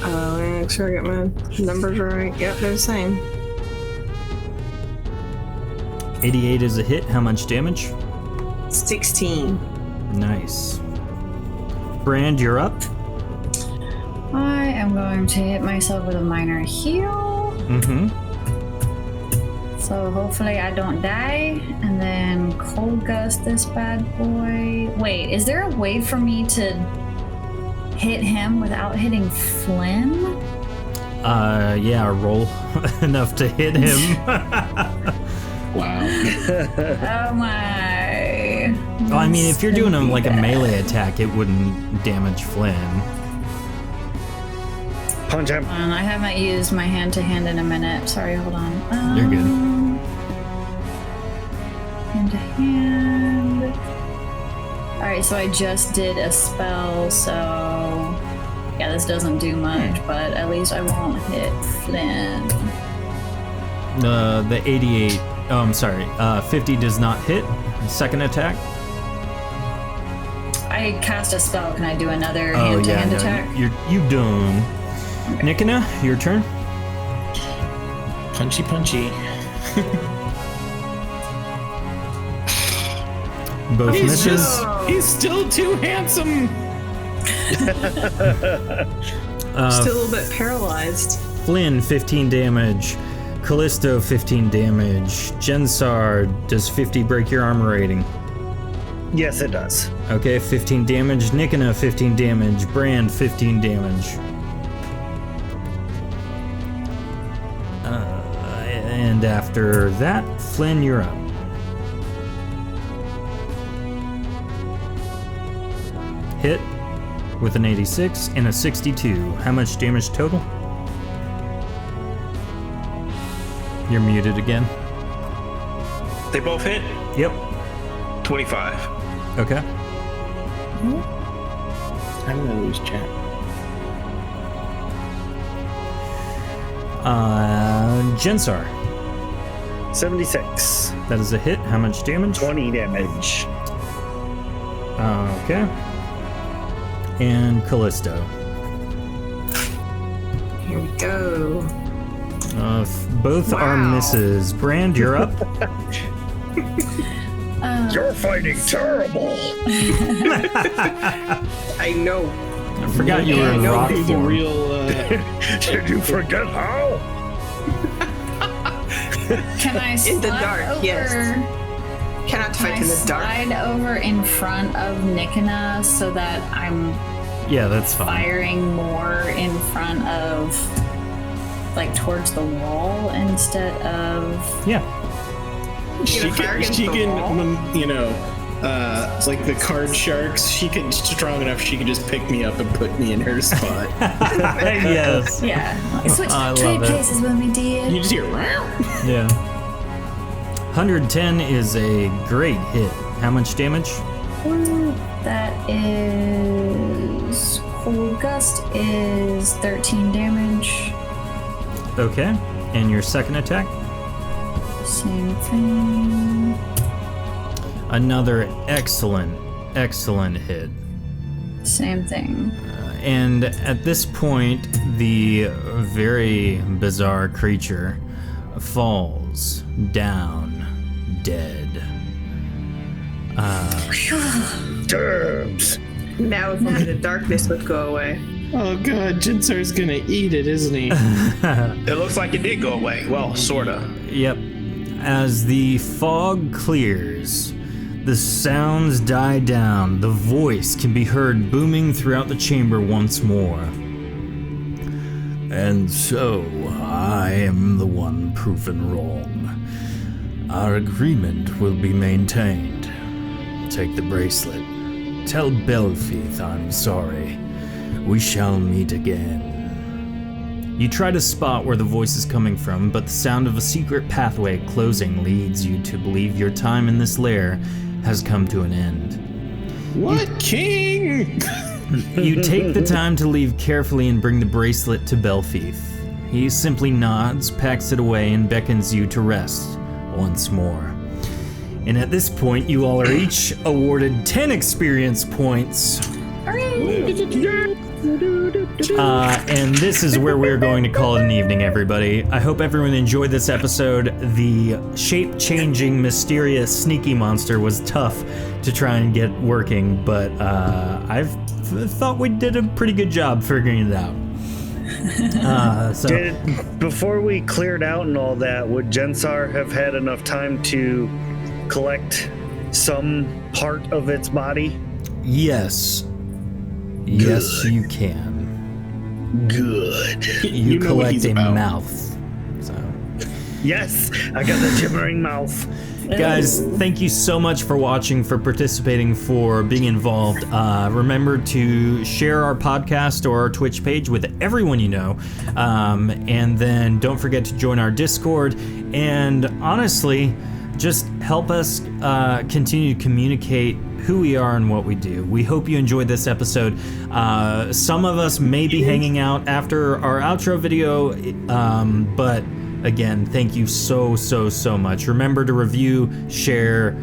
Oh, make sure I get my numbers right. Yep, they're the same. 88 is a hit. How much damage? 16. Nice. Brand, you're up. I am going to hit myself with a minor heal. So hopefully I don't die. And then cold gust this bad boy. Wait, is there a way for me to hit him without hitting Flynn? Yeah, roll enough to hit him. Wow. Oh my. Well, I mean, if you're doing like a melee attack, it wouldn't damage Flynn. Punch him. I haven't used my hand to hand in a minute. Sorry, hold on. You're good. Hand to hand. Alright, so I just did a spell, so yeah, this doesn't do much, but at least I won't hit Flynn. The 88. Oh, I'm sorry. 50 does not hit. Second attack. I cast a spell. Can I do another hand-to-hand attack? You done. Nikana, your turn. Punchy, punchy. Both misses. He's still too handsome. Still a little bit paralyzed. Flynn, 15 damage. Callisto, 15 damage. Jensar, does 50 break your armor rating? Yes, it does. Okay, 15 damage. Nikana, 15 damage. Brand, 15 damage. And after that, Flynn, you're up. Hit. with an 86 and a 62. How much damage total? You're muted again. They both hit? Yep. 25. Okay. I'm gonna lose chat. Jensar. 76. That is a hit. How much damage? 20 damage. Okay. And Callisto. Here we go. Both are Wow. misses. Brand, you're up. You're fighting terrible. I know. I forgot you were in Yeah, rock The form. real. Did you forget how? Can I slide In the dark, over? yes. Cannot Can fight I in the dark. slide over in front of Nikana so that I'm Yeah, that's fine. firing more in front of, like, towards the wall instead of. Yeah. She fire can, against she the can, wall? you know, like the card sharks. She can strong enough. She can just pick me up and put me in her spot. Yes. Yeah. Switch I trade love it. places when we did. You just hear. "Meow." Yeah. 110 is a great hit. How much damage? That is. Cold Gust is 13 damage. Okay. And your second attack? Same thing. Another excellent hit. Same thing. And at this point, the very bizarre creature falls down dead. Terms. Now if only the darkness would go away. Oh god, Jinsar's gonna eat it, isn't he? It looks like it did go away. Well, sorta. Yep. As the fog clears, the sounds die down. The voice can be heard booming throughout the chamber once more. And so, I am the one proven wrong. Our agreement will be maintained. Take the bracelet. Tell Belfith I'm sorry. We shall meet again. You try to spot where the voice is coming from, but the sound of a secret pathway closing leads you to believe your time in this lair has come to an end. What, King? You take the time to leave carefully and bring the bracelet to Belfith. He simply nods, packs it away, and beckons you to rest once more. And at this point, you all are each awarded 10 experience points. And this is where we're going to call it an evening, everybody. I hope everyone enjoyed this episode. The shape-changing, mysterious, sneaky monster was tough to try and get working, but I've thought we did a pretty good job figuring it out. Before we cleared out and all that, would Jensar have had enough time to collect some part of its body? Yes. Yes, you can. Good. You know what collect he's a about. mouth. So. Yes, I got the gibbering mouth. Guys, thank you so much for watching, for participating, for being involved. Remember to share our podcast or our Twitch page with everyone you know. And then don't forget to join our Discord. And honestly, just help us continue to communicate who we are and what we do. We hope you enjoyed this episode. Some of us may be hanging out after our outro video, but again, thank you so much. Remember to review, share,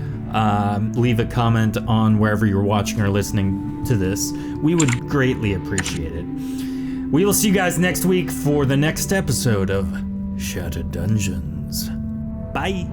leave a comment on wherever you're watching or listening to this. We would greatly appreciate it. We will see you guys next week for the next episode of Shattered Dungeons. Bye.